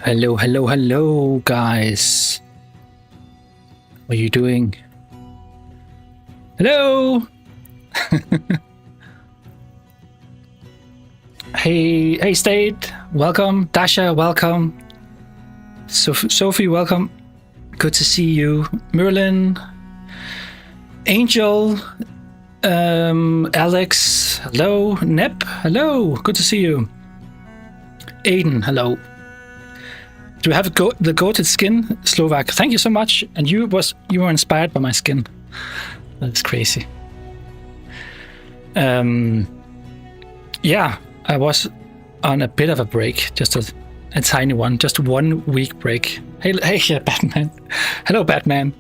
Hello, hello, hello, guys. What are you doing? Hello. Hey, State. Welcome, Dasha. Welcome, Sophie. Welcome. Good to see you, Merlin, Angel, Alex. Hello, Nep. Hello. Good to see you. Aiden. Hello. Do you have the goated skin, Slovak? Thank you so much. And you were inspired by my skin. That's crazy. Yeah, I was on a bit of a break, just a tiny one, just 1 week break. Hey, Batman. Hello, Batman.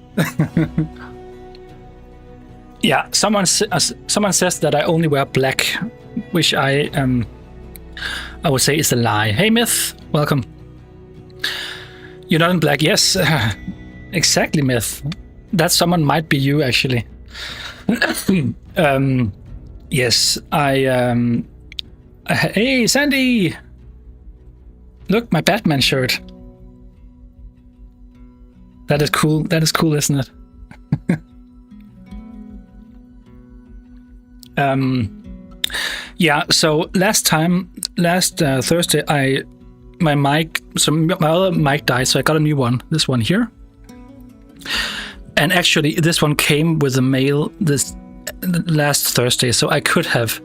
Yeah, someone says that I only wear black, which I would say is a lie. Hey, Myth, welcome. You're not in black, yes. Exactly, Myth. That someone might be you, actually. Yes, hey, Sandy! Look, my Batman shirt. That is cool. That is cool, isn't it? Yeah, so last Thursday, my other mic died, so I got a new one, this one here. And actually, this one came with the mail this last Thursday, so I could have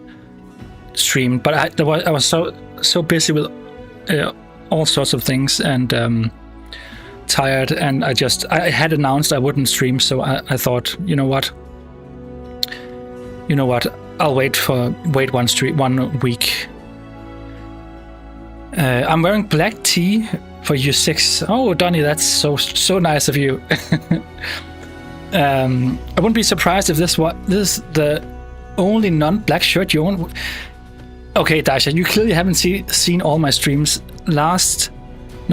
streamed, but I was so busy with all sorts of things and tired, and I had announced I wouldn't stream, so I thought, you know what, I'll wait 1 week. I'm wearing black tea for U6. Oh, Donnie, that's so nice of you. I wouldn't be surprised if this is the only non-black shirt you own. Okay, Dasha, you clearly haven't seen all my streams. Not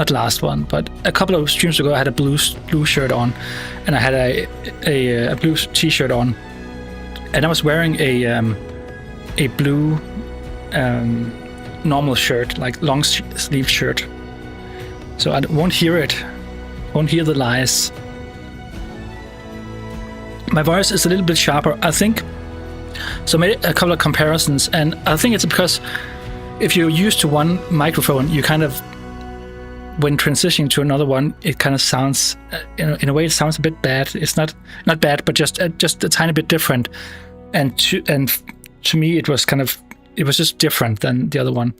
last one, but a couple of streams ago, I had a blue shirt on, and I had a blue t-shirt on, and I was wearing a blue normal shirt, like long sleeve shirt. So I won't hear the lies. My voice is a little bit sharper, I think. So I made a couple of comparisons, and I think it's because if you're used to one microphone, you kind of, when transitioning to another one, it kind of sounds, in a way, it sounds a bit bad. It's not bad, but just a tiny bit different. And to me, it was just different than the other one.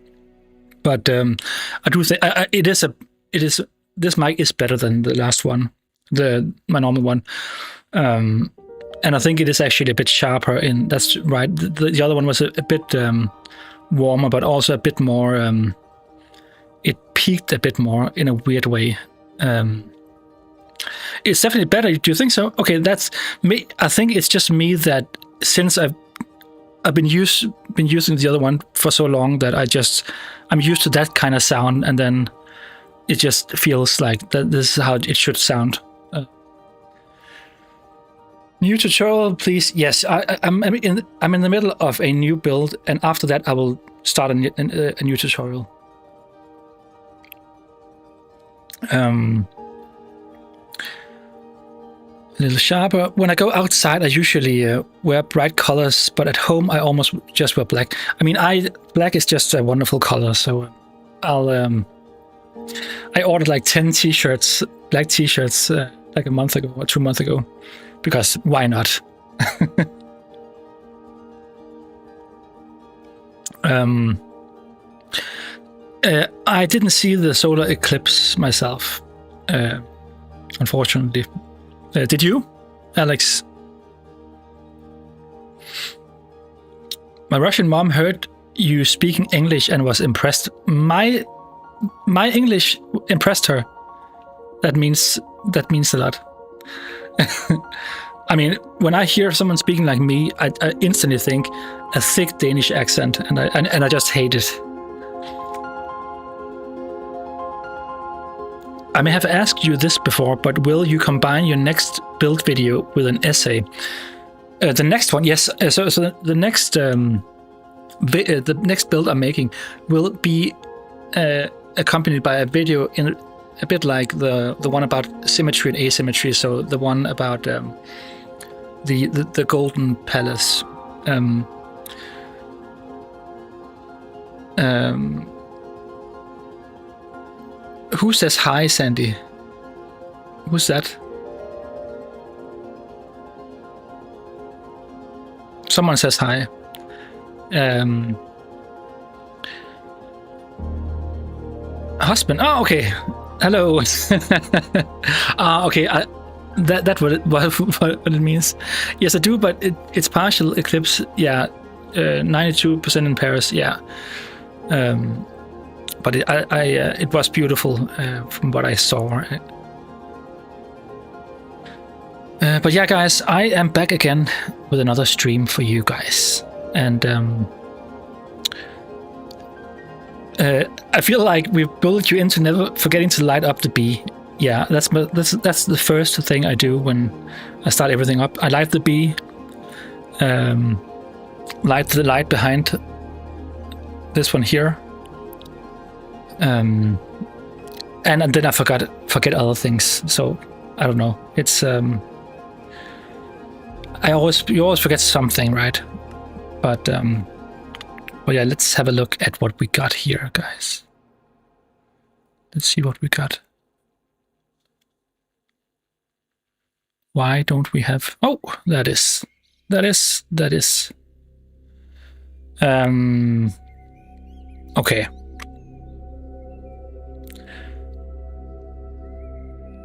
But I do think this mic is better than the last one, my normal one. And I think it is actually a bit sharper. That's right. The other one was a bit warmer, but also a bit more. It peaked a bit more in a weird way. It's definitely better. Do you think so? Okay, that's me. I think it's just me that since I've been using the other one for so long that I'm used to that kind of sound, and then it just feels like that this is how it should sound. New tutorial, please. Yes, I'm in the middle of a new build, and after that I will start a new tutorial. A little sharper. When I go outside, I usually wear bright colors, but at home I almost just wear black. I mean, black is just a wonderful color, so I ordered like 10 t-shirts, black t-shirts, like a month ago or 2 months ago, because why not? I didn't see the solar eclipse myself, unfortunately. Did you, Alex? My Russian mom heard you speaking English and was impressed. My English impressed her. That means a lot. I mean, when I hear someone speaking like me, I instantly think a thick Danish accent, and I just hate it. I may have asked you this before, but will you combine your next build video with an essay? The next one, yes. So the next build I'm making will be accompanied by a video a bit like the one about symmetry and asymmetry. So the one about the Golden Palace. Who says hi, Sandy? Who's that? Someone says hi. Husband. Oh, okay. Hello. Okay. That's what it means. Yes, I do, but it's partial eclipse. Yeah, 92% in Paris. Yeah. But it was beautiful from what I saw. But yeah, guys, I am back again with another stream for you guys, and I feel like we've built you into never forgetting to light up the bee. Yeah, that's the first thing I do when I start everything up. I light the bee, light the light behind this one here, and then I forget other things. So I don't know. It's you always forget something, right? But well, yeah, let's have a look at what we got here, guys. Let's see what we got. Why don't we have? Oh, that is. Okay.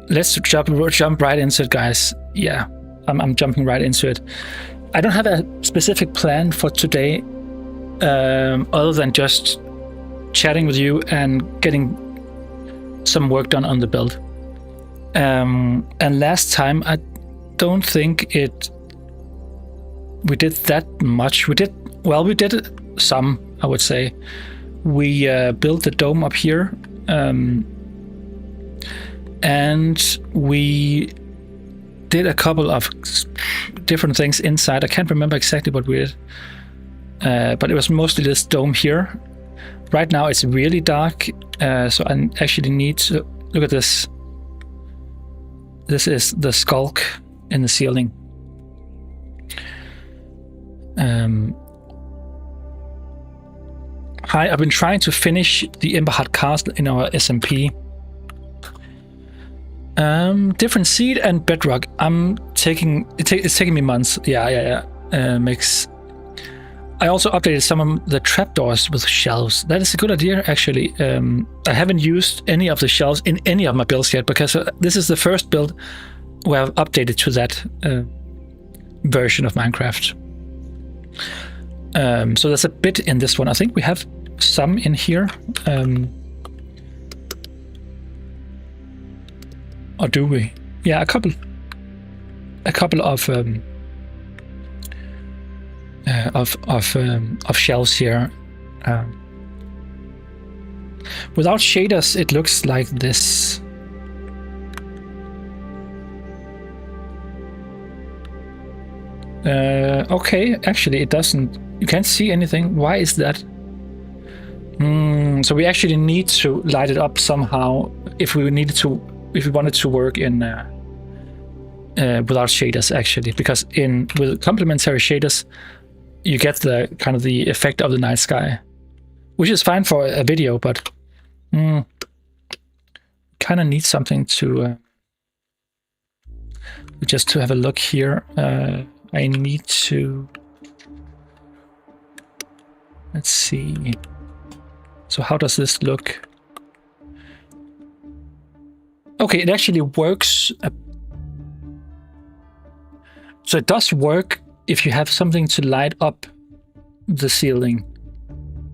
Let's jump right into it, guys. Yeah. I'm jumping right into it. I don't have a specific plan for today, other than just chatting with you and getting some work done on the build. And last time, I don't think we did that much. We did some, I would say. We built the dome up here, and we did a couple of different things inside. I can't remember exactly what we did, but it was mostly this dome here. Right now it's really dark, so I actually need to look at this. This is the skulk in the ceiling. Hi, I've been trying to finish the Emberheart Castle in our SMP. Different seed and bedrock. It's taking me months. Yeah. I also updated some of the trapdoors with shelves. That is a good idea, actually. I haven't used any of the shelves in any of my builds yet, because this is the first build where I've updated to that version of Minecraft. So there's a bit in this one. I think we have some in here. Or do we? Yeah, a couple of shelves here. Without shaders, it looks like this. Okay, actually, it doesn't. You can't see anything. Why is that? So we actually need to light it up somehow if we wanted to work in without shaders, actually, because with complementary shaders you get the kind of the effect of the night sky, which is fine for a video, but kind of need something to just to have a look here. I need to, let's see. So how does this look? Okay, it actually works. So it does work if you have something to light up the ceiling,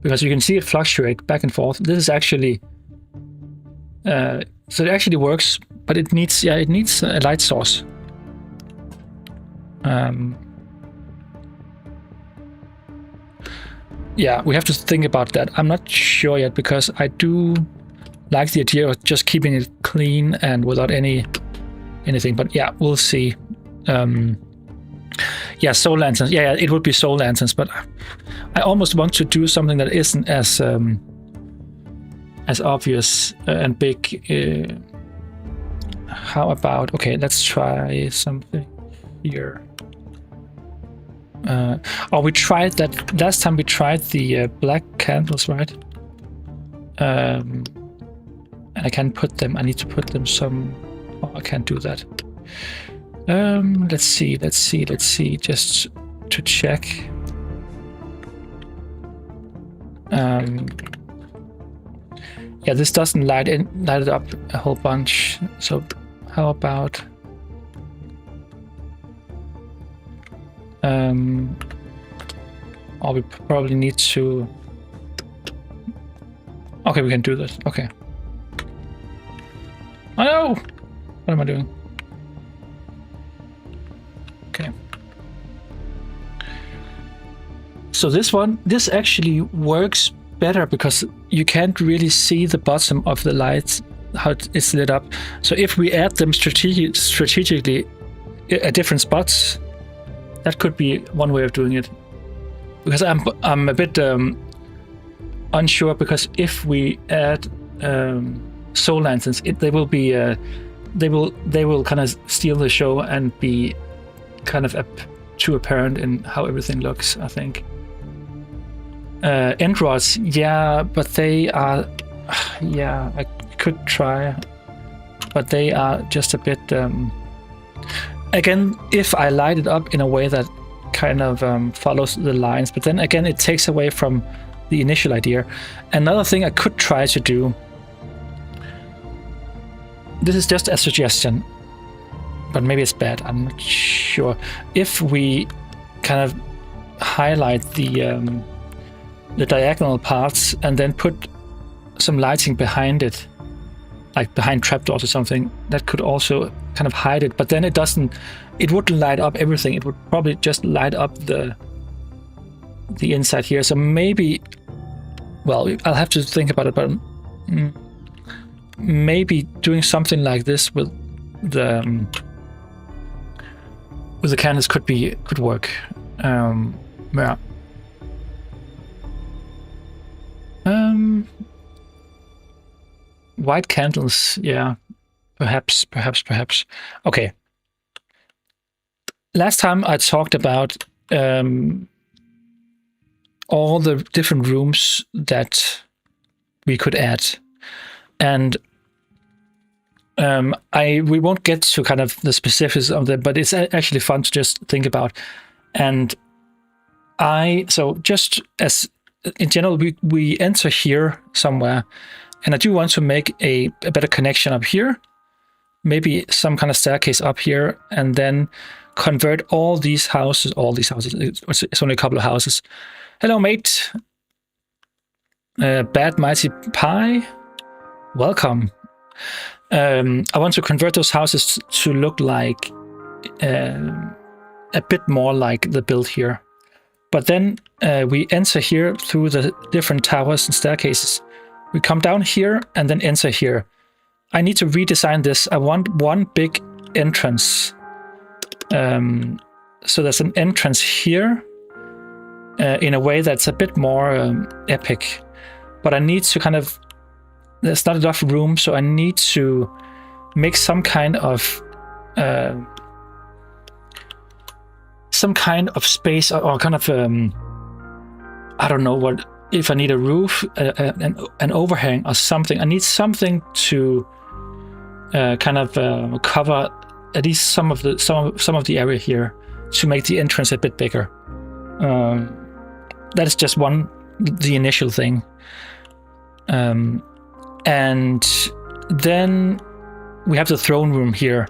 because you can see it fluctuate back and forth. This is actually, so it actually works, but it needs a light source. Yeah, we have to think about that. I'm not sure yet, because I do like the idea of just keeping it clean and without anything. But yeah, we'll see. Yeah, soul lanterns. Yeah, it would be soul lanterns, but I almost want to do something that isn't as obvious and big. how about, okay, let's try something here. We tried that last time. We tried the black candles, right? And I can't put them. I need to put them some. Oh, I can't do that. Let's see. Just to check. Yeah, this doesn't light it up a whole bunch. So how about? Or we probably need to. Okay, we can do this. Okay. Oh no! What am I doing? Okay. So this actually works better because you can't really see the bottom of the lights, how it's lit up. So if we add them strategically at different spots, that could be one way of doing it. Because I'm a bit unsure, because if we add soul lanterns, they will kind of steal the show and be kind of too apparent in how everything looks, I think. End rods, yeah, but they are, yeah, I could try, but they are just a bit, again, if I light it up in a way that kind of follows the lines, but then again, it takes away from the initial idea. Another thing I could try to do, this is just a suggestion, but maybe it's bad, I'm not sure. If we kind of highlight the diagonal parts and then put some lighting behind it, like behind trapdoors or something, that could also kind of hide it, but then it wouldn't light up everything. It would probably just light up the inside here. So maybe, well, I'll have to think about it, but maybe doing something like this with the candles could work. Yeah. White candles, yeah, perhaps. Okay. Last time I talked about all the different rooms that we could add, and we won't get to kind of the specifics of them, but it's actually fun to just think about. And so just as in general, we enter here somewhere, and I do want to make a better connection up here, maybe some kind of staircase up here, and then convert all these houses, it's only a couple of houses. Hello, mate. Bad Mighty Pie, welcome. I want to convert those houses to look like a bit more like the build here. But then we enter here through the different towers and staircases. We come down here and then enter here. I need to redesign this. I want one big entrance. So there's an entrance here in a way that's a bit more epic. But I need to kind of, there's not enough room, so I need to make some kind of space or kind of I don't know what, if I need a roof, an overhang or something. I need something to kind of cover at least some of the area here to make the entrance a bit bigger. That is just the initial thing. And then we have the throne room here.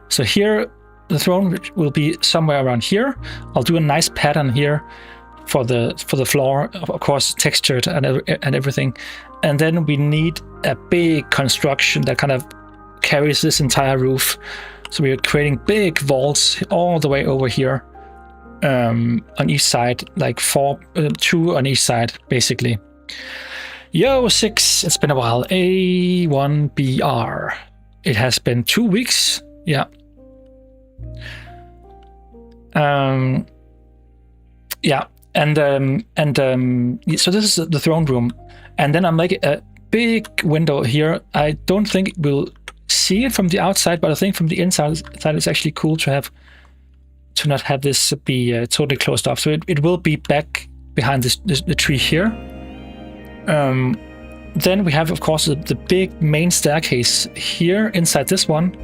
So here, the throne will be somewhere around here. I'll do a nice pattern here for the floor, of course, textured and everything. And then we need a big construction that kind of carries this entire roof. So we are creating big vaults all the way over here on each side, like 2 on each side, basically. Yo, 6, it's been a while. A1BR. It has been 2 weeks. Yeah. Yeah. And so this is the throne room. And then I make a big window here. I don't think we'll see it from the outside, but I think from the inside it's actually cool to not have this be totally closed off. So it will be back behind the tree here. Then we have, of course, the big main staircase here inside this one,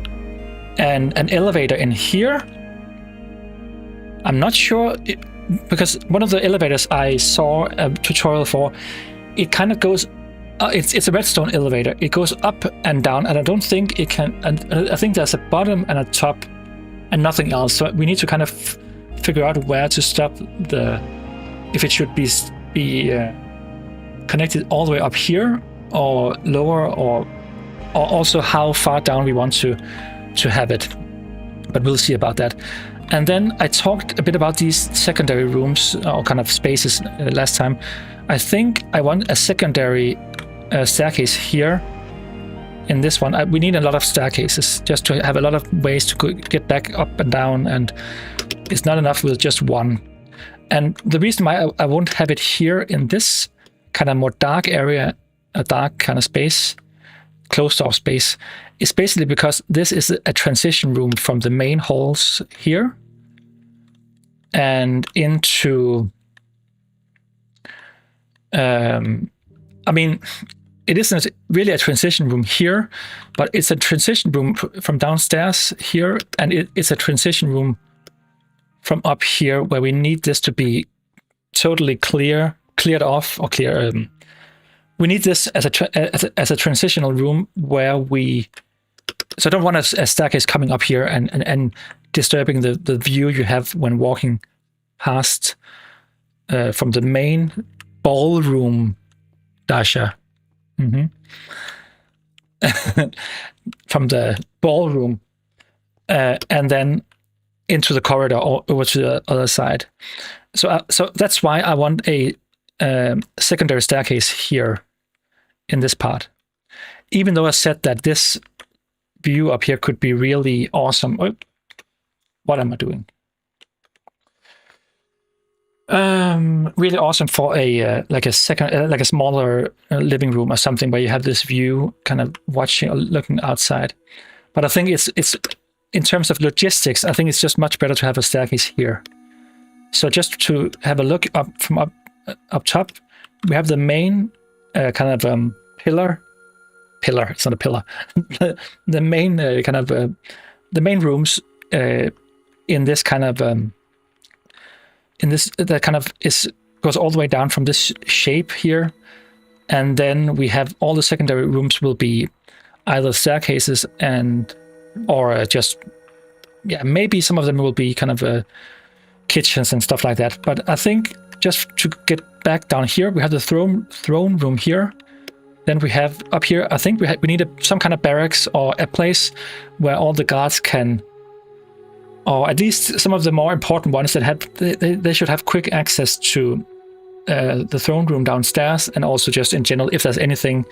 and an elevator in here. I'm not sure, because one of the elevators I saw a tutorial for, it kind of goes, it's a redstone elevator. It goes up and down, and I don't think it can, and I think there's a bottom and a top and nothing else. So we need to kind of figure out where to stop if it should be connected all the way up here or lower, or also how far down we want to have it. But we'll see about that. And then I talked a bit about these secondary rooms or kind of spaces last time. I think I want a secondary staircase here in this one. We need a lot of staircases just to have a lot of ways to get back up and down, and it's not enough with just one. And the reason why I won't have it here in this kind of more dark area, a dark kind of space, closed off space, is basically because this is a transition room from the main halls here and into, I mean, it isn't really a transition room here, but it's a transition room from downstairs here, and it's a transition room from up here where we need this to be totally cleared off, or clear. We need this as a transitional room where so I don't want a staircase coming up here and disturbing the view you have when walking past from the main ballroom, Dasha. From the ballroom and then into the corridor or over to the other side. So that's why I want a secondary staircase here in this part. Even though I said that this view up here could be really awesome. Oh, what am I doing? Really awesome for a like a smaller living room or something where you have this view, kind of watching or looking outside. But I think it's in terms of logistics, I think it's just much better to have a staircase here. So just to have a look up from up top, we have the main kind of pillar. It's not a pillar. the main kind of the main rooms in this kind of that kind of goes all the way down from this shape here, and then we have all the secondary rooms will be either staircases or just maybe some of them will be kind of kitchens and stuff like that. But I think just to get back down here, we have the throne room here. Then we have up here, I think we need some kind of barracks or a place where all the guards can, or at least some of the more important ones that they should have quick access to the throne room downstairs, and also just in general, if there's anything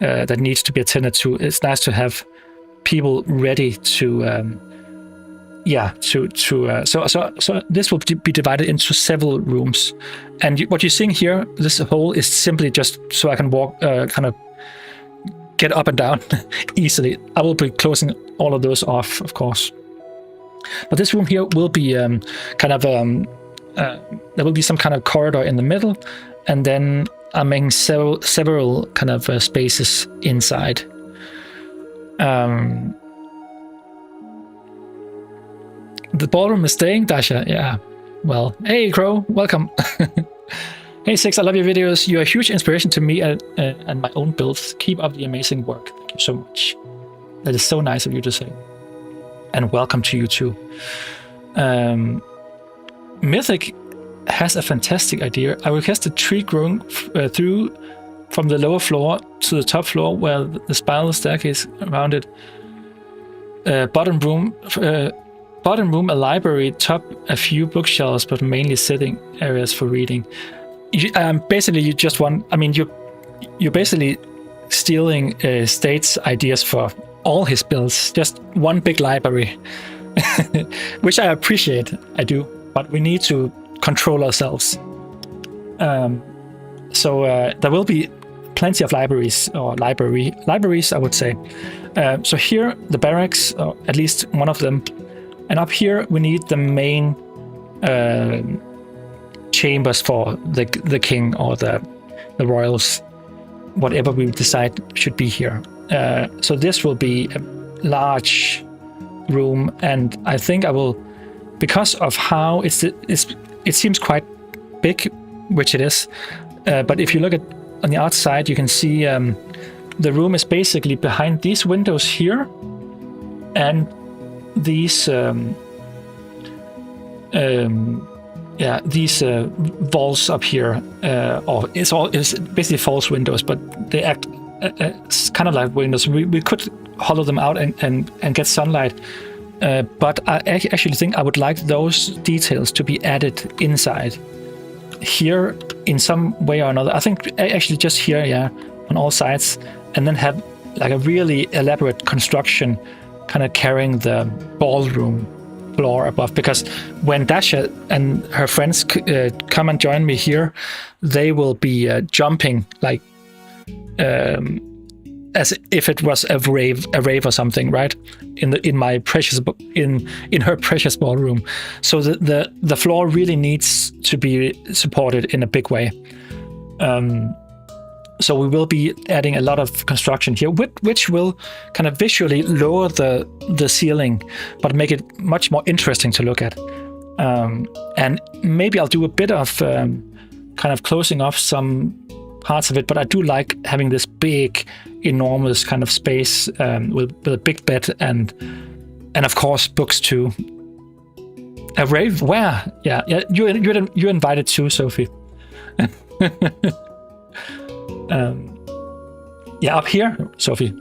that needs to be attended to, it's nice to have people ready to so this will be divided into several rooms, and what you're seeing here, this hole is simply just so I can walk, kind of get up and down easily. I will be closing all of those off, of course. But this room here will be kind of there will be some kind of corridor in the middle, and then I'm making several kind of spaces inside. The ballroom is staying, Dasha. Yeah. Well, hey, Crow, welcome. Hey, Six, I love your videos. You're a huge inspiration to me and my own builds. Keep up the amazing work. Thank you so much. That is so nice of you to say. And welcome to you too. Mythic has a fantastic idea. I request a tree growing through from the lower floor to the top floor, where the spiral staircase around it. Bottom room, a library, top a few bookshelves, but mainly sitting areas for reading. Basically, you just want. I mean, you're basically stealing State's ideas for all his builds. Just one big library, which I appreciate. I do, but we need to control ourselves. So there will be plenty of libraries, or libraries, I would say. So here, the barracks, or at least one of them. And up here, we need the main chambers for the king or the royals, whatever we decide should be here. So this will be a large room, and I think I will, because of how it seems quite big, which it is. But if you look at on the outside, you can see the room is basically behind these windows here, and these walls up here, or it's basically false windows, but they act kind of like windows. We could hollow them out and get sunlight, but I actually think I would like those details to be added inside here in some way or another. I think actually just here, yeah, on all sides, and then have like a really elaborate construction kind of carrying the ballroom floor above, because when Dasha and her friends come and join me here, they will be jumping like as if it was a rave or something, right? In her precious ballroom. So the floor really needs to be supported in a big way. So we will be adding a lot of construction here, which will kind of visually lower the ceiling, but make it much more interesting to look at. And maybe I'll do a bit of kind of closing off some parts of it, but I do like having this big, enormous kind of space with a big bed and of course books too. A rave? Where? Yeah. You're invited too, Sophie. Yeah, up here, Sophie.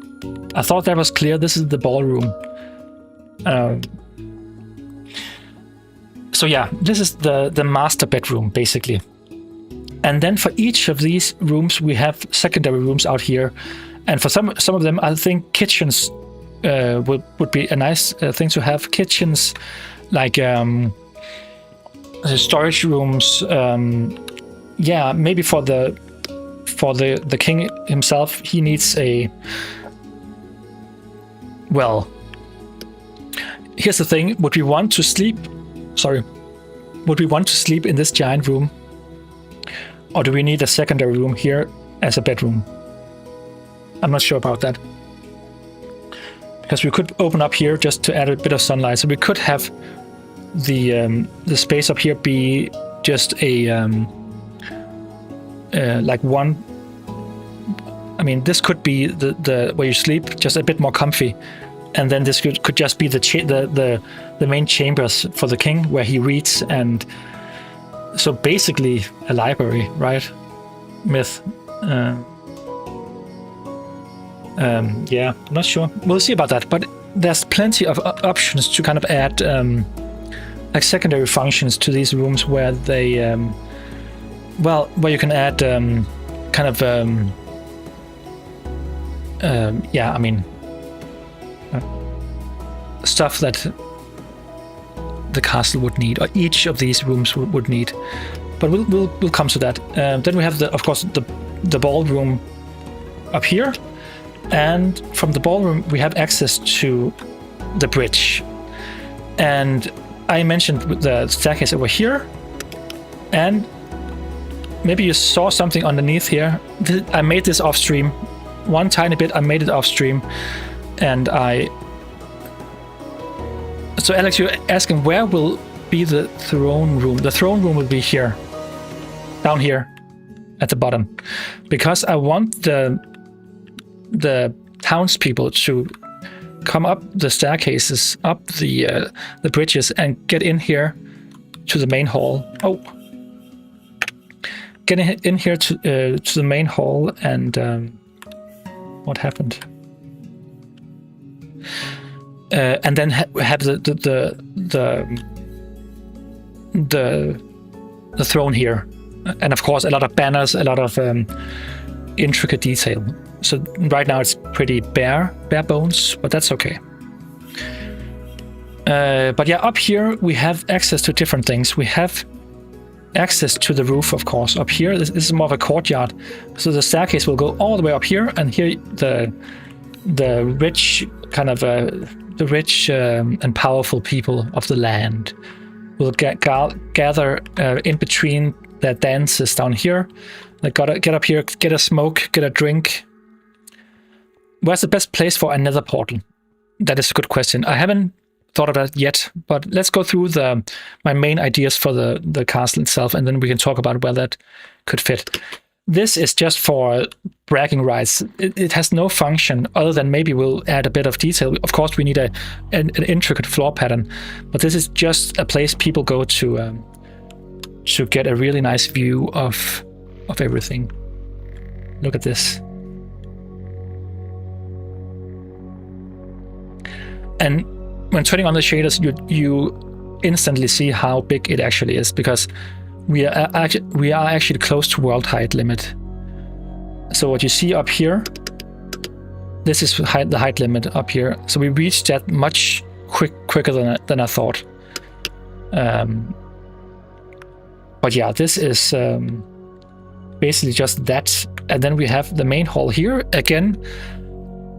I thought that was clear. This is the ballroom. So yeah, this is the master bedroom, basically. And then for each of these rooms, we have secondary rooms out here. And for some of them, I think kitchens would be a nice thing to have. Kitchens, like storage rooms. Yeah, maybe for the king himself, he needs a... Well, here's the thing. Would we want to sleep in this giant room? Or do we need a secondary room here as a bedroom? I'm not sure about that. Because we could open up here just to add a bit of sunlight. So we could have the space up here be just a... like one, I mean, this could be the where you sleep, just a bit more comfy, and then this could just be the main chambers for the king where he reads, and so basically a library, right? Myth. Yeah, I'm not sure. We'll see about that, but there's plenty of options to kind of add like secondary functions to these rooms where they. Well, where you can add kind of, yeah, I mean, stuff that the castle would need, or each of these rooms would need. But we'll come to that. Then we have of course the ballroom up here, and from the ballroom we have access to the bridge. And I mentioned the staircase over here, and maybe you saw something underneath here. I made this off stream. One tiny bit, I made it off stream. And So Alex, you're asking where will be the throne room? The throne room will be here. Down here. At the bottom. Because I want the townspeople to come up the staircases, up the bridges, and get in here to the main hall. Oh. Getting in here to the main hall, and what happened? And then have the throne here, and of course a lot of banners, a lot of intricate detail. So right now it's pretty bare bones, but that's okay. But yeah, up here we have access to different things. We have access to the roof, of course. Up here, this is more of a courtyard, so the staircase will go all the way up here, and here the rich kind of the rich and powerful people of the land will gather in between their dances down here. They gotta get up here, get a smoke, get a drink. Where's the best place for another portal? That is a good question. I haven't thought of that yet, but let's go through my main ideas for the castle itself, and then we can talk about where that could fit. This is just for bragging rights. It has no function other than maybe we'll add a bit of detail. Of course, we need an intricate floor pattern, but this is just a place people go to get a really nice view of everything. Look at this. And when turning on the shaders, you instantly see how big it actually is, because we are actually close to world height limit. So what you see up here, this is the height limit up here. So we reached that much quicker than I thought. But yeah, this is basically just that. And then we have the main hall here again.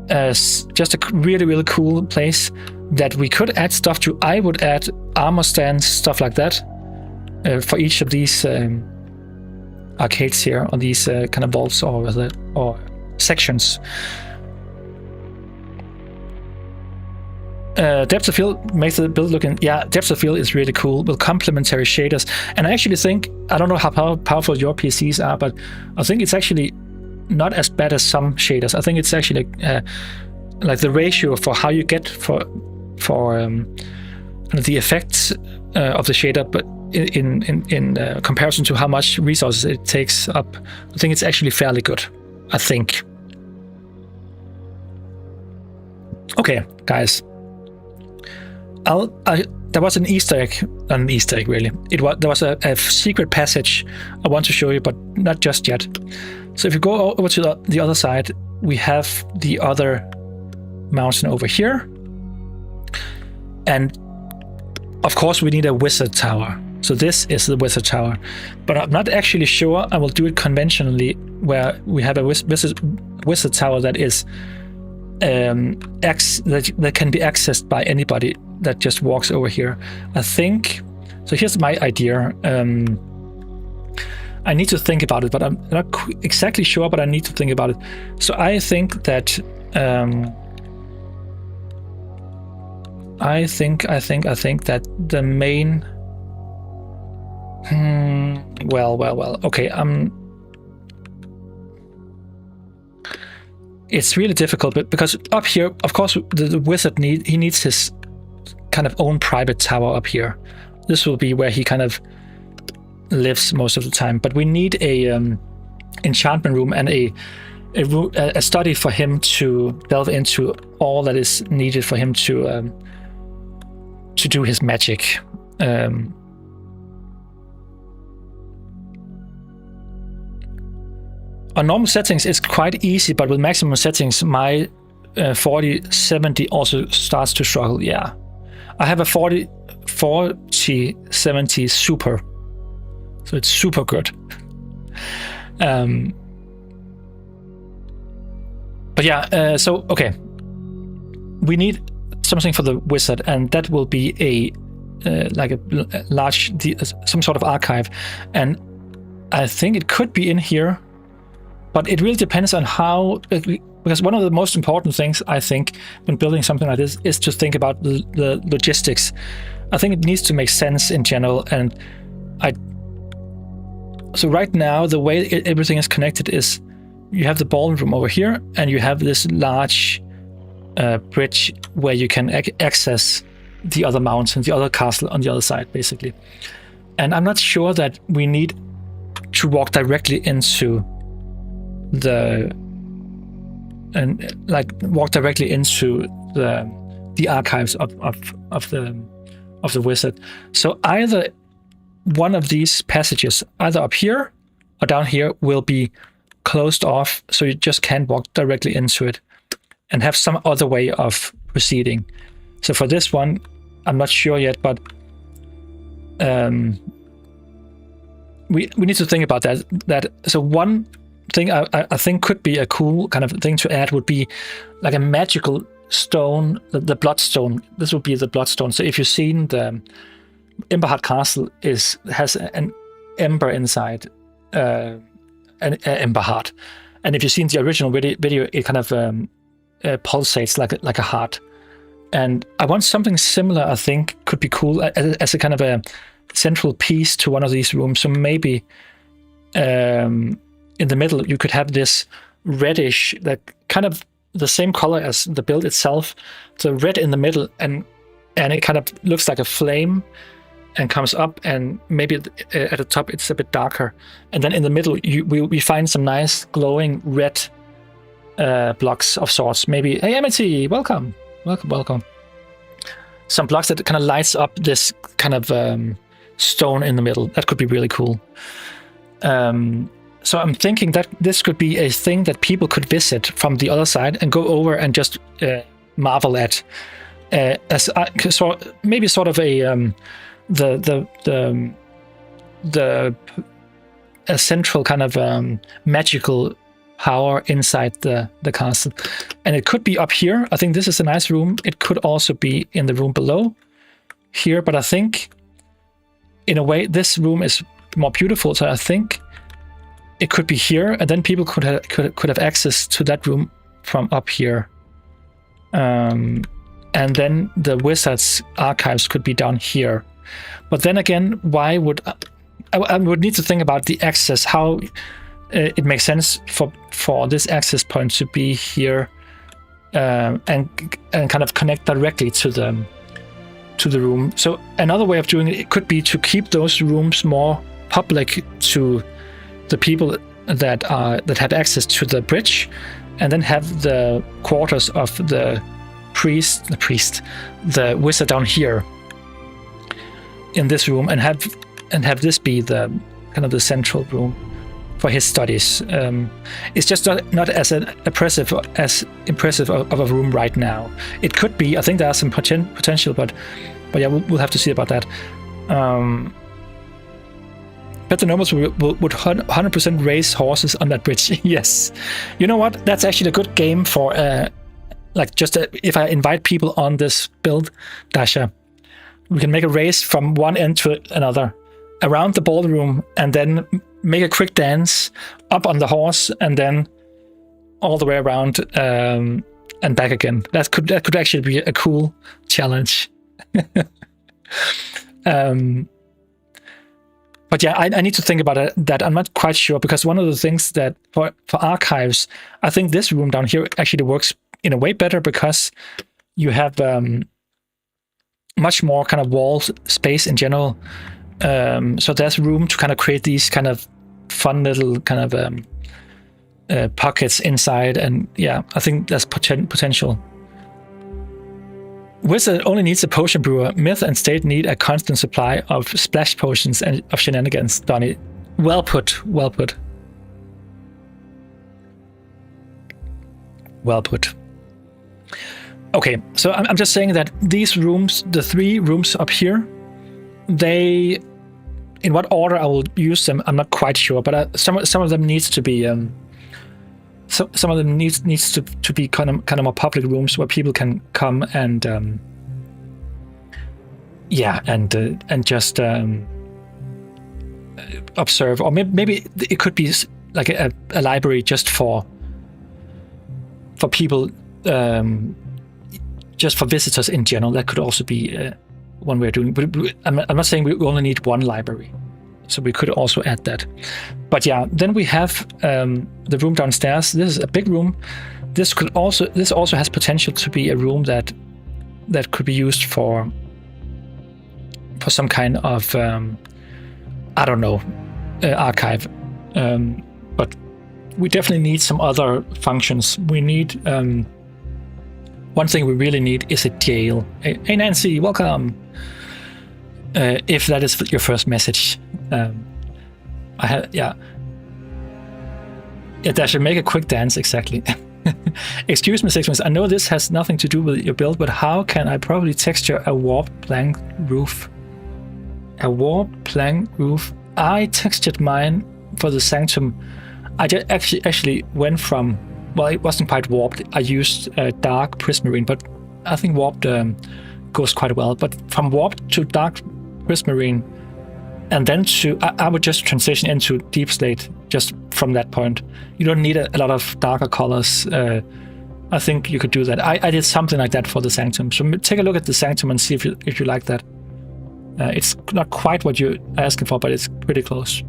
Just a really, really cool place that we could add stuff to. I would add armor stands, stuff like that, for each of these arcades here, on these kind of vaults or sections. Depth of field makes the build looking. Yeah, depth of field is really cool with complementary shaders. And I actually think, I don't know how powerful your PCs are, but I think it's actually not as bad as some shaders. I think it's actually like the ratio for how you get for the effects of the shader, but in comparison to how much resources it takes up, I think it's actually fairly good. I think. Okay, guys. There was an Easter egg, not an Easter egg really. There was a secret passage I want to show you, but not just yet. So if you go over to the other side, we have the other mountain over here. And of course we need a wizard tower. So this is the wizard tower. But I'm not actually sure I will do it conventionally, where we have a wizard tower that is that can be accessed by anybody that just walks over here. I think, so here's my idea. I need to think about it, but I'm not exactly sure, but I need to think about it. So I think that I think that the main well, okay, it's really difficult, but because up here, of course, the wizard needs his kind of own private tower up here. This will be where he kind of lives most of the time. But we need a enchantment room and a study for him to delve into all that is needed for him to do his magic. On normal settings, it's quite easy, but with maximum settings, my 4070 also starts to struggle. Yeah, I have a 4070 super, so it's super good. But yeah, so okay, we need something for the wizard, and that will be a like a large some sort of archive, and I think it could be in here. But it really depends on how, because one of the most important things I think when building something like this is to think about the logistics. I think it needs to make sense in general, and so right now the way everything is connected is you have the ballroom over here, and you have this large bridge where you can access the other mountain, the other castle on the other side, basically. And I'm not sure that we need to walk directly into the archives of the wizard. So either one of these passages, either up here or down here, will be closed off, so you just can't walk directly into it, and have some other way of proceeding. So for this one, I'm not sure yet, but we need to think about that. So one thing I think could be a cool kind of thing to add would be like a magical stone, the Bloodstone. This would be the Bloodstone. So if you've seen the Emberheart Castle has an ember inside, an ember heart, and if you've seen the original video, it kind of pulsates like a heart. And I want something similar. I think could be cool as a kind of a central piece to one of these rooms. So maybe in the middle you could have this reddish, like kind of the same color as the build itself. So red in the middle, and it kind of looks like a flame and comes up, and maybe at the top it's a bit darker, and then in the middle we find some nice glowing red blocks of sorts. Maybe, hey Amity, welcome. Some blocks that kind of lights up this kind of stone in the middle. That could be really cool. So I'm thinking that this could be a thing that people could visit from the other side and go over and just marvel at, maybe sort of a a central kind of magical power inside the castle. And it could be up here. I think this is a nice room. It could also be in the room below here, but I think in a way this room is more beautiful, so I think it could be here, and then people could have access to that room from up here. And then the wizard's archives could be down here. But then again, why would I would need to think about the access, how it makes sense for this access point to be here, and kind of connect directly to the room. So another way of doing it could be to keep those rooms more public to the people that have access to the bridge, and then have the quarters of the wizard down here in this room, and have this be the kind of the central room for his studies. It's just not as impressive of a room right now. It could be. I think there are some potential, but yeah, we'll have to see about that. But the nobles would 100% race horses on that bridge. Yes. You know what? That's actually a good game for, if I invite people on this build, Dasha, we can make a race from one end to another, around the ballroom, and then make a quick dance up on the horse, and then all the way around and back again. That could actually be a cool challenge. But yeah, I need to think about that. I'm not quite sure, because one of the things that for archives, I think this room down here actually works in a way better, because you have much more kind of wall space in general. So there's room to kind of create these kind of fun little kind of pockets inside, and yeah, I think there's potential. Wizard only needs a potion brewer. Myth and state need a constant supply of splash potions and of shenanigans. Donnie, well put. Okay, so I'm just saying that these rooms, the 3 rooms up here, they, in what order I will use them, I'm not quite sure. But some of them needs to be some of them needs to be kind of more public rooms where people can come and just observe, or maybe it could be like a library just for people, just for visitors in general. That could also be one way of doing it. But I'm not saying we only need one library, so we could also add that. But yeah, then we have the room downstairs. This is a big room. This also has potential to be a room that could be used for some kind of I don't know, archive. But we definitely need some other functions. We need one thing we really need is a jail. Hey Nancy, welcome. If that is your first message, yeah, I should make a quick dance. Exactly. Excuse me, Sixpence. I know this has nothing to do with your build, but how can I properly texture a warped plank roof? A warped plank roof. I textured mine for the sanctum. I just actually went from, well, it wasn't quite warped. I used dark prismarine, but I think warped goes quite well. But from warped to dark prismarine, and then to, I would just transition into deep slate just from that point. You don't need a lot of darker colors. I think you could do that. I did something like that for the Sanctum. So take a look at the Sanctum and see if you like that. It's not quite what you're asking for, but it's pretty close.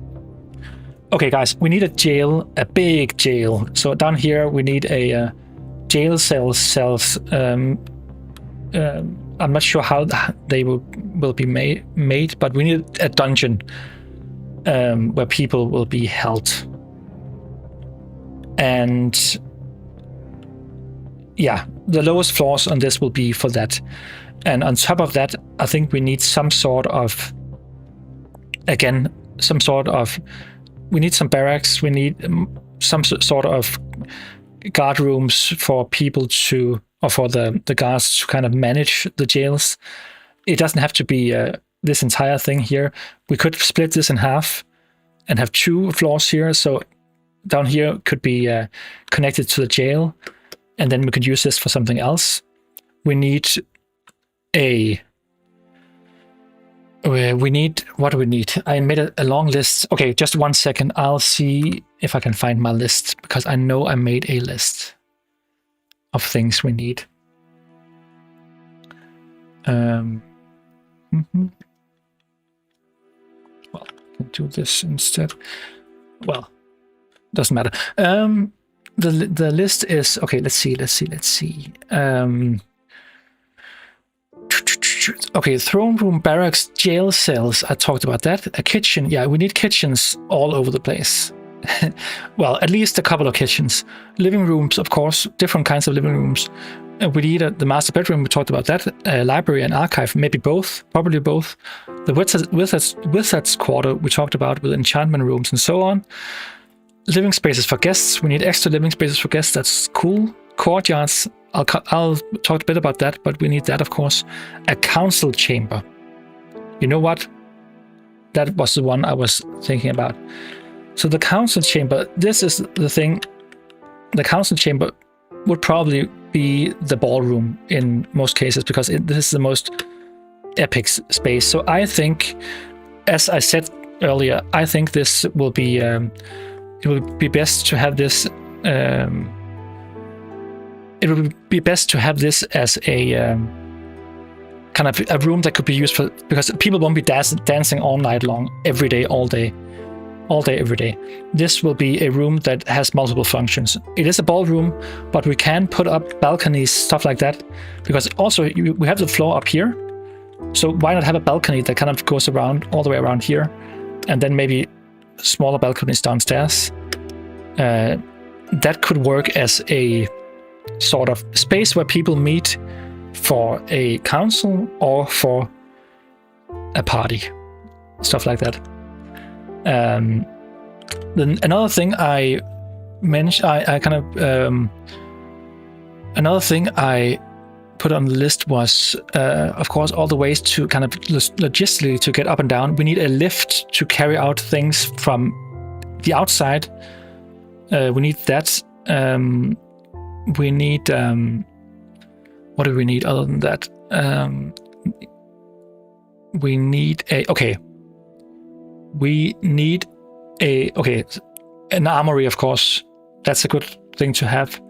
Okay, guys, we need a jail, a big jail. So down here we need a jail cells. I'm not sure how they will be made, but we need a dungeon where people will be held. And yeah, the lowest floors on this will be for that. And on top of that, I think we need some sort of, again, we need some barracks, we need some sort of guard rooms for people to, or for the guards to kind of manage the jails. It doesn't have to be this entire thing here. We could split this in half and have 2 floors here. So down here could be connected to the jail, and then we could use this for something else. We need what do we need? I made a long list. Okay, just 1 second. I'll see if I can find my list, because I know I made a list of things we need. Well, I can do this instead. Well, doesn't matter. The list is okay. Let's see. Okay, throne room, barracks, jail cells. I talked about that. A kitchen. Yeah, we need kitchens all over the place. Well, at least a couple of kitchens. Living rooms, of course, different kinds of living rooms. We need the master bedroom. We talked about that. Library and archive, maybe both, probably both. The wizard's quarter we talked about, with enchantment rooms and so on. Living spaces for guests. We need extra living spaces for guests. That's cool. Courtyards. I'll talk a bit about that, but we need that, of course. A council chamber. You know what? That was the one I was thinking about. So the council chamber, this is the thing. The council chamber would probably be the ballroom in most cases, because this is the most epic space. So I think, as I said earlier, I think this will be, it will be best to have this, it would be best to have this as a kind of a room that could be used for, because people won't be dancing all night long, every day, all day, every day. This will be a room that has multiple functions. It is a ballroom, but we can put up balconies, stuff like that, because also we have the floor up here. So why not have a balcony that kind of goes around all the way around here, and then maybe smaller balconies downstairs? That could work as a sort of space where people meet for a council or for a party, stuff like that. Then another thing I mentioned, another thing I put on the list was, of course, all the ways to kind of logistically to get up and down. We need a lift to carry out things from the outside. We need that. We need, what do we need other than that? We need an armory, of course. That's a good thing to have.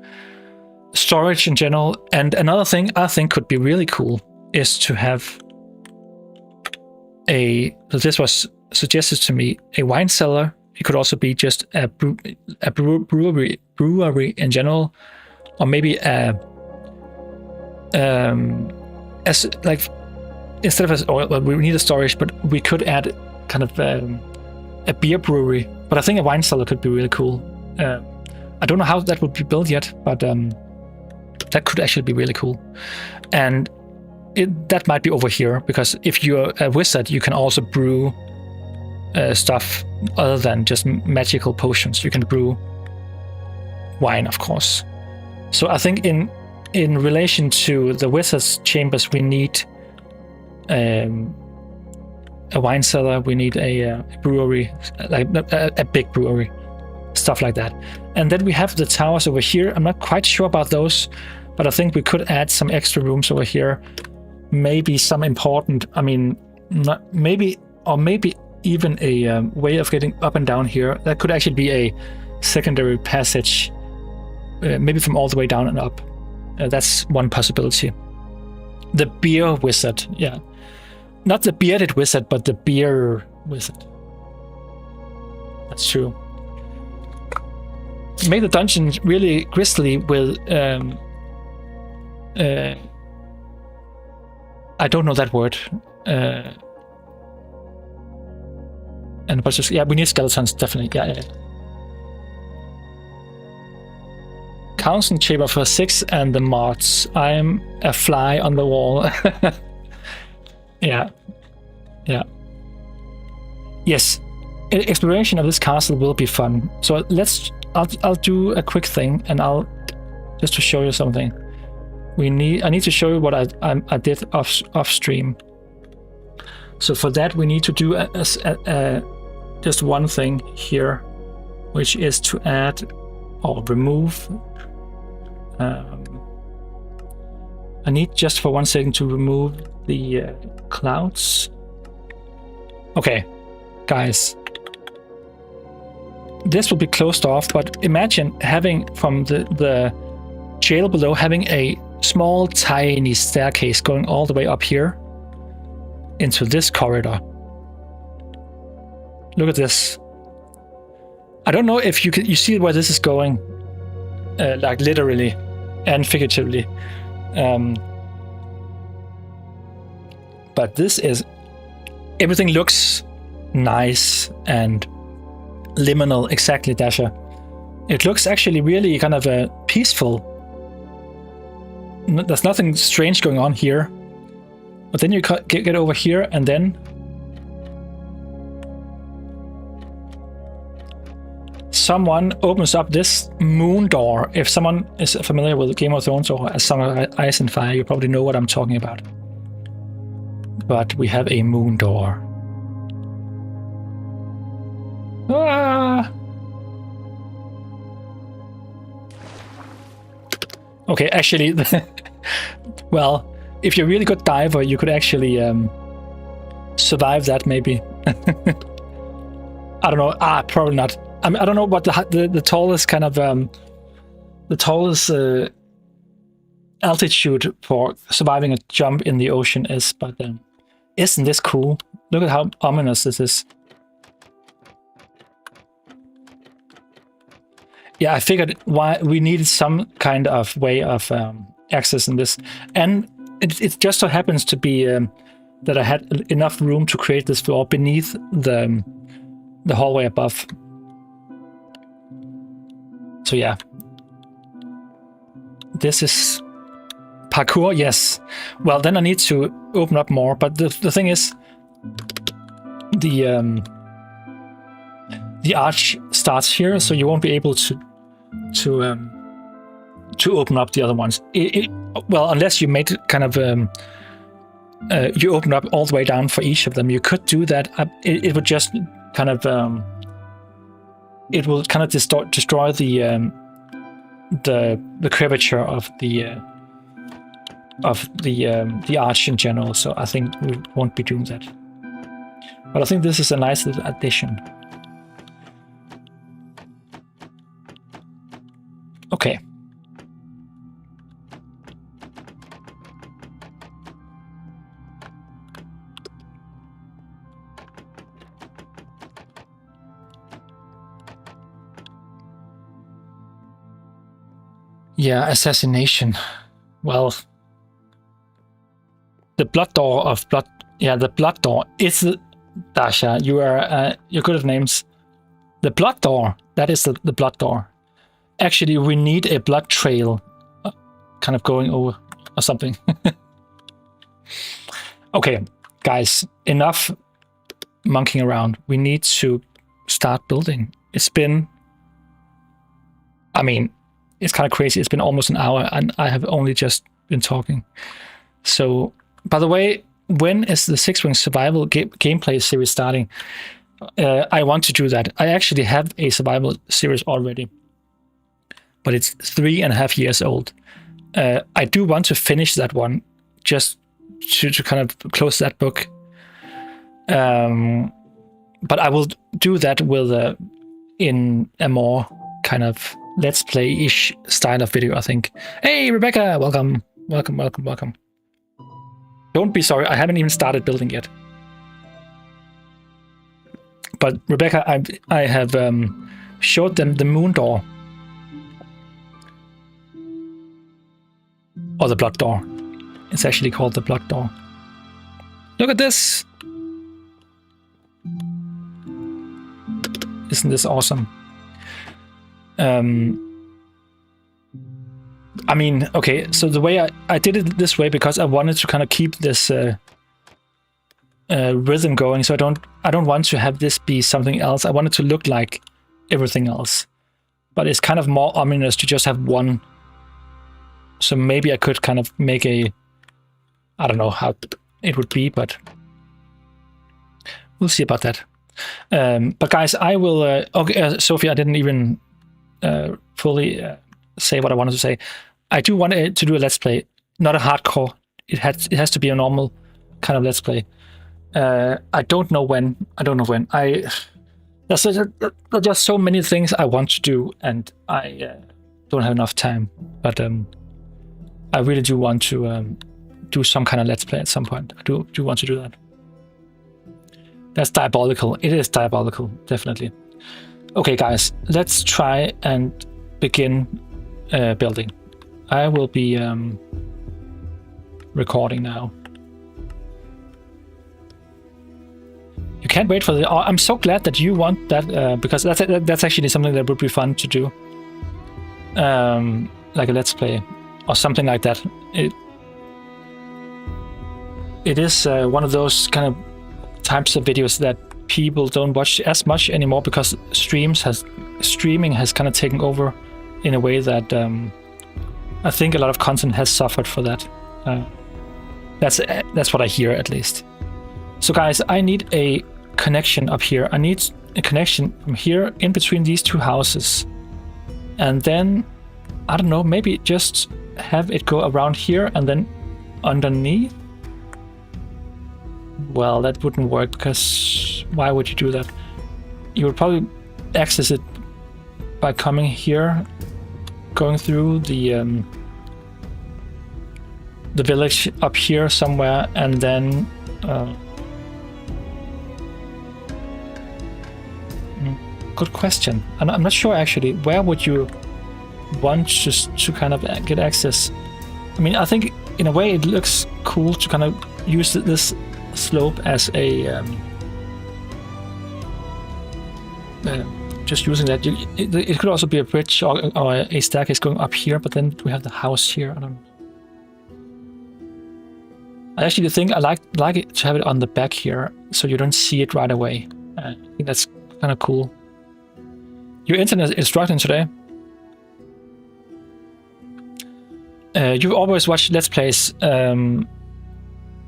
Storage in general. And another thing I think could be really cool is to have so this was suggested to me, a wine cellar. It could also be just a brewery in general. Or maybe as like, instead of we need a storage, but we could add kind of a beer brewery. But I think a wine cellar could be really cool. I don't know how that would be built yet, but that could actually be really cool. And that might be over here, because if you're a wizard, you can also brew stuff other than just magical potions. You can brew wine, of course. So I think in relation to the wizard's chambers, we need a wine cellar. We need a brewery, like a big brewery, stuff like that. And then we have the towers over here. I'm not quite sure about those, but I think we could add some extra rooms over here. Maybe some important, I mean, maybe even a way of getting up and down here. That could actually be a secondary passage, maybe from all the way down and up. That's one possibility. The beer wizard, yeah. Not the bearded wizard, but the beer wizard. That's true. Make the dungeon really grisly with I don't know that word. And but just, yeah, we need skeletons, definitely. Yeah. Council chamber for 6 and the mods. I'm a fly on the wall. Yeah. Yes, exploration of this castle will be fun. So I'll do a quick thing, and I'll just to show you something. I need to show you what I did off stream. So for that we need to do just one thing here, which is to add or remove. I need just for 1 second to remove the clouds. Okay, guys. This will be closed off, but imagine having from the jail below having a small tiny staircase going all the way up here into this corridor. Look at this. I don't know if you see where this is going, like literally and figuratively. But this is, everything looks nice and liminal, exactly, Dasha. It looks actually really kind of peaceful. There's nothing strange going on here. But then you get over here, and then someone opens up this moon door. If someone is familiar with Game of Thrones or A Song of Ice and Fire, you probably know what I'm talking about. But we have a moon door. Ah! Okay, actually, well, if you're a really good diver, you could actually survive that, maybe. I don't know. Probably not. I mean, I don't know what the tallest kind of the tallest altitude for surviving a jump in the ocean is, but isn't this cool? Look at how ominous this is. Yeah, I figured why we needed some kind of way of accessing this, and it just so happens to be that I had enough room to create this floor beneath the hallway above. So yeah, this is parkour. Yes. Well, then I need to open up more. But the thing is, the arch starts here, so you won't be able to open up the other ones. Well, unless you made it kind of you open up all the way down for each of them. You could do that. It would just kind of it will kind of destroy the curvature of the arch in general. So I think we won't be doing that. But I think this is a nice little addition. Okay. Yeah, assassination. Well, the blood door of blood. Yeah, the blood door is Dasha. You're good at names. The blood door. That is the blood door. Actually, we need a blood trail, kind of going over or something. Okay, guys, enough monkeying around. We need to start building. It's been. I mean. It's kind of crazy. It's been almost an hour and I have only just been talking. So, by the way, when is the Six Wings Survival gameplay series starting? I want to do that. I actually have a survival series already, but it's 3.5 years old. I do want to finish that one, just to kind of close that book. But I will do that with in a more kind of let's play-ish style of video, I think. Hey, Rebecca, welcome. Don't be sorry, I haven't even started building yet. But Rebecca, I have showed them the moon door. Or the blood door. It's actually called the blood door. Look at this! Isn't this awesome? I mean, okay, so the way I did it this way because I wanted to kind of keep this rhythm going. So I don't want to have this be something else. I want it to look like everything else. But it's kind of more ominous to just have one. So maybe I could kind of make I don't know how it would be, but we'll see about that. But guys, I will. Okay, Sophie, I didn't even fully say what I wanted to say. I do want to do a let's play, not a hardcore. It has to be a normal kind of let's play. I don't know when. There's just so many things I want to do, and I don't have enough time. But I really do want to do some kind of let's play at some point. I do want to do that. That's diabolical. It is diabolical, definitely. Okay, guys, let's try and begin building. I will be recording now. You can't wait for the... Oh, I'm so glad that you want that, because that's actually something that would be fun to do. Like a let's play or something like that. It is one of those kind of types of videos that people don't watch as much anymore because streaming has kind of taken over in a way that I think a lot of content has suffered for that. That's what I hear, at least. So guys, I need a connection up here. I need a connection from here in between these two houses, and then I don't know, maybe just have it go around here and then underneath. Well, that wouldn't work, because why would you do that? You would probably access it by coming here, going through the village up here somewhere, and then good question. I'm not sure actually. Where would you want to kind of get access? I mean, I think in a way it looks cool to kind of use this slope as a just using that. It could also be a bridge or a staircase going up here, but then we have the house here. I actually think I like it to have it on the back here, so you don't see it right away. I think that's kind of cool. Your internet is struggling today. You always watch Let's Plays.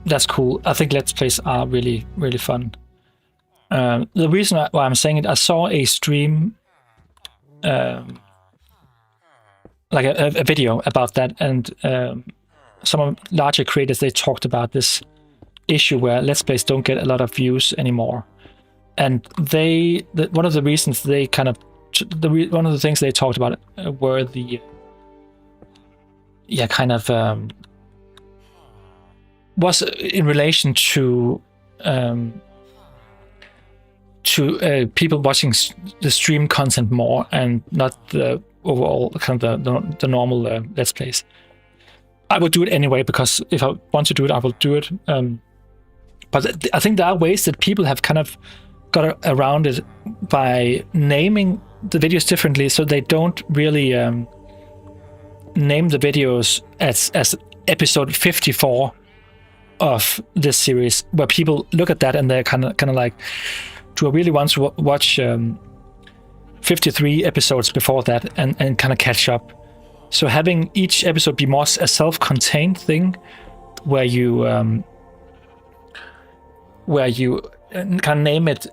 That's cool. I think Let's Plays are really, really fun. The reason why I'm saying it, I saw a stream, like a video about that, and some larger creators, they talked about this issue where Let's Plays don't get a lot of views anymore. And one of the reasons they kind of, one of the things they talked about were the, was in relation to people watching the stream content more and not the overall kind of the normal Let's Plays. I would do it anyway, because if I want to do it, I will do it. But I think there are ways that people have kind of got around it by naming the videos differently, so they don't really name the videos as episode 54 of this series, where people look at that and they're kind of like, do I really want to watch 53 episodes before that and kind of catch up? So having each episode be more a self-contained thing, where you can name it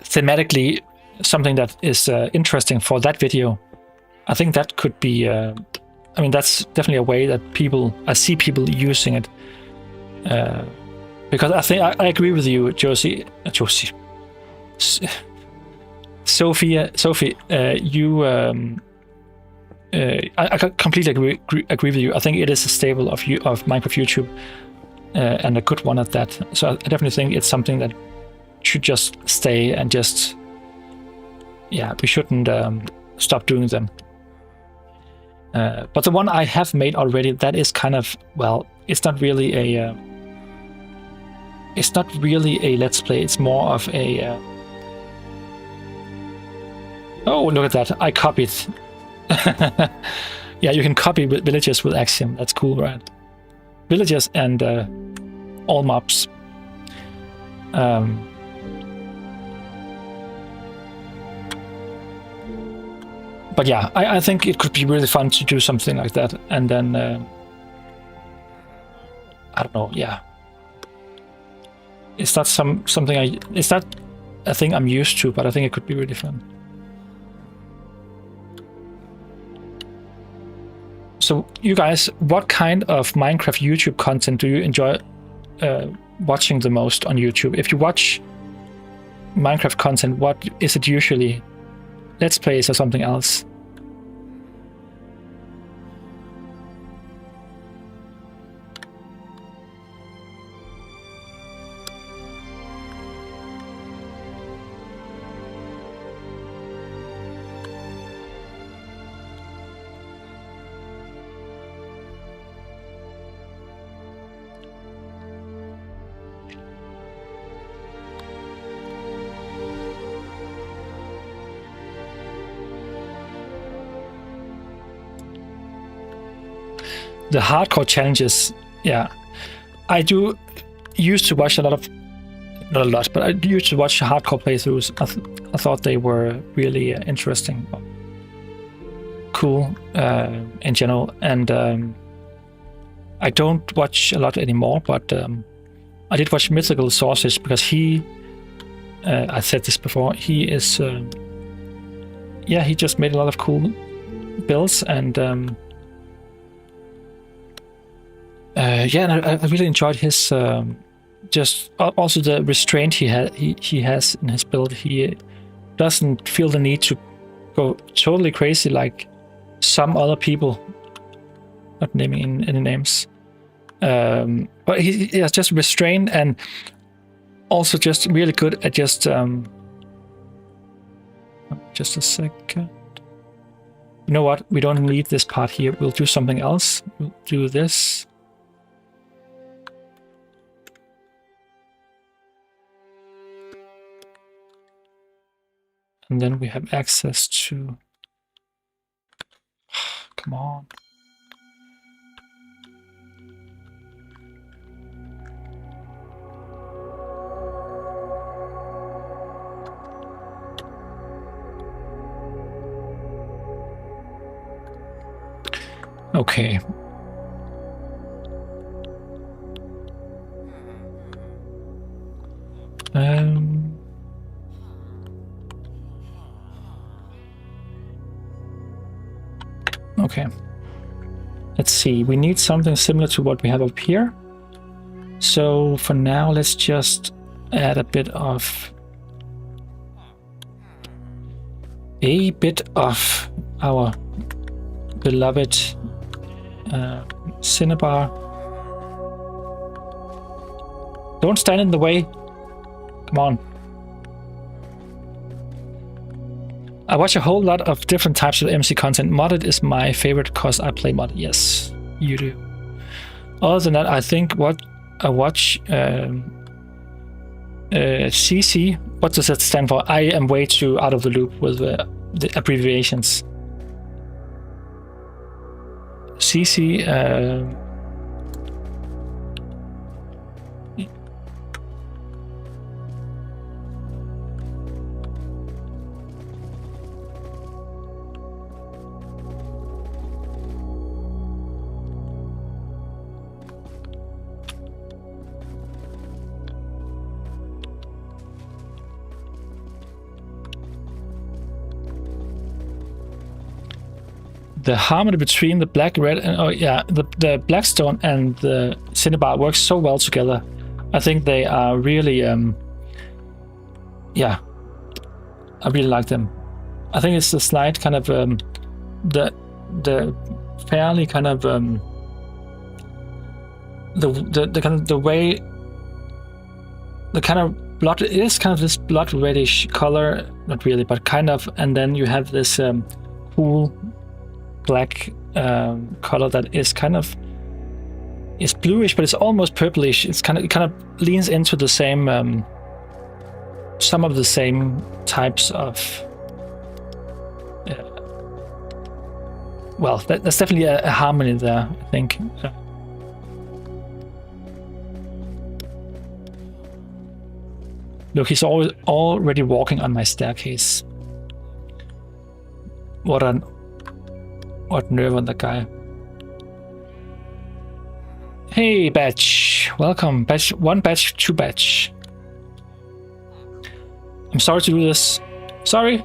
thematically something that is interesting for that video, I think that could be. I mean, that's definitely a way that I see people using it. Because I think I agree with you, Sophie. You. I completely agree with you. I think it is a staple of Minecraft YouTube, and a good one at that. So I definitely think it's something that should just stay and just, yeah, we shouldn't stop doing them. But the one I have made already, that is kind of, well, it's not really a let's play. It's more of a oh, look at that, I copied. Yeah, you can copy villagers with Axiom. That's cool, right? Villagers and all mobs. But yeah, I think it could be really fun to do something like that. And then, I don't know, yeah. It's not it's not a thing I'm used to, but I think it could be really fun. So you guys, what kind of Minecraft YouTube content do you enjoy watching the most on YouTube? If you watch Minecraft content, what is it usually? Let's plays or something else? The hardcore challenges, yeah. I do used to watch not a lot, but I used to watch hardcore playthroughs. I thought they were really interesting, cool in general. And I don't watch a lot anymore, but I did watch Mythical Sausage because he, I said this before, he is, yeah, he just made a lot of cool builds, and yeah, and I really enjoyed his just also the restraint he has in his build. He doesn't feel the need to go totally crazy like some other people. Not naming any names, but he has just restrained and also just really good at just a second. You know what? We don't need this part here. We'll do something else. We'll do this. And then we have access to... Come on. Okay. Okay. Let's see. We need something similar to what we have up here. So for now, let's just add a bit of our beloved cinnabar. Don't stand in the way. Come on. I watch a whole lot of different types of MC content. Modded is my favorite because I play modded. Yes, you do. Other than that, I think what I watch CC. What does that stand for? I am way too out of the loop with the abbreviations. CC. the harmony between the black, red, and the Blackstone and the Cinnabar works so well together. I think they are really, I really like them. I think it's a slight kind of the fairly kind of the kind of the way the kind of blood, it is kind of this blood reddish color, not really, but kind of, and then you have this cool black color that is kind of, it's bluish, but it's almost purplish. It kind of leans into the same some of the same types of well, there's definitely a harmony there, I think. Look, he's already walking on my staircase. What nerve on that guy. Hey, Batch. Welcome. Batch 1, Batch 2, Batch. I'm sorry to do this. Sorry.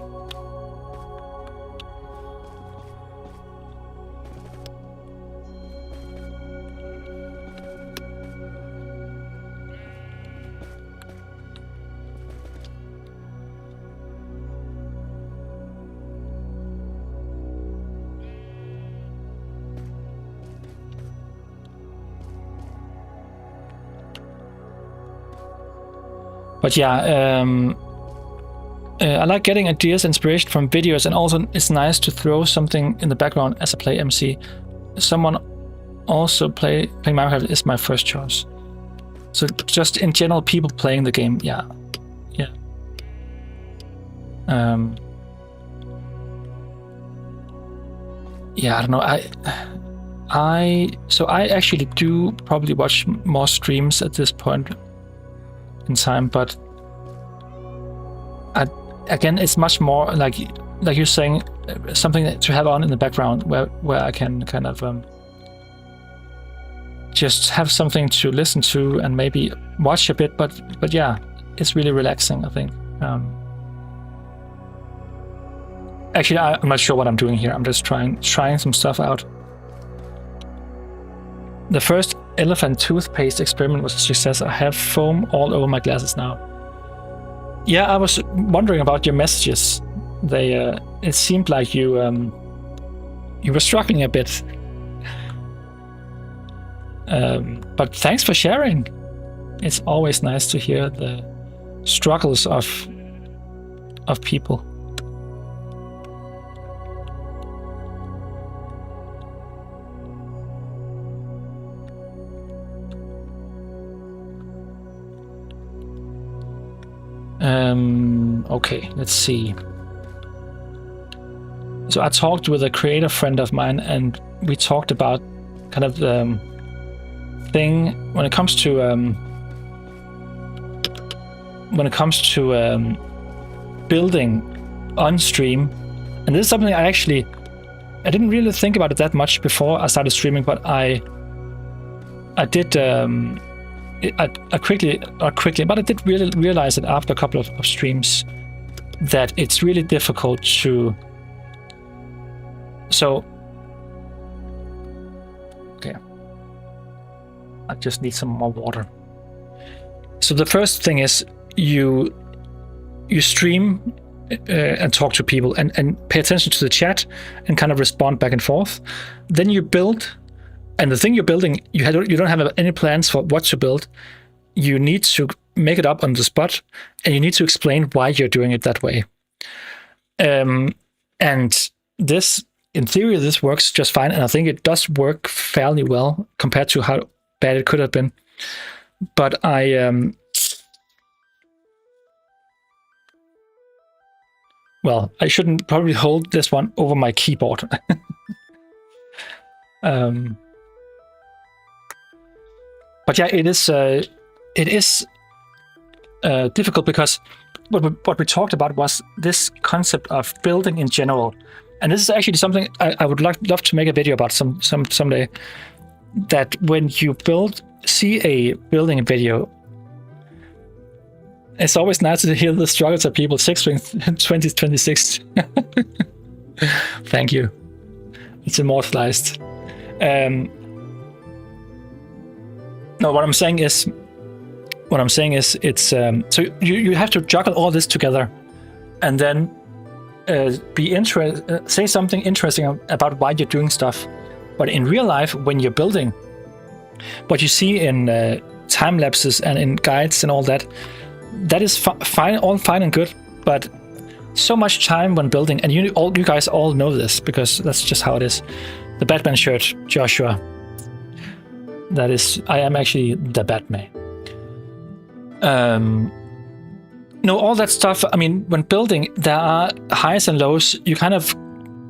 But yeah, I like getting ideas, inspiration from videos, and also it's nice to throw something in the background as I play MC. Someone also playing Minecraft is my first choice. So just in general, people playing the game, yeah. Yeah, I don't know. So I actually do probably watch more streams at this point in time, but again, it's much more like you're saying, something to have on in the background where I can kind of just have something to listen to and maybe watch a bit, but yeah, it's really relaxing, I think. Actually, I'm not sure what I'm doing here. I'm just trying some stuff out. The first elephant toothpaste experiment was a success. I have foam all over my glasses now. Yeah, I was wondering about your messages. They it seemed like you were struggling a bit. But thanks for sharing. It's always nice to hear the struggles of people. Okay, let's see. So I talked with a creator friend of mine, and we talked about kind of the thing when it comes to building on stream. And this is something I didn't really think about it that much before I started streaming, but I did. I quickly, but I did really realize it after a couple of streams that it's really difficult to. So, okay, I just need some more water. So the first thing is you stream and talk to people and pay attention to the chat and kind of respond back and forth. Then you build. And the thing you're building, you don't have any plans for what to build. You need to make it up on the spot, and you need to explain why you're doing it that way. And this, in theory, this works just fine, and I think it does work fairly well compared to how bad it could have been. But well, I shouldn't probably hold this one over my keyboard. But yeah, it is difficult because what we talked about was this concept of building in general, and this is actually something I would love to make a video about someday. That when you see a building video, it's always nice to hear the struggles of people. 6 Wing 2026. Thank you. It's immortalized. No, what I'm saying is, it's so you have to juggle all this together, and then say something interesting about why you're doing stuff. But in real life, when you're building, what you see in time lapses and in guides and all that, that is fine, all fine and good. But so much time when building, and you guys all know this because that's just how it is. The Batman shirt, Joshua. That is, I am actually the Batman. No, all that stuff. I mean, when building, there are highs and lows. You kind of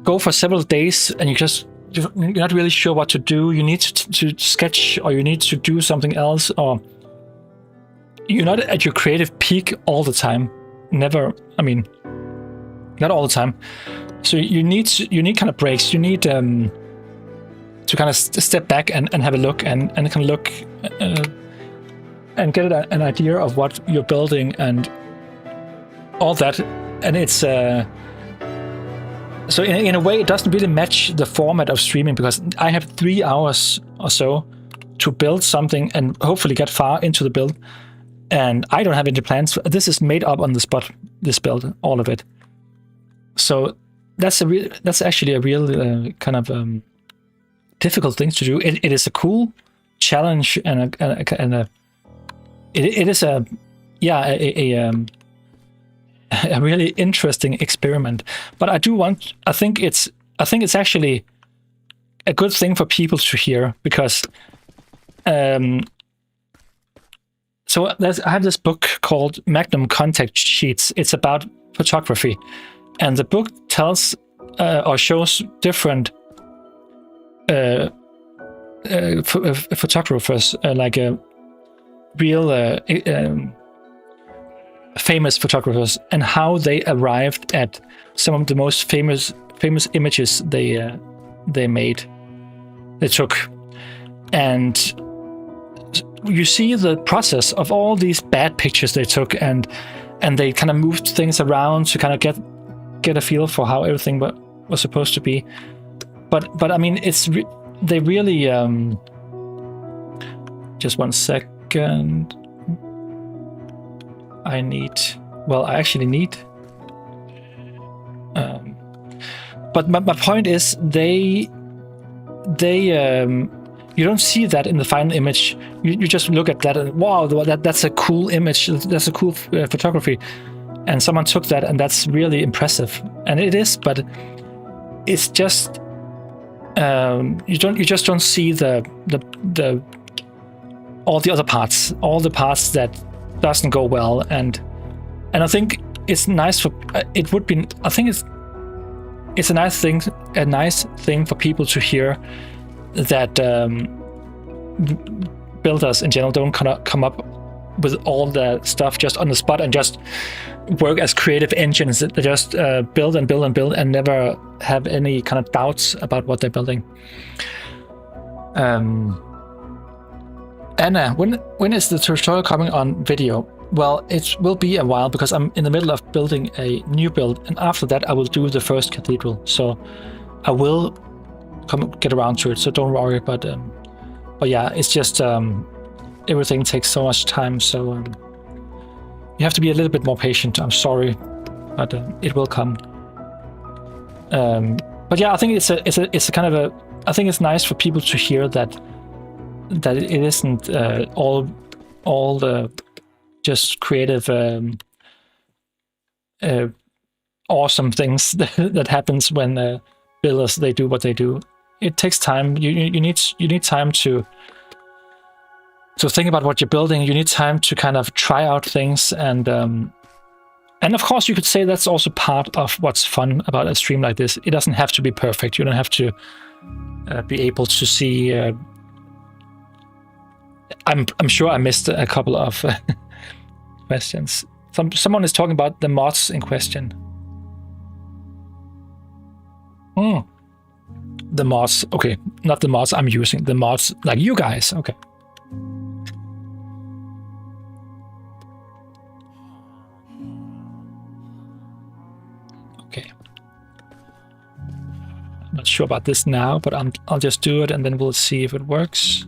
go for several days, and you're not really sure what to do. You need to sketch, or you need to do something else, or you're not at your creative peak all the time. Never. I mean, not all the time. So you need kind of breaks. You need to kind of step back and have a look and kind of look and get an idea of what you're building and all that. And it's so in a way it doesn't really match the format of streaming, because I have 3 hours or so to build something and hopefully get far into the build, and I don't have any plans. This is made up on the spot, this build, all of it. So that's actually a real kind of difficult thing to do. It is a cool challenge and it is a really interesting experiment. But I think it's actually a good thing for people to hear, because so I have this book called Magnum Contact Sheets. It's about photography, and the book tells or shows different photographers, like real famous photographers, and how they arrived at some of the most famous images they took. And you see the process of all these bad pictures they took, and they kind of moved things around to kind of get a feel for how everything was supposed to be. But I mean, they really just 1 second. I actually need. But my point is, they you don't see that in the final image. You just look at that and wow, that's a cool image. That's a cool photography, and someone took that, and that's really impressive. And it is, but it's just you just don't see the all the other parts, all the parts that doesn't go well. And I think it's nice for it would be. I think it's a nice thing for people to hear, that builders in general don't kind of come up with all the stuff just on the spot and just work as creative engines. They just build and build and build and never have any kind of doubts about what they're building. Anna, when is the tutorial coming on video? Well, it will be a while, because I'm in the middle of building a new build, and after that I will do the first cathedral. So I will get around to it, so don't worry. But yeah, it's just everything takes so much time, so you have to be a little bit more patient. I'm sorry, but it will come. But yeah, I think it's a kind of I think it's nice for people to hear that it isn't all the just creative awesome things that happens when builders they do what they do. It takes time. You need time to think about what you're building. You need time to kind of try out things, and of course you could say that's also part of what's fun about a stream like this. It doesn't have to be perfect. You don't have to be able to see. I'm sure I missed a couple of questions. Someone is talking about the mods in question. The mods, okay, not the mods I'm using, the mods like you guys, okay. Okay. Not sure about this now, but I'll just do it and then we'll see if it works.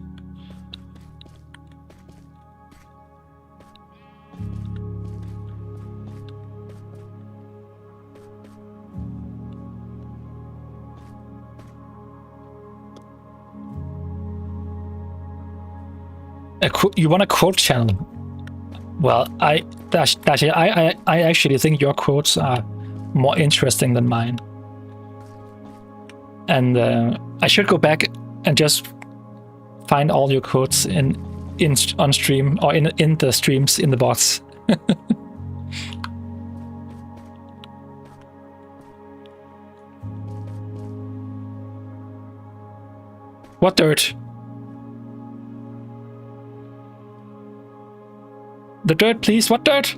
You want a quote channel? Well, I actually think your quotes are more interesting than mine. And I should go back and just find all your quotes on stream or in the streams in the bots. What dirt? The dirt, please. What dirt?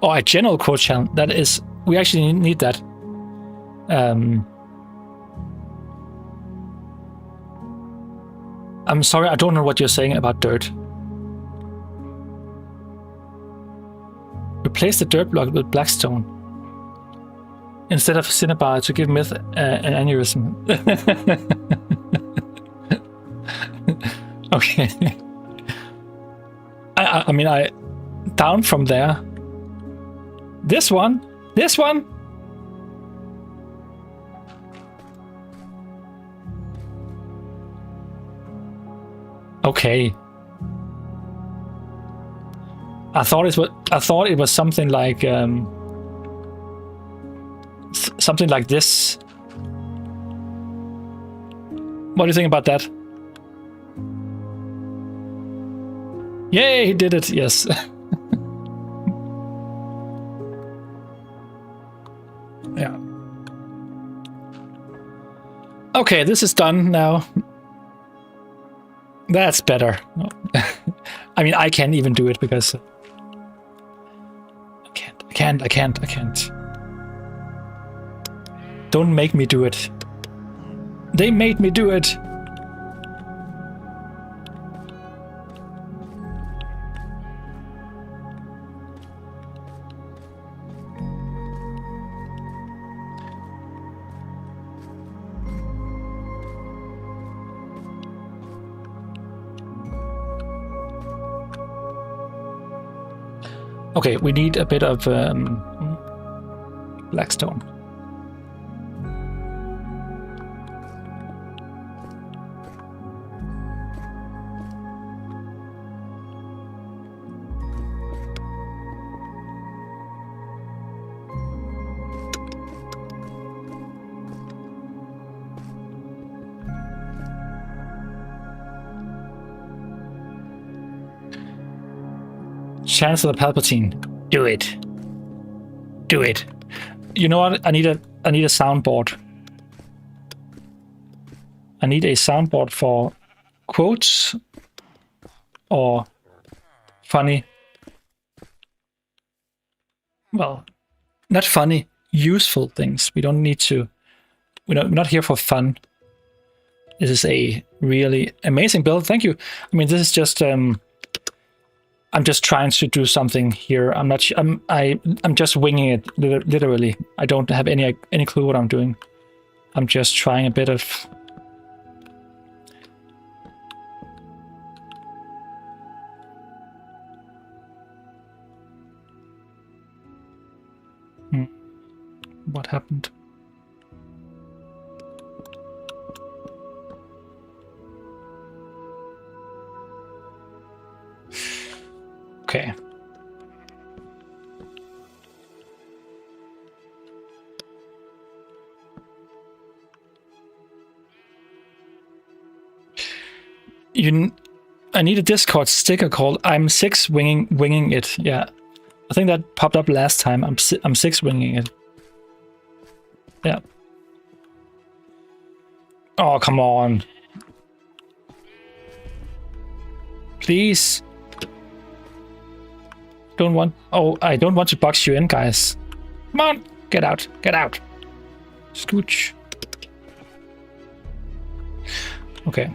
Oh, a general quote channel. That is, we actually need that. I'm sorry, I don't know what you're saying about dirt. Replace the dirt block with blackstone instead of cinnabar to give myth an aneurysm. Okay. I mean, down from there. This one? This one? Okay. I thought it was something like something like this. What do you think about that? Yay, he did it, yes. Yeah. Okay, this is done now. That's better. I mean, I can't even do it because I can't. Don't make me do it. They made me do it. Okay, we need a bit of blackstone. Chancellor Palpatine, do it. Do it. You know what? I need a soundboard. I need a soundboard for quotes or funny. Well, not funny, useful things. We don't need to. We're not here for fun. This is a really amazing build. Thank you. I mean, this is just. I'm just trying to do something here. I'm not. I'm just winging it. Literally, I don't have any clue what I'm doing. I'm just trying a bit of. What happened? Okay. I need a Discord sticker called "I'm 6 winging it." Yeah, I think that popped up last time. I'm 6 winging it. Yeah. Oh, come on. Please. I don't want to box you in, guys. Come on, get out, get out. Scooch. Okay.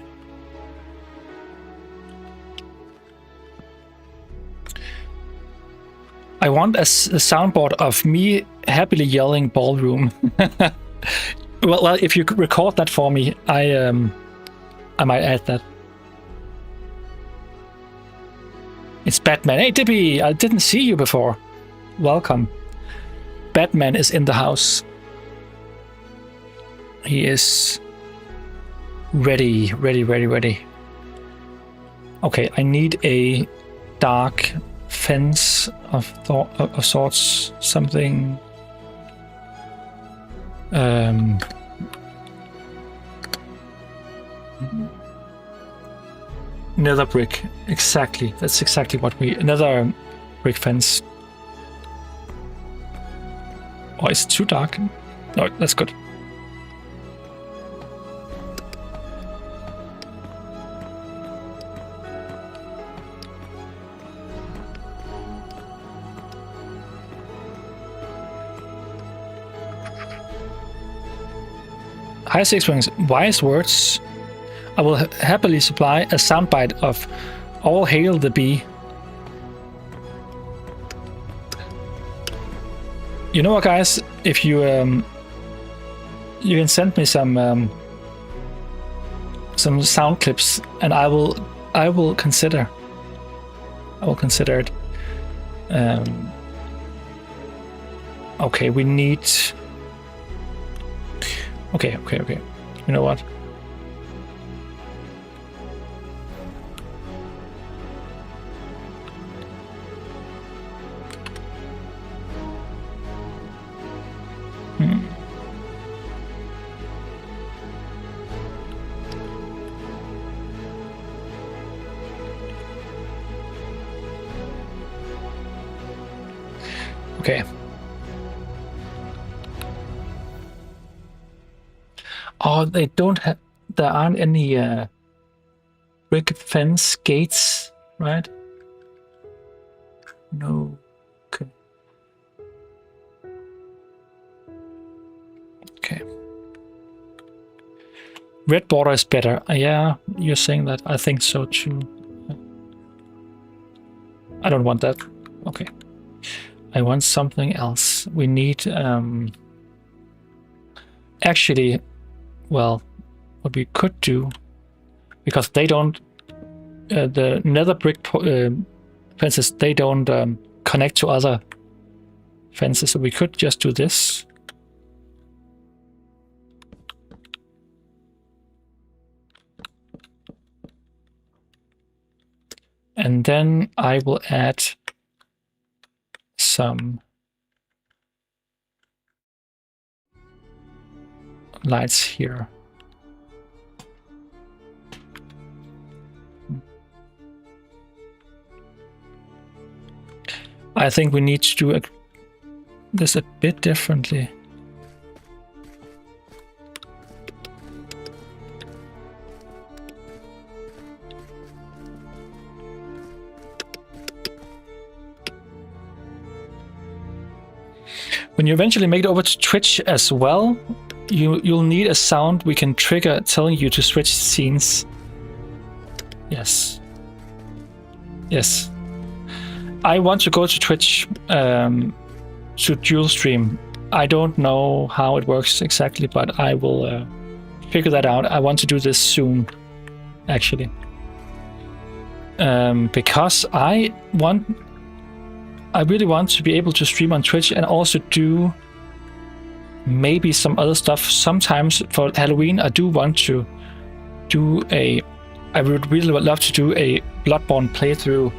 I want a soundboard of me happily yelling ballroom. well, if you could record that for me, I might add that. It's Batman. Hey, Dippy, I didn't see you before. Welcome. Batman is in the house. He is ready. Okay, I need a dark fence of sorts, something. Nether brick, exactly. That's exactly what we. Another brick fence. Oh, it's too dark. No, that's good. Hi Six Wings, wise words. I will happily supply a soundbite of All Hail the Bee. You know what, guys? If you you can send me some sound clips, and I will consider. I will consider it. Okay, we need. Okay. You know what? Okay. Oh, they don't have. There aren't any brick fence gates, right? No. Okay. Okay. Red border is better. Yeah, you're saying that. I think so too. I don't want that. Okay. I want something else. We need actually, well, what we could do, because they don't the nether brick fences, they don't connect to other fences, so we could just do this. And then I will add some lights here. I think we need to do this a bit differently. When you eventually make it over to Twitch as well, you'll need a sound we can trigger telling you to switch scenes. Yes. Yes. I want to go to Twitch to dual stream. I don't know how it works exactly, but I will figure that out. I want to do this soon, actually. Because I really want to be able to stream on Twitch and also do maybe some other stuff. Sometimes for Halloween, I do want to do I would really love to do a Bloodborne playthrough,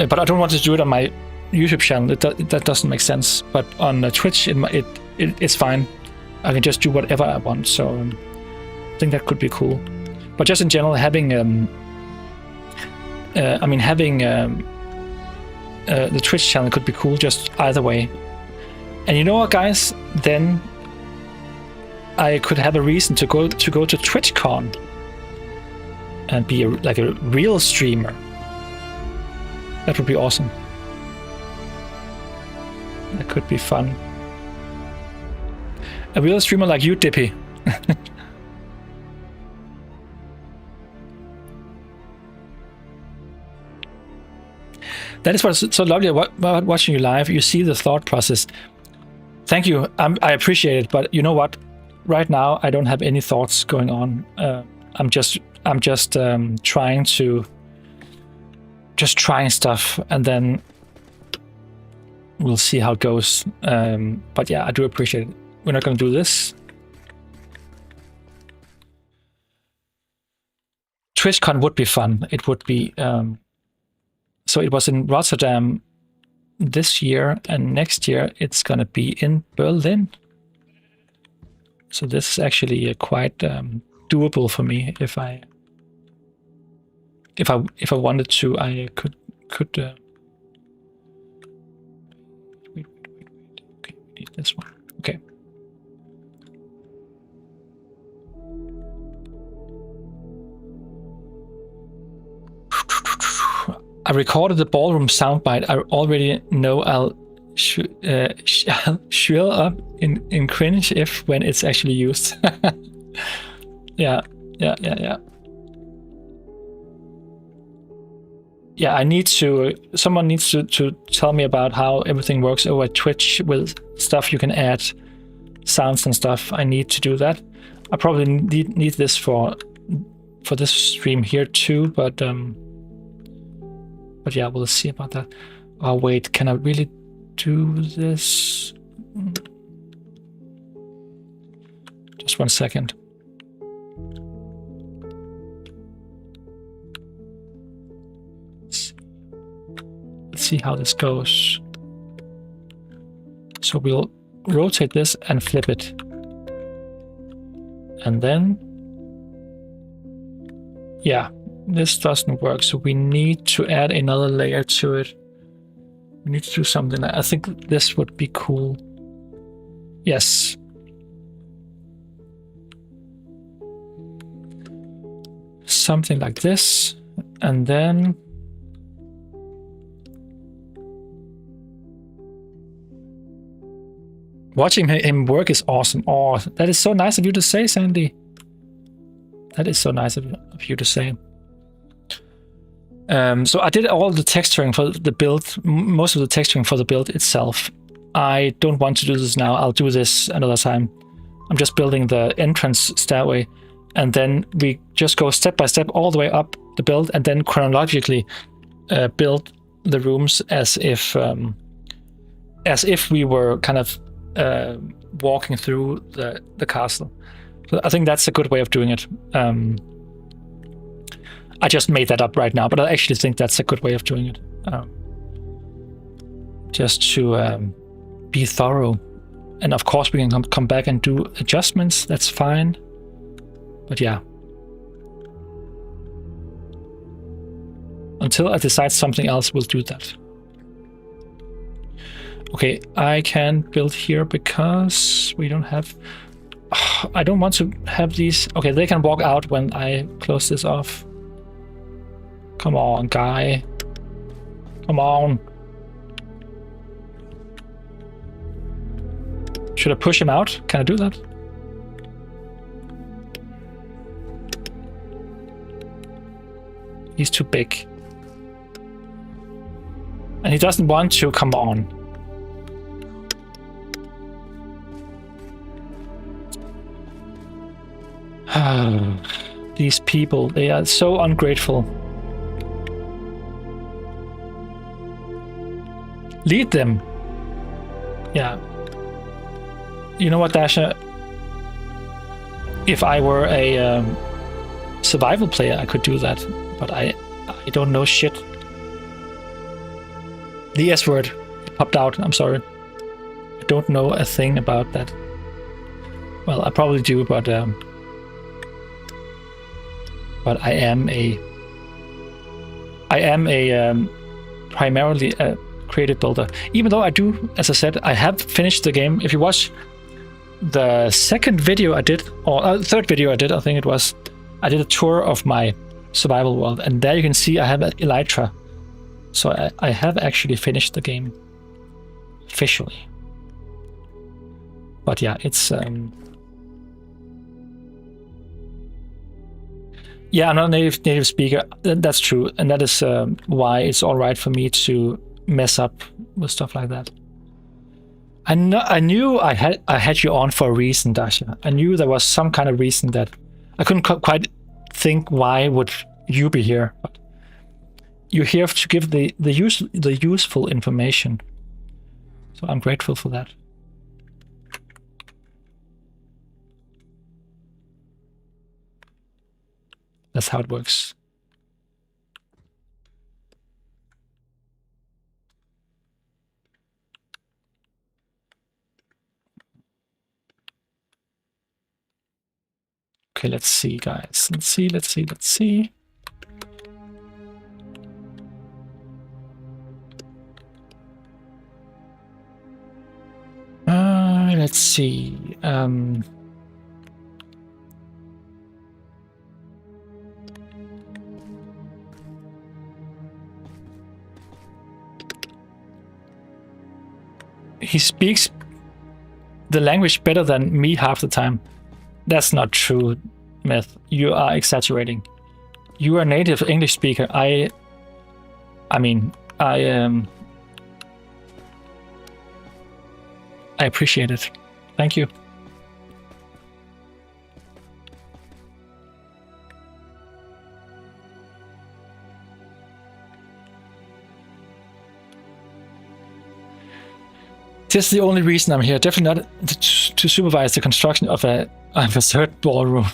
but I don't want to do it on my YouTube channel. That doesn't make sense. But on Twitch, it's fine. I can just do whatever I want. So I think that could be cool. But just in general, having the Twitch channel could be cool, just either way. And you know what, guys? Then I could have a reason to go to TwitchCon and be like a real streamer. That would be awesome. That could be fun. A real streamer like you, Dippy. That is what's so lovely about watching you live. You see the thought process. Thank you. I appreciate it. But you know what? Right now, I don't have any thoughts going on. I'm just trying stuff, and then we'll see how it goes. But yeah, I do appreciate it. We're not going to do this. TwitchCon would be fun. It would be. So it was in Rotterdam this year, and next year it's going to be in Berlin. So this is actually quite doable for me. If I wanted to, I could. Okay, we need this one. Okay. I recorded the ballroom soundbite. I already know I'll shrill up in cringe if when it's actually used. Yeah. Yeah, I need to. Someone needs to tell me about how everything works over Twitch with stuff you can add, sounds and stuff. I need to do that. I probably need this for this stream here too, but yeah, we'll see about that. Oh wait, can I really do this? Just 1 second. Let's see how this goes. So we'll rotate this and flip it. And then, yeah, this doesn't work. So we need to add another layer to it. We need to do something. I think this would be cool. Yes. Something like this. And then watching him work is awesome. Oh, that is so nice of you to say, Sandy. That is so nice of you to say. So I did all the texturing for the build, most of the texturing for the build itself. I don't want to do this now. I'll do this another time. I'm just building the entrance stairway, and then we just go step by step all the way up the build, and then chronologically build the rooms as if we were kind of walking through the castle. So I think that's a good way of doing it. I just made that up right now, but I actually think that's a good way of doing it. Just to be thorough. And of course we can come back and do adjustments, that's fine. But yeah. Until I decide something else, we'll do that. Okay, I can build here because we don't have... I don't want to have these... Okay, they can walk out when I close this off. Come on, guy. Come on. Should I push him out? Can I do that? He's too big. And he doesn't want to. Come on. These people, they are so ungrateful. Lead them. Yeah. You know what, Dasha? If I were a survival player, I could do that. But I don't know shit. The S word popped out. I'm sorry. I don't know a thing about that. Well, I probably do, but I am a primarily a creative builder. Even though I do, as I said, I have finished the game. If you watch the second video I did, or third video I did, I think it was, I did a tour of my survival world, and there you can see I have Elytra. So I have actually finished the game officially. But yeah, it's Yeah, I'm not a native speaker. That's true, and that is why it's all right for me to mess up with stuff like that. I knew I had you on for a reason, Dasha. I knew there was some kind of reason that I couldn't quite think why would you be here. But you're here to give the useful information, so I'm grateful for that. That's how it works. Okay, let's see, guys. Let's see. Let's see. He speaks the language better than me half the time. That's not true, Myth. You are exaggerating. You are a native English speaker. I appreciate it. Thank you. This is the only reason I'm here. Definitely not to supervise the construction of a third ballroom.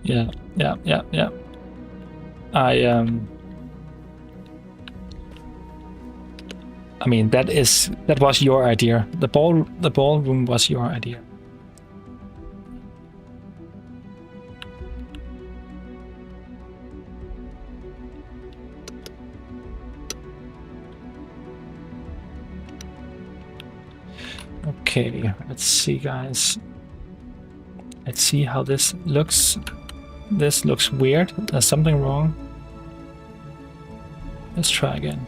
Yeah. I mean, that was your idea. The ballroom was your idea. Okay, let's see, guys. Let's see how this looks. This looks weird. There's something wrong. Let's try again.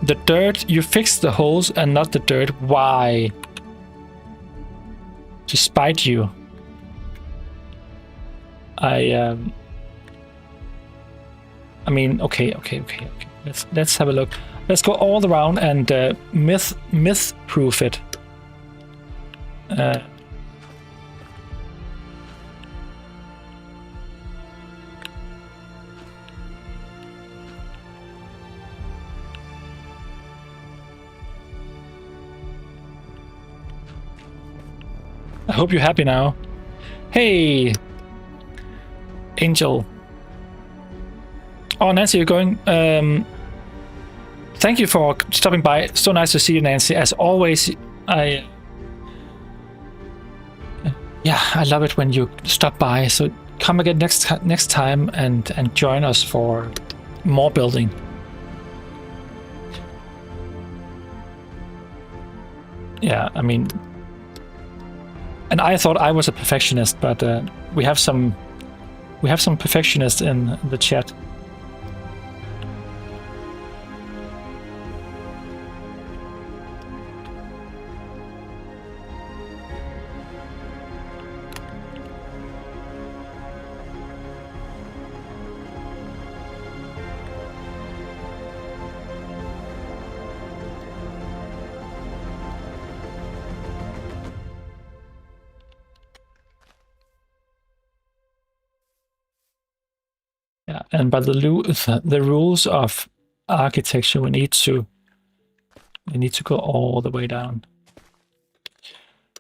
The dirt, you fixed the holes and not the dirt. Why? To spite you. I mean, okay. Let's have a look. Let's go all around and myth proof it. I hope you're happy now. Hey, Angel. Oh, Nancy, you're going. Thank you for stopping by. So nice to see you, Nancy. As always, I love it when you stop by. So come again next time and join us for more building. Yeah, I mean. And I thought I was a perfectionist, but we have some perfectionists in the chat. Yeah, and by the rules of architecture, we need to go all the way down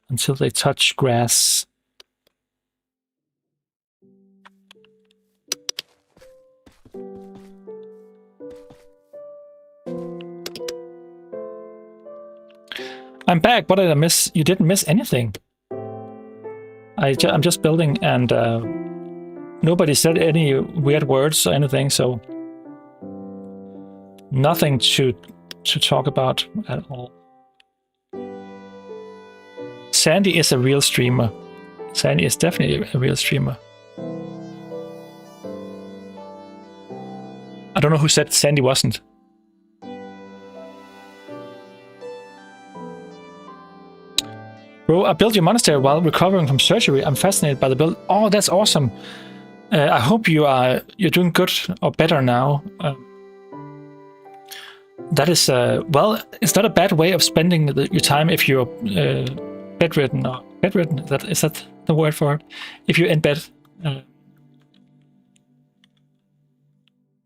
until they touch grass. I'm back. What did I miss? You didn't miss anything. I'm just building, and nobody said any weird words or anything, so nothing to talk about at all. Sandy is a real streamer. Sandy is definitely a real streamer. I don't know who said Sandy wasn't. Bro, I built your monastery while recovering from surgery. I'm fascinated by the build. Oh, that's awesome. I hope you're doing good or better now. That is, well, it's not a bad way of spending your time if you're bedridden or bedridden. Is that the word for it? If you're in bed.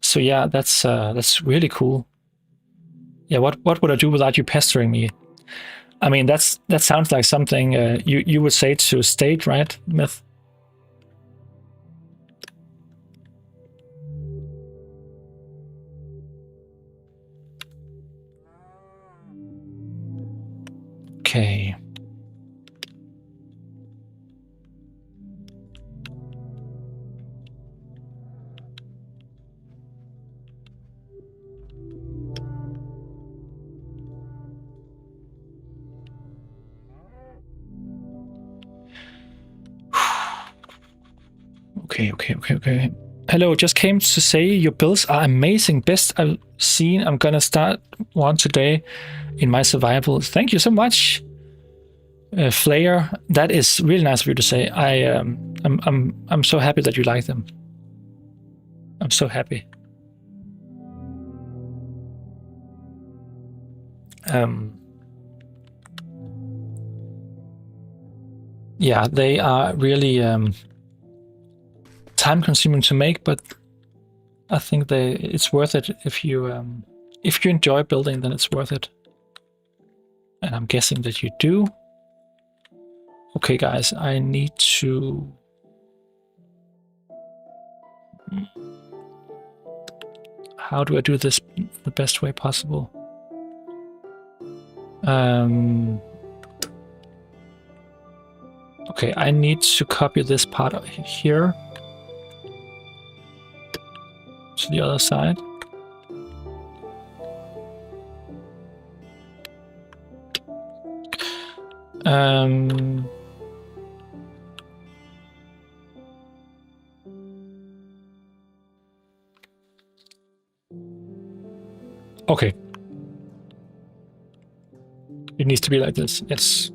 So yeah, that's really cool. Yeah, what would I do without you pestering me? I mean, that sounds like something you would say to State, right, Myth? Okay. Okay. Hello, just came to say your builds are amazing. Best I've seen. I'm gonna start one today in my survival. Thank you so much, Flair. That is really nice of you to say. I'm so happy that you like them. I'm so happy. Yeah, they are really time-consuming to make, but I think it's worth it if you enjoy building. Then it's worth it, and I'm guessing that you do. Okay, guys, I need to. How do I do this the best way possible? Okay, I need to copy this part here to the other side. Okay. It needs to be like this, yes.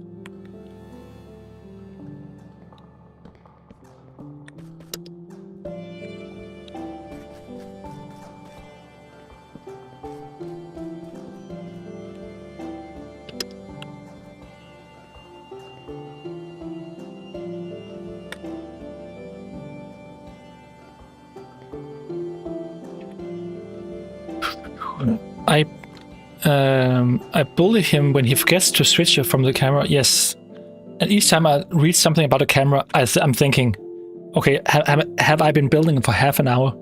I bully him when he forgets to switch from the camera. Yes, and each time I read something about a camera, I'm thinking, okay, have I been building for half an hour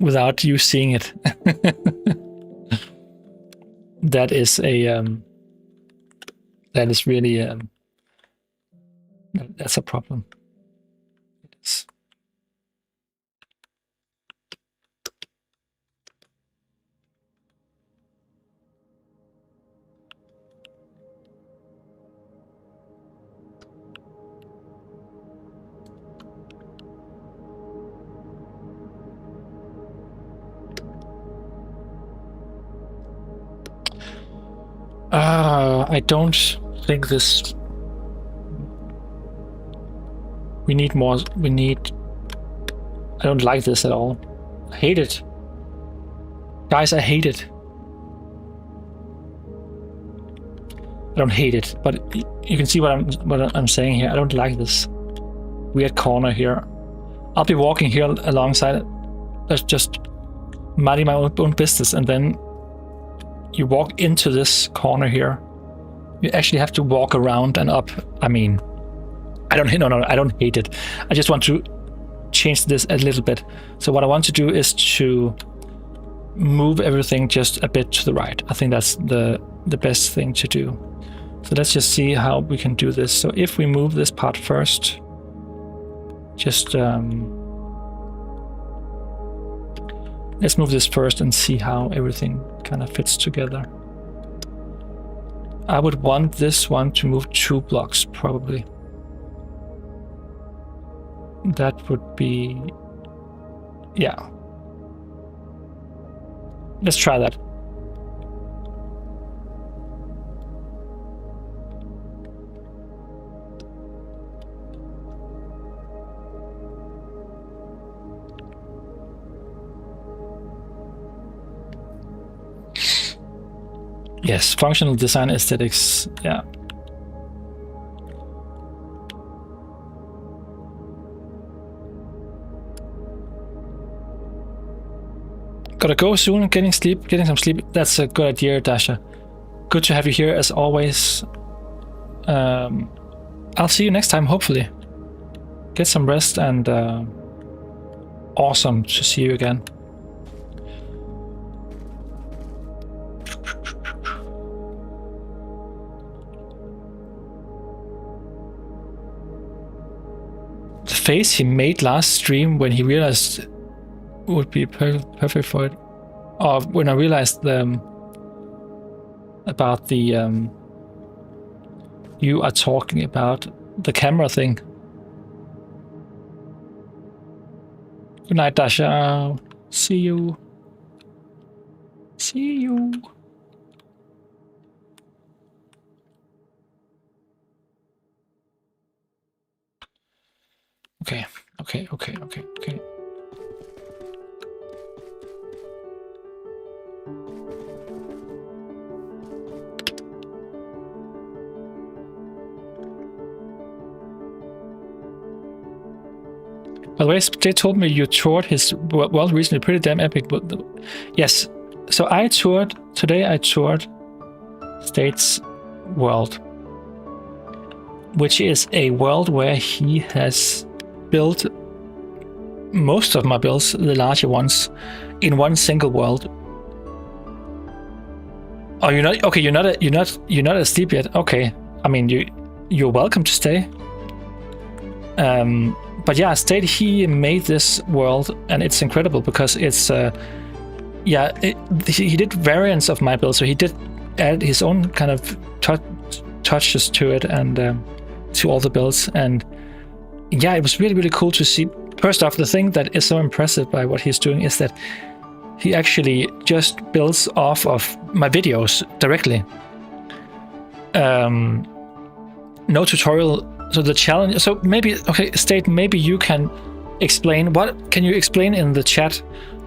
without you seeing it? That is really that's a problem. It is. I don't think this. We need more. I don't like this at all. I hate it. Guys, I hate it. I don't hate it, but you can see what I'm saying here. I don't like this weird corner here. I'll be walking here alongside it. That's just minding my own business, and then you walk into this corner here. You actually have to walk around and up. I mean, I don't hate it. I just want to change this a little bit. So what I want to do is to move everything just a bit to the right. I think that's the best thing to do. So let's just see how we can do this. So if we move this part first, just let's move this first and see how everything kind of fits together. I would want this one to move 2 blocks, probably. That would be, yeah. Let's try that. Yes, functional design aesthetics. Yeah. Gotta go soon. Getting some sleep. That's a good idea, Dasha. Good to have you here as always. I'll see you next time, hopefully. Get some rest, and awesome to see you again. The face he made last stream when he realized would be perfect for it. Or when I realized about the you are talking about the camera thing. Good night, Dasha. See you. See you. Okay. By the way, they told me you toured his world recently, pretty damn epic. But yes, so today I toured State's world, which is a world where he has built most of my builds, the larger ones, in one single world. Oh, you're not okay. You're not asleep yet. Okay, I mean you're welcome to stay. But yeah, State, he made this world, and it's incredible because it's he did variants of my build, so he did add his own kind of touches to it and to all the builds, and yeah, it was really cool to see. First off, the thing that is so impressive by what he's doing is that he actually just builds off of my videos directly. No tutorial. So the challenge. So maybe okay, State. Maybe you can explain Can you explain in the chat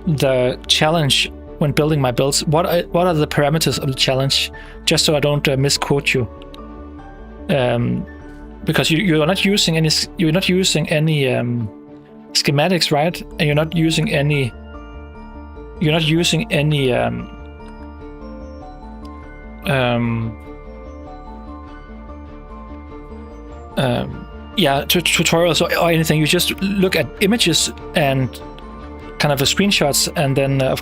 the challenge when building my builds? What are the parameters of the challenge? Just so I don't misquote you. Because you're not using any schematics, right? And you're not using any. Tutorials or anything. You just look at images and kind of screenshots, and then of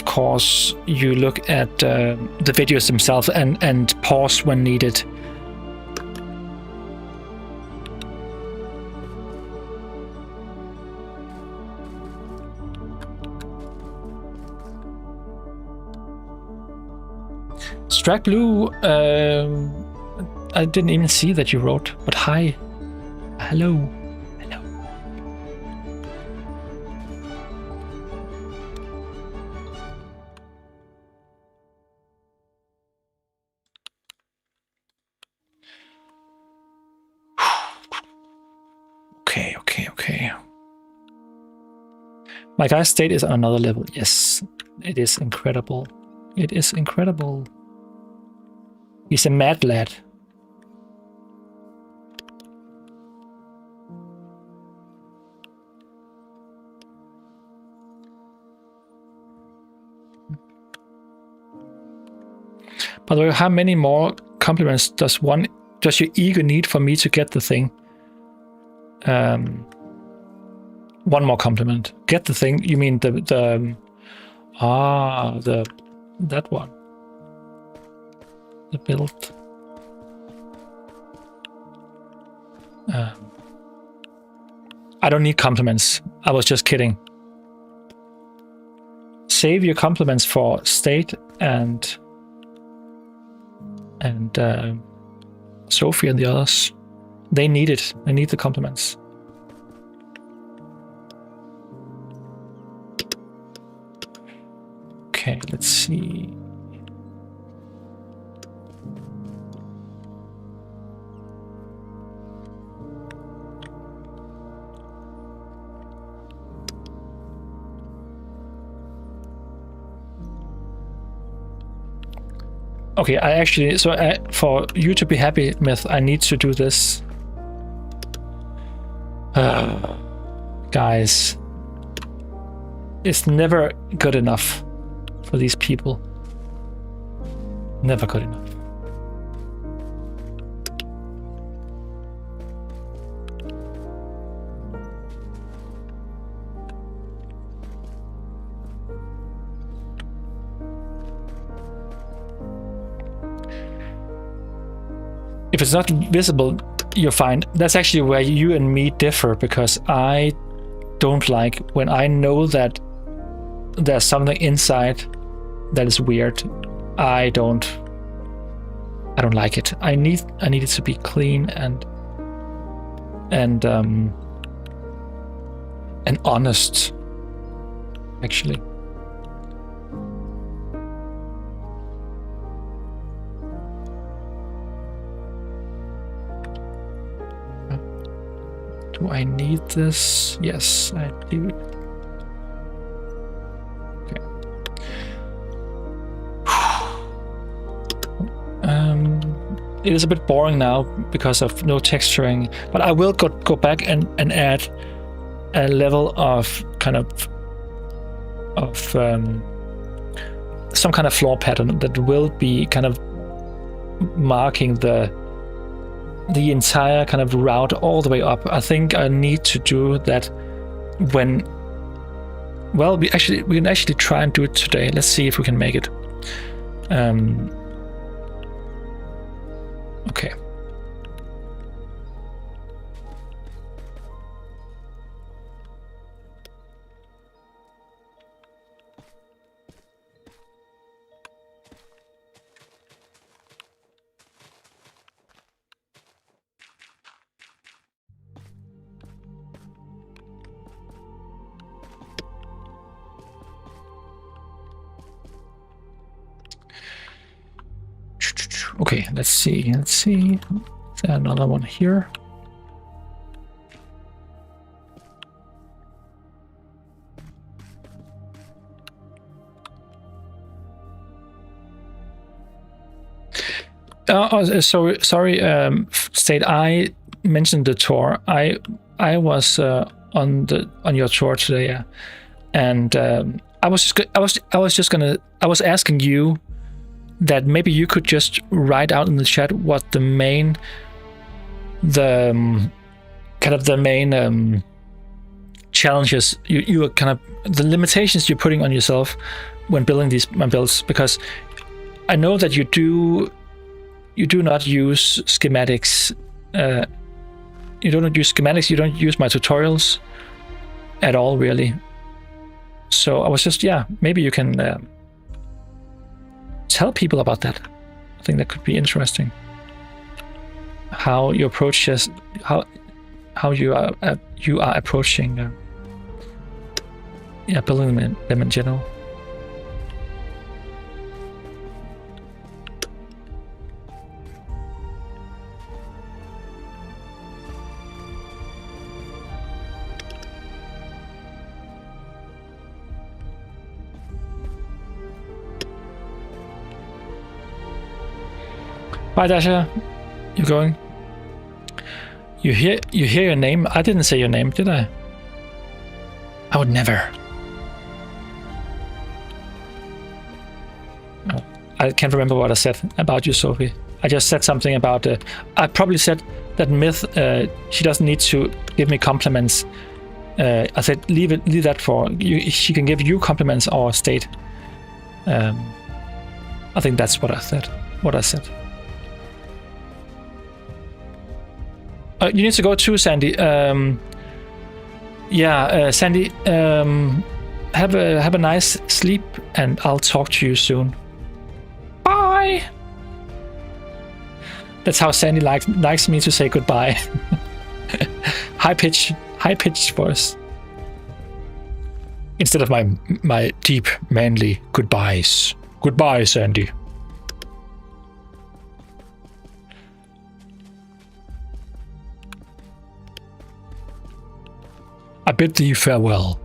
course you look at the videos themselves and pause when needed. Strike Blue, I didn't even see that you wrote, but hi. Hello. Okay. My guy's state is on another level. Yes, it is incredible. It is incredible. He's a mad lad. By the way, how many more compliments does your ego need for me to get the thing? One more compliment. Get the thing. You mean that one. The build. I don't need compliments. I was just kidding. Save your compliments for State and Sophie and the others. They need it. They need the compliments. Okay, let's see. Okay, I actually, so for you to be happy, Myth, I need to do this. Guys, it's never good enough for these people. Never good enough. If it's not visible, you're fine. That's actually where you and me differ, because I don't like when I know that there's something inside that is weird. I don't like it. I need it to be clean and honest, actually. Do I need this? Yes, I do. Okay. It is a bit boring now because of no texturing, but I will go back and add a level of kind of some kind of floor pattern that will be kind of marking the entire kind of route all the way up. I think I need to do that when, well, we can actually try and do it today. Let's see if we can make it. Okay. Okay, let's see. Is there another one here? Sorry, State. I mentioned the tour. I was on your tour today, yeah, and I was asking you that maybe you could just write out in the chat what the main challenges you are kind of the limitations you're putting on yourself when building these builds, because I know that you do not use schematics. You don't use schematics. You don't use my tutorials at all, really. So I was just, yeah, maybe you can tell people about that. I think that could be interesting. How you approach this, how you are approaching, building them in general. Bye, Dasha. You're going. You hear your name? I didn't say your name, did I? I would never. Oh, I can't remember what I said about you, Sophie. I just said something about. I probably said that Myth. She doesn't need to give me compliments. I said leave that for you. She can give you compliments or State. I think that's what I said. You need to go too, Sandy. Sandy. Have a nice sleep, and I'll talk to you soon. Bye. That's how Sandy likes me to say goodbye. High pitched voice. instead of my deep, manly goodbyes. Goodbye, Sandy. I bid thee farewell.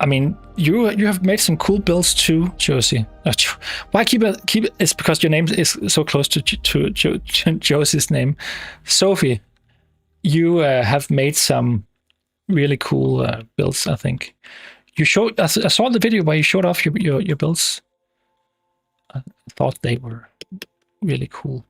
I mean, you have made some cool builds too, Josie. Why keep it? It's because your name is so close to Josie's name, Sophie. You have made some really cool builds. I think you showed. I saw the video where you showed off your builds. I thought they were really cool.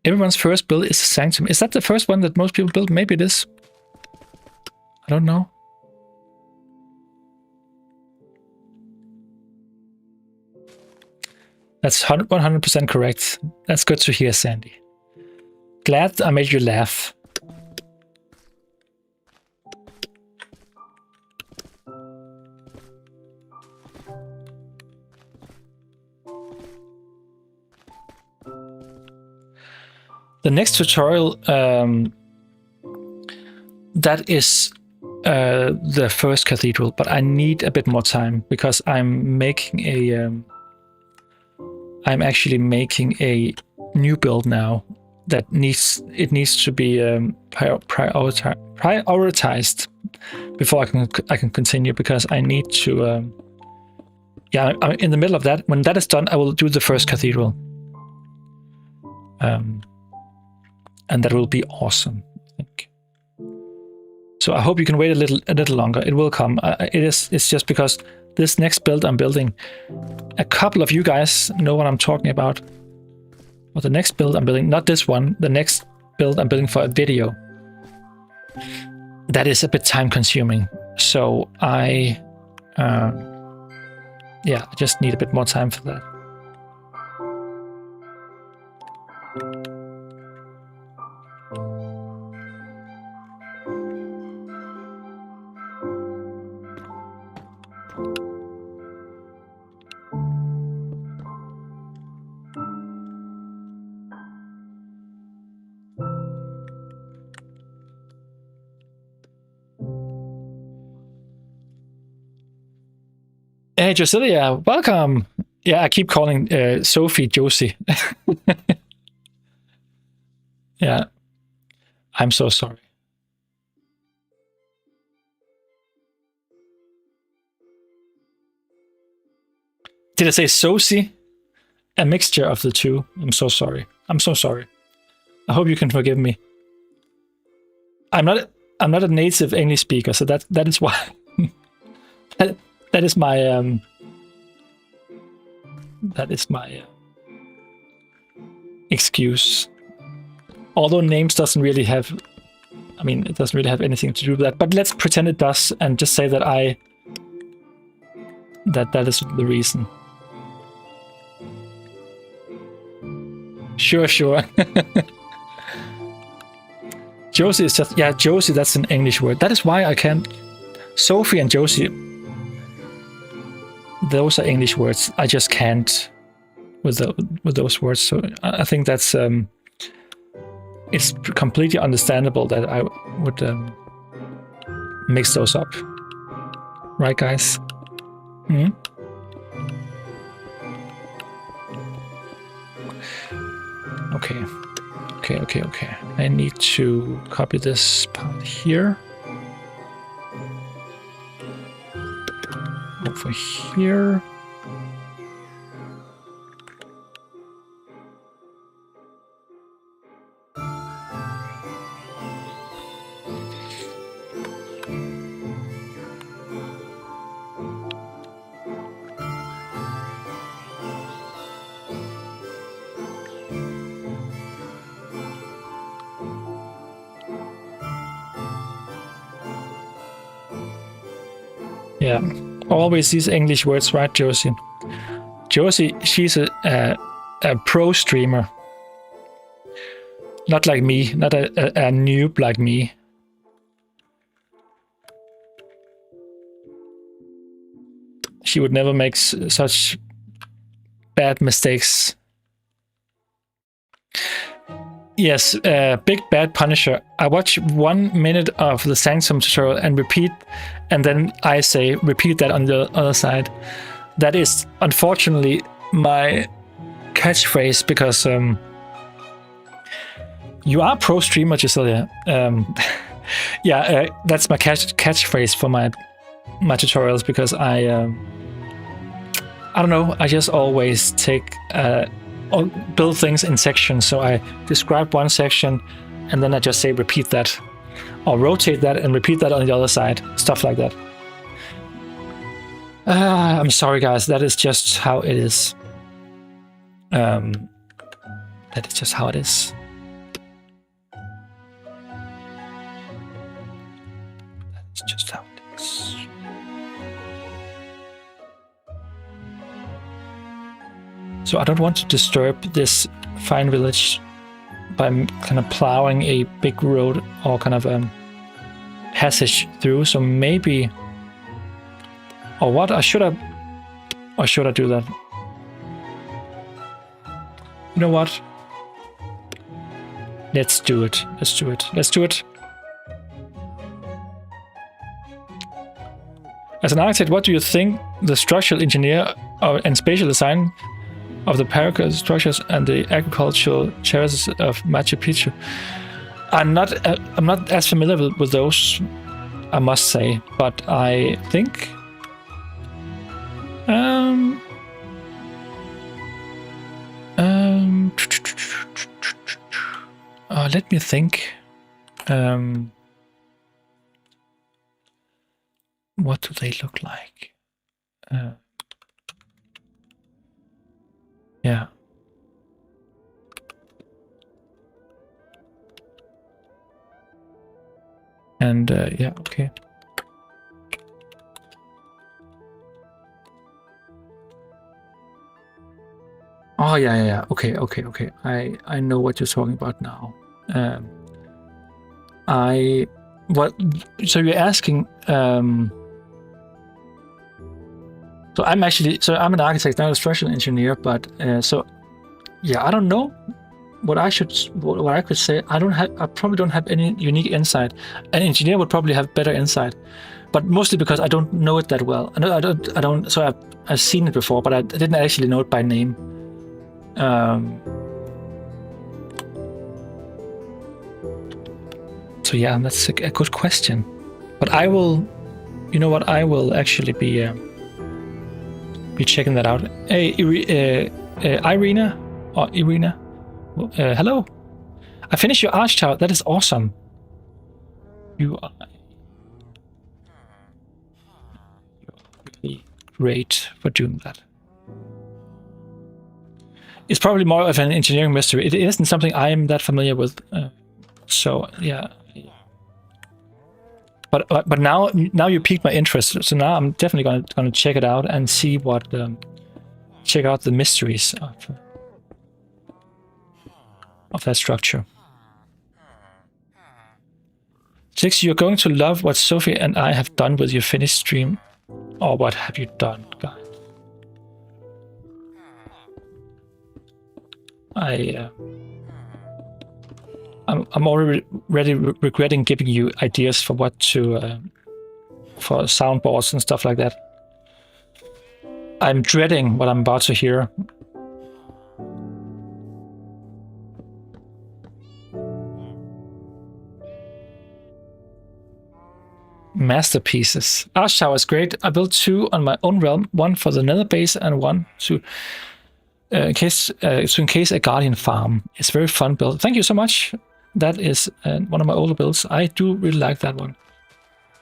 Everyone's first build is a Sanctum. Is that the first one that most people build? Maybe it is. I don't know. That's 100% correct. That's good to hear, Sandy. Glad I made you laugh. The next tutorial, that is the first cathedral, but I need a bit more time because I'm making a, I'm actually making a new build now that needs to be prioritized before I can continue, because I need to. Yeah, I'm in the middle of that. When that is done, I will do the first cathedral. And that will be awesome, I think. So I hope you can wait a little longer. It will come. It's just because this next build I'm building, a couple of you guys know what I'm talking about. Or the next build I'm building, not this one, the next build I'm building for a video. That is a bit time consuming. So I just need a bit more time for that. Hey, Josilia, welcome. Yeah, I keep calling Sophie Josie. Yeah, I'm so sorry. Did I say Sosie? A mixture of the two. I'm so sorry. I'm so sorry. I hope you can forgive me. I'm not a native English speaker, so that is why. that is my excuse. Although names doesn't really have, I mean, it doesn't really have anything to do with that. But let's pretend it does, and just say that that is the reason. Sure. Josie is just, yeah, Josie, that's an English word. That is why I can't. Sophie and Josie, those are English words. I just can't with those words. So I think that's it's completely understandable that I would mix those up, right, guys? Hmm? Okay. I need to copy this part here. Over here. Yeah, always these English words, right, Josie? Josie, she's a pro streamer. Not like me, not a noob like me. She would never make such bad mistakes. Yes, Big Bad Punisher. I watch 1 minute of the Sanctum tutorial and repeat, and then I say repeat that on the other side. That is unfortunately my catchphrase because you are pro streamer, Gisela. Yeah, that's my catchphrase for my tutorials because I don't know. I just always take build things in sections. So I describe one section and then I just say repeat that, or rotate that and repeat that on the other side. Stuff like that. I'm sorry, guys. That is just how it is. That is just how it is. That's just how it is. So I don't want to disturb this fine village by kind of plowing a big road or kind of passage through. So maybe, or what? Or should I do that? You know what? Let's do it. Let's do it. Let's do it. As an architect, what do you think the structural engineer and spatial design of the paracel structures and the agricultural terraces of Machu Picchu? I'm not as familiar with those, I must say, but I think let me think. What do they look like? Yeah. And yeah, okay. Oh yeah. Okay. I know what you're talking about now. So you're asking. So I'm an architect, not a structural engineer, but so yeah, I don't know what I could say. I probably don't have any unique insight. An engineer would probably have better insight, but mostly because I don't know it that well. I don't. So I've seen it before, but I didn't actually know it by name. So yeah, that's a good question. But I will, you know what? I will actually be checking that out. Hey, Irina. Hello. I finished your arch tower. That is awesome. You are really great for doing that. It's probably more of an engineering mystery. It isn't something I am that familiar with. So yeah. But now you piqued my interest. So now I'm definitely gonna check it out and see what check out the mysteries of that structure. Six, you're going to love what Sophie and I have done with your finished stream. Or what have you done, guys? I'm already regretting giving you ideas for what to for soundboards and stuff like that. I'm dreading what I'm about to hear. Masterpieces. Arch Tower is great. I built 2 on my own realm, one for the nether base and one to encase a guardian farm. It's a very fun build. Thank you so much. That is one of my older builds. I do really like that one.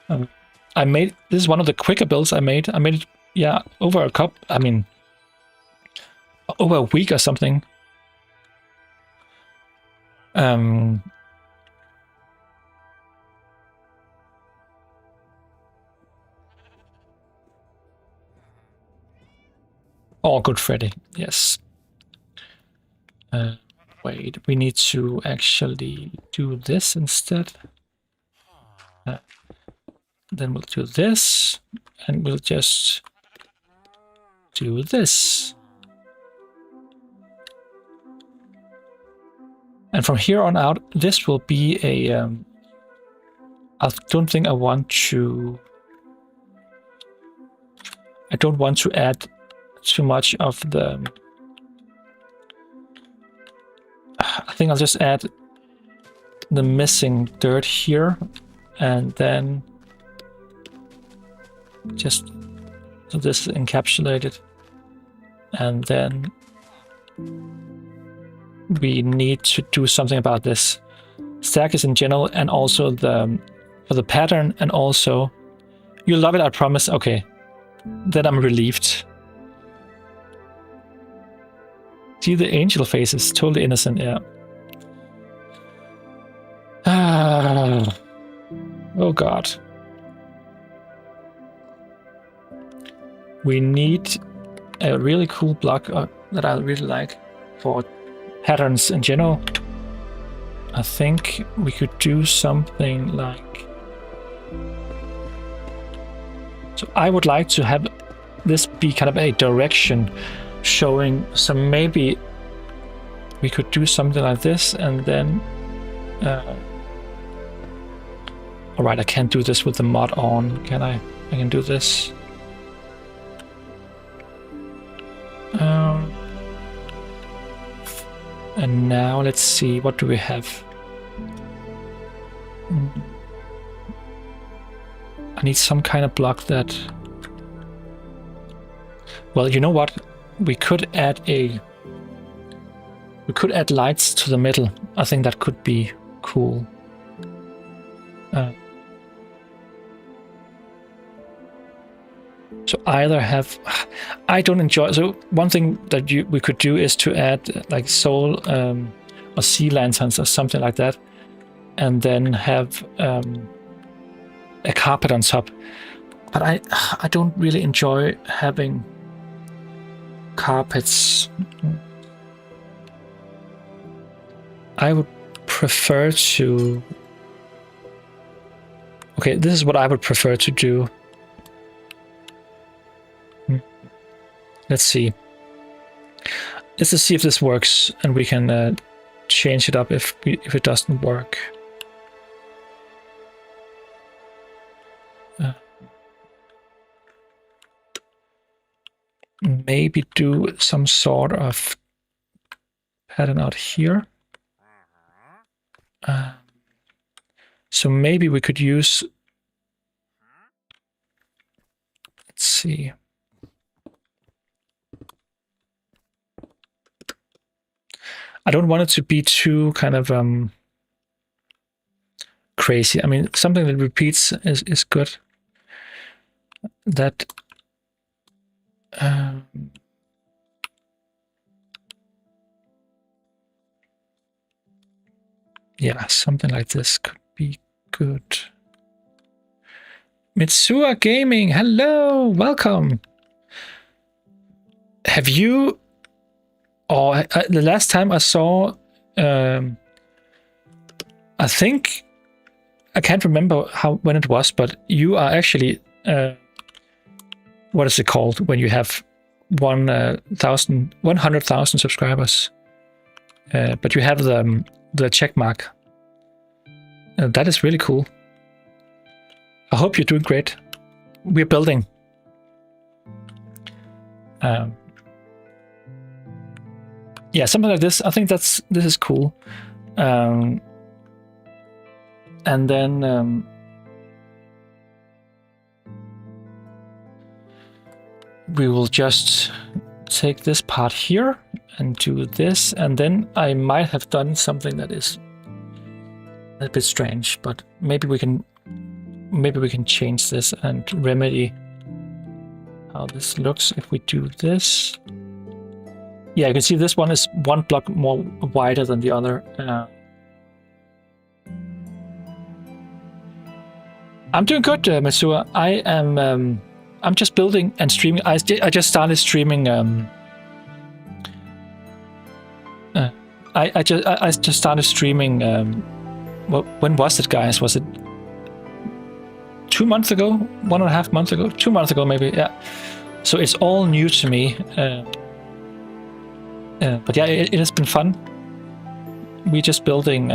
This is one of the quicker builds I made. I made it, yeah, over a week or something. All good, Freddy. Yes. Wait, we need to actually do this instead. Then we'll do this, and we'll just do this. And from here on out, this will be a... I don't think I want to... I don't want to add too much of the... I think I'll just add the missing dirt here, and then just so this is encapsulated, and then we need to do something about this staircase in general, and also for the pattern, and also you'll love it, I promise. Okay, then I'm relieved. See the angel faces, totally innocent, yeah. Oh god. We need a really cool block that I really like for patterns in general. I think we could do something like... So I would like to have this be kind of a direction showing, so maybe we could do something like this, and then alright, I can't do this with the mod on, can I? I can do this. And now let's see, what do we have? I need some kind of block that... Well, you know what? We could add lights to the middle. I think that could be cool. So either have... I don't enjoy... So one thing that we could do is to add like soul or sea lanterns or something like that, and then have a carpet on top. But I don't really enjoy having carpets. I would prefer to... Okay, this is what I would prefer to do. Let's see. Let's just see if this works, and we can change it up if it doesn't work. Maybe do some sort of pattern out here. So maybe we could use... Let's see. I don't want it to be too kind of crazy. I mean, something that repeats is good. That yeah, something like this could be good. Mitsua Gaming, hello, welcome. Have you... Or the last time I saw, I think, I can't remember when it was, but you are actually, what is it called when you have 100,000 subscribers, but you have the check mark. That is really cool. I hope you're doing great. We're building. Yeah, something like this. I think this is cool. And then we will just take this part here and do this, and then I might have done something that is a bit strange, but maybe we can change this and remedy how this looks if we do this. Yeah, you can see this one is one block more wider than the other. I'm doing good, Matsua. I'm just building and streaming. I just started streaming I just started streaming. When was it, guys? Was it 2 months ago? 1.5 months ago? 2 months ago, maybe. Yeah. So it's all new to me. But yeah, it has been fun. We're just building.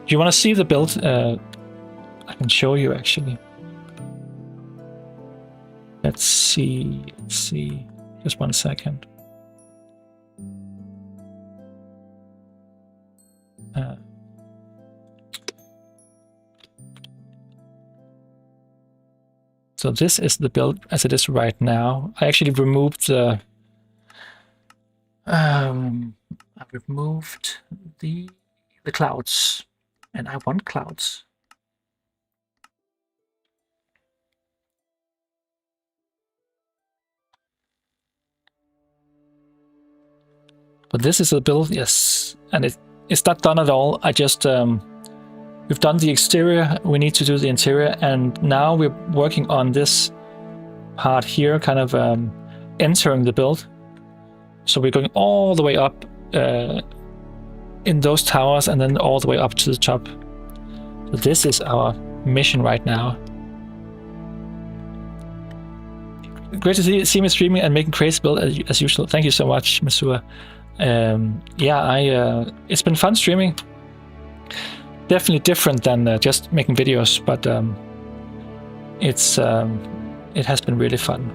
You want to see the build? I can show you actually. Let's see. Just 1 second. So this is the build as it is right now. I actually removed the the clouds, and I want clouds. But this is the build, yes, and it's not done at all. I just we've done the exterior. We need to do the interior, and now we're working on this part here, kind of entering the build. So we're going all the way up in those towers, and then all the way up to the top. So this is our mission right now. Great to see me streaming and making crazy build as usual. Thank you so much, Masua. Yeah, it's been fun streaming. Definitely different than just making videos, but it has been really fun.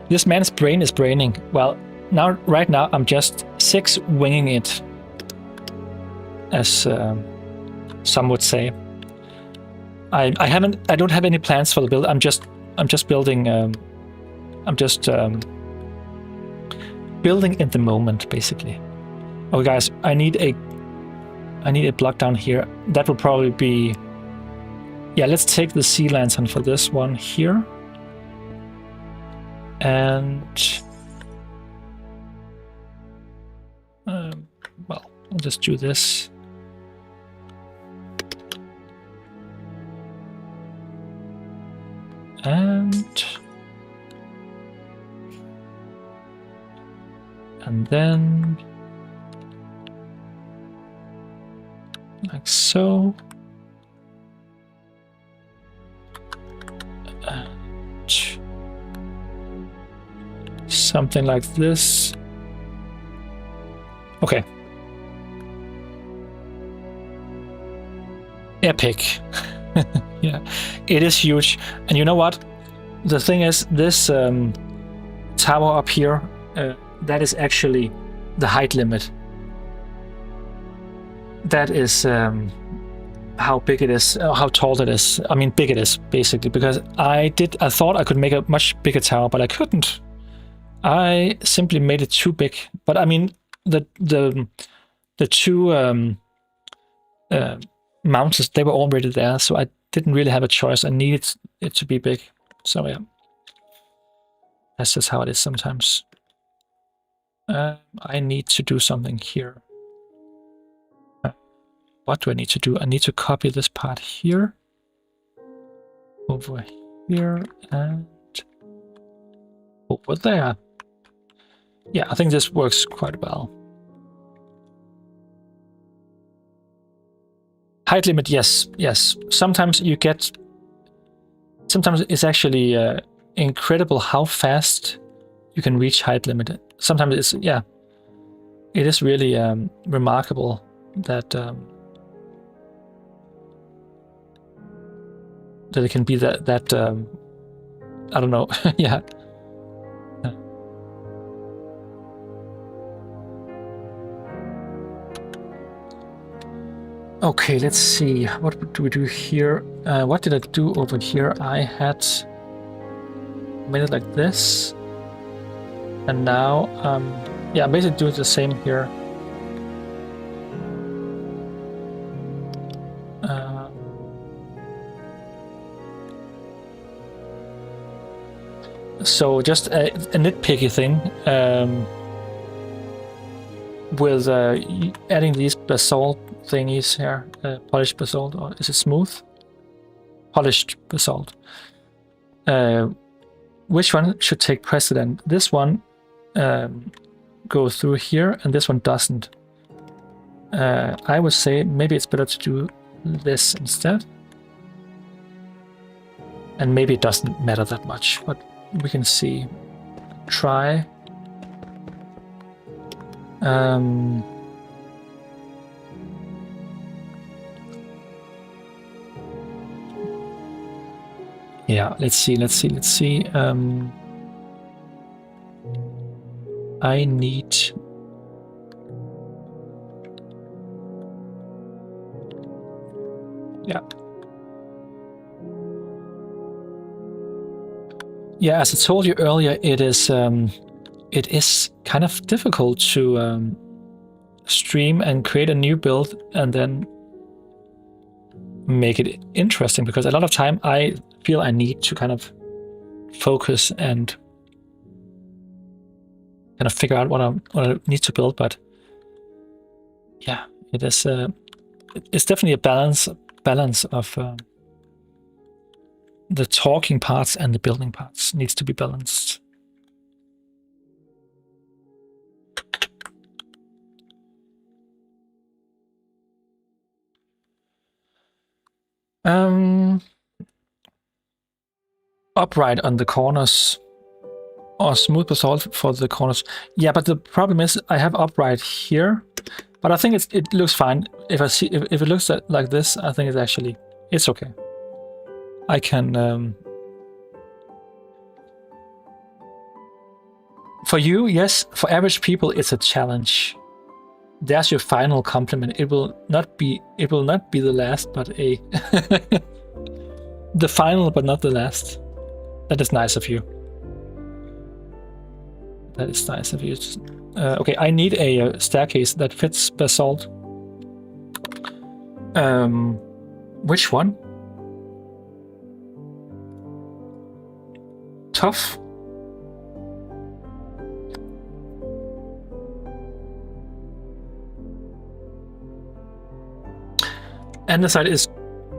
This man's brain is braining. Well, right now I'm just 6 winging it, as some would say. I don't have any plans for the build. I'm just building. I'm just building in the moment, basically. Oh, guys, I need a block down here. That will probably be. Yeah, let's take the sea lantern for this one here, and well, I'll just do this. And then like so. And something like this. Okay. Epic. Yeah, it is huge. And you know what? The thing is, this tower up here, that is actually the height limit. That is how big it is, how tall it is. I mean, big it is, basically, because I thought I could make a much bigger tower, but I couldn't. I simply made it too big. But I mean, the two mountains, they were already there, so I didn't really have a choice. I needed it to be big. So yeah, that's just how it is sometimes. I need to do something here. What do I need to do? I need to copy this part here, over here, and over there. Yeah, I think this works quite well. Height limit, yes. Sometimes it's actually incredible how fast you can reach height limit. Sometimes it's, yeah, it is really remarkable that that it can be that I don't know. Yeah. Okay, let's see. What do we do here? What did I do over here? I had made it like this, and now yeah, I'm basically doing the same here. So just a nitpicky thing with adding these basalt thingies here. Polished basalt, or is it smooth? Polished basalt. Which one should take precedent? This one goes through here, and this one doesn't. I would say maybe it's better to do this instead. And maybe it doesn't matter that much, but we can see. Try. Yeah, let's see. I need... Yeah. Yeah, as I told you earlier, it is kind of difficult to stream and create a new build and then make it interesting, because a lot of time I feel I need to kind of focus and kind of figure out what I need to build. But yeah, it is it's definitely a balance of the talking parts and the building parts needs to be balanced. Upright on the corners or smooth basalt for the corners. Yeah, but the problem is I have upright here, but I think it looks fine. If it looks like this, I think it's okay. I can for you, yes. For average people, it's a challenge. There's your final compliment. It will not be the last, but the final, but not the last. That is nice of you. That is nice of you. Okay, I need a staircase that fits basalt. Which one? Tough? Andesite is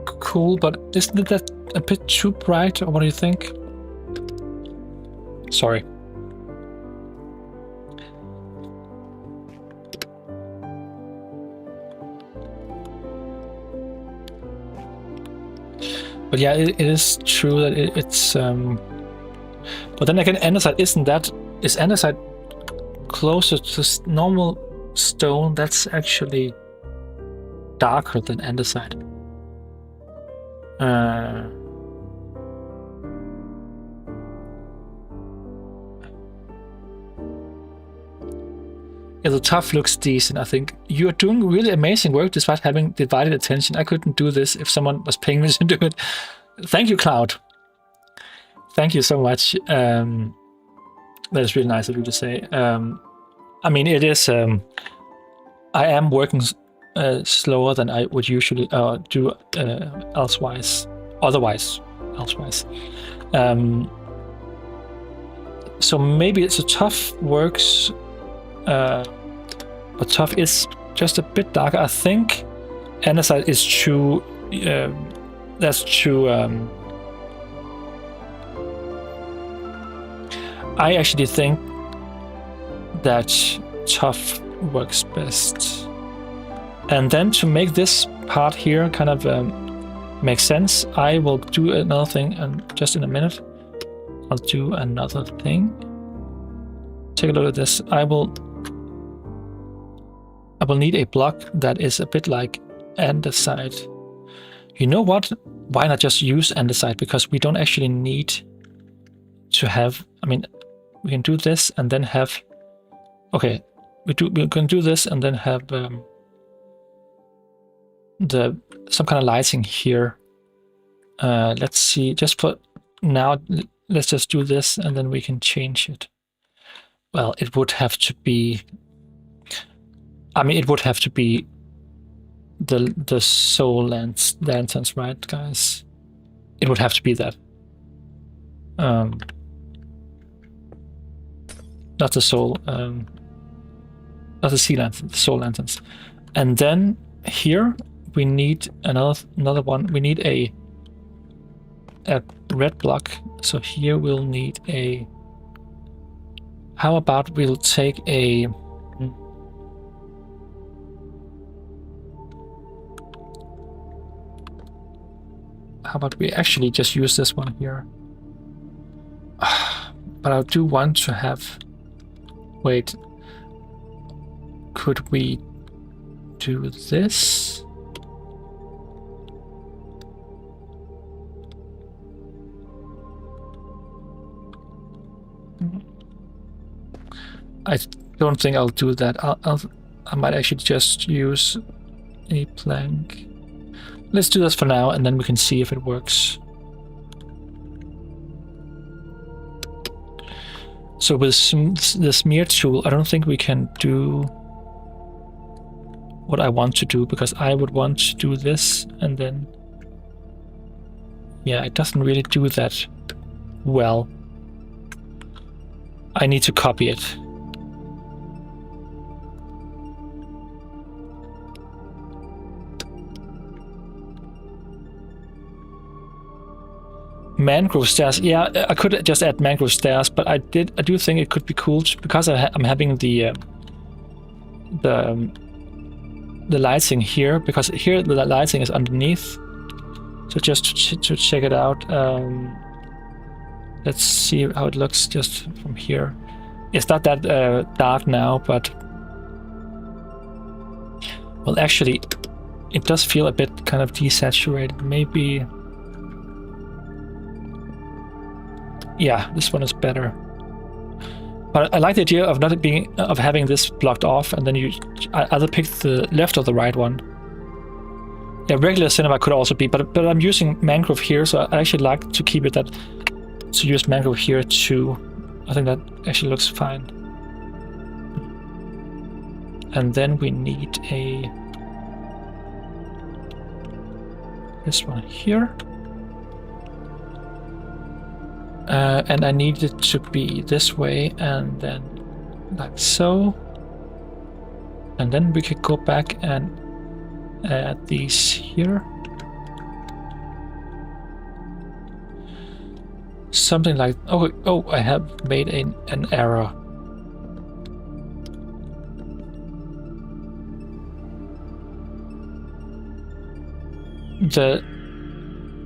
cool, but isn't that a bit too bright, or what do you think? Sorry. But yeah, it is true that it's but then again, andesite is andesite closer to normal stone? That's actually darker than andesite. Yeah, the tough looks decent, I think. You are doing really amazing work despite having divided attention. I couldn't do this if someone was paying me to do it. Thank you, Cloud. Thank you so much. That is really nice of you to say. I mean, it is... I am working slower than I would usually do elsewise. So maybe it's a tough works... but tough is just a bit darker. I think andesite is true. That's true. I actually think that tough works best. And then to make this part here kind of make sense, I will do another thing, and just in a minute, I'll do another thing. Take a look at this. I will need a block that is a bit like andesite. You know what? Why not just use andesite? Because we don't actually need to have... I mean, we can do this and then have... Okay, we can do this and then have some kind of lighting here. Let's see. Just for now, let's just do this and then we can change it. Well, it would have to be... I mean, it would have to be the soul lanterns, right, guys? It would have to be that. Not the soul, not the sea lanterns, the soul lanterns. And then here we need another one. We need a red block. So here we'll need a... How about we'll take a... How about we actually just use this one here? But I do want to have... Wait. Could we do this? I don't think I'll do that. I might actually just use a plank. Let's do this for now, and then we can see if it works. So with the smear tool, I don't think we can do what I want to do, because I would want to do this, and then... Yeah, it doesn't really do that well. I need to copy it. Mangrove stairs. Yeah, I could just add mangrove stairs, but I do think it could be cool because I'm having the lighting here, because here the lighting is underneath. So just to check it out, let's see how it looks just from here. It's not that dark now, but well, actually, it does feel a bit kind of desaturated. Maybe. Yeah, this one is better. But I like the idea of of having this blocked off, and then you either pick the left or the right one. Yeah, regular cinema could also be, but I'm using mangrove here, so I actually like to keep it to use mangrove here too. I think that actually looks fine. And then we need this one here. And I need it to be this way, and then like so. And then we could go back and add these here. Something like... Oh, I have made an error.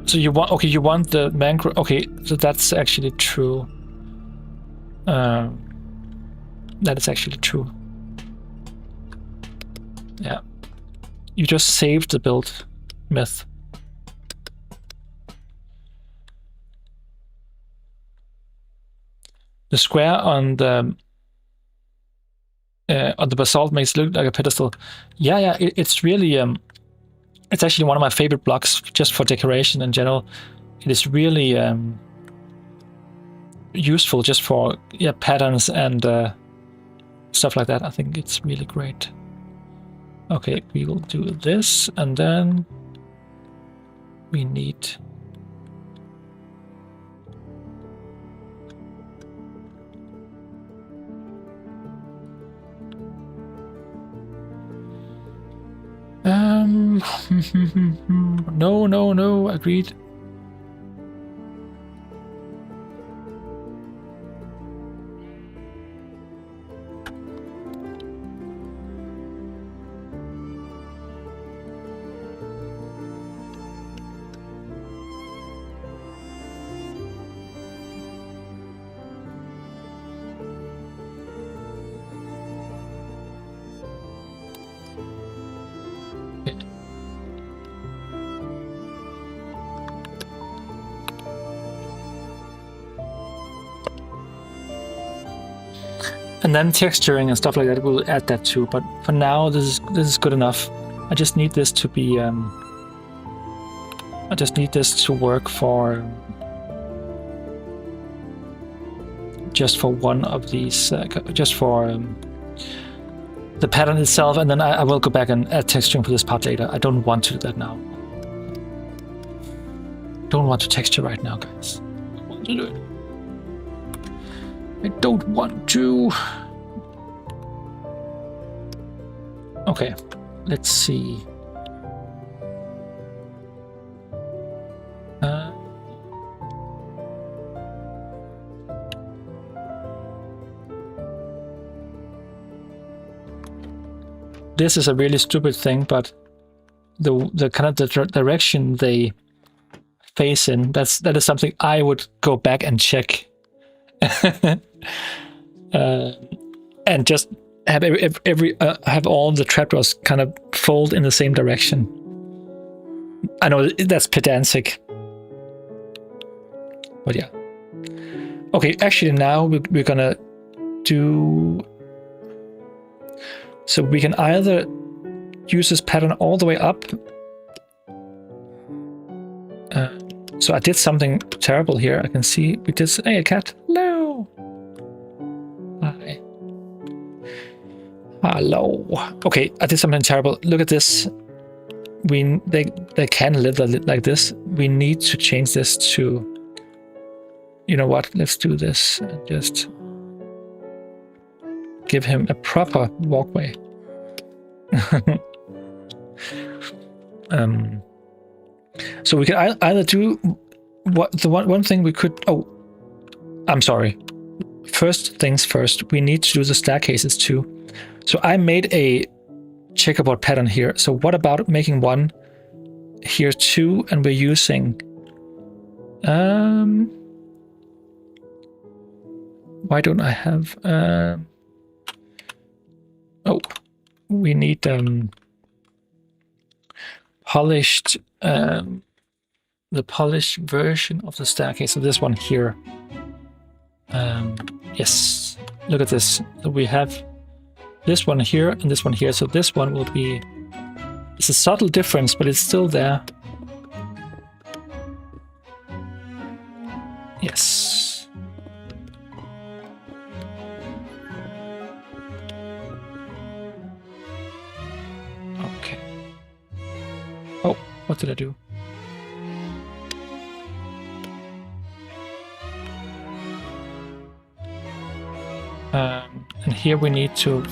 So you want the mangrove. Okay, so that's actually true. That is actually true. Yeah. You just saved the build myth. The square on the basalt makes it look like a pedestal. Yeah, it's really it's actually one of my favorite blocks just for decoration in general. It is really useful just for patterns and stuff like that. I think it's really great. Okay, we will do this, and then we need no, agreed. And then texturing and stuff like that, we'll add that too. But for now, this is good enough. I just need this to be. I just need this to work for just for one of these, just for the pattern itself, and then I will go back and add texturing for this part later. I don't want to do that now. Don't want to texture right now, guys. I want to do it. I don't want to. Okay, let's see. This is a really stupid thing, but the kind of the direction they face in, that is something I would go back and check. And just have have all the trapdoors kind of fold in the same direction. I know that's pedantic, but yeah. Okay, actually now we're gonna do. So we can either use this pattern all the way up. So I did something terrible here. I can see we did. Hey, a cat. Hello. Hi. Hello. Okay, I did something terrible. Look at this. They can live like this. We need to change this to. You know what? Let's do this and just give him a proper walkway. So we can either do one thing we could. Oh, I'm sorry. First things first, we need to do the staircases too. So I made a checkerboard pattern here. So what about making one here too? And we're using. Why don't I have? Oh, we need polished. The polished version of the staircase. So this one here. Yes, look at this. So we have this one here and this one here. So this one will be. It's a subtle difference, but it's still there. Yes. Okay. Oh, what did I do? And here we need to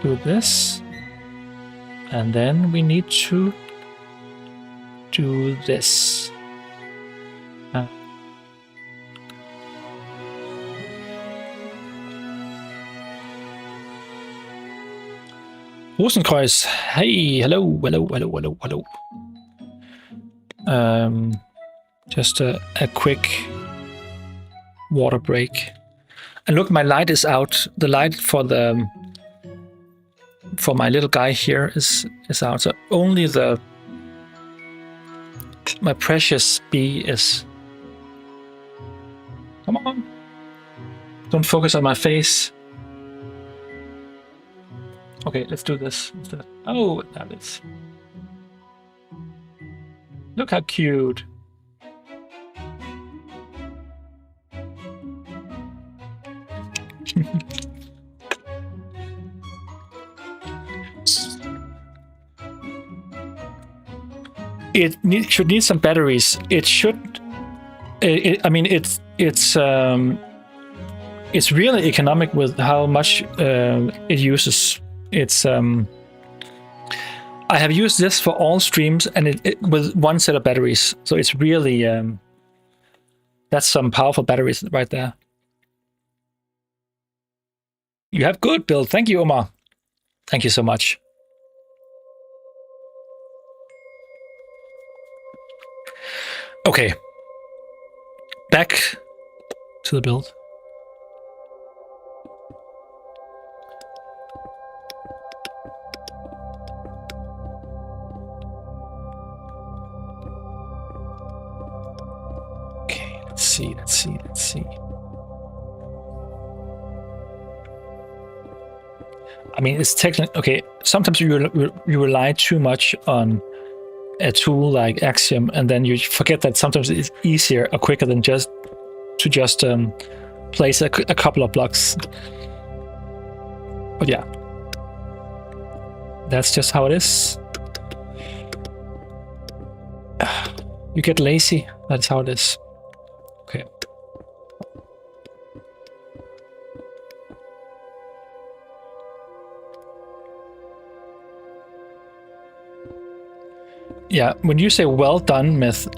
do this. And then we need to do this. Rosenkreuz, hey, hello. Just a quick water break. And look, my light is out. The light for my little guy here is out. So only my precious bee is. Come on. Don't focus on my face. Okay, let's do this instead. Oh, that is. Look how cute. Should need some batteries. It should. I mean, it's really economic with how much it uses. It's I have used this for all streams and it with one set of batteries. So it's really that's some powerful batteries right there. You have good build. Thank you, Omar. Thank you so much. Okay. Back to the build. Okay, let's see. I mean, it's technically okay. Sometimes you rely too much on a tool like Axiom, and then you forget that sometimes it's easier or quicker than just place a couple of blocks. But yeah, that's just how it is. You get lazy. That's how it is. Okay. Yeah, when you say well done, Myth,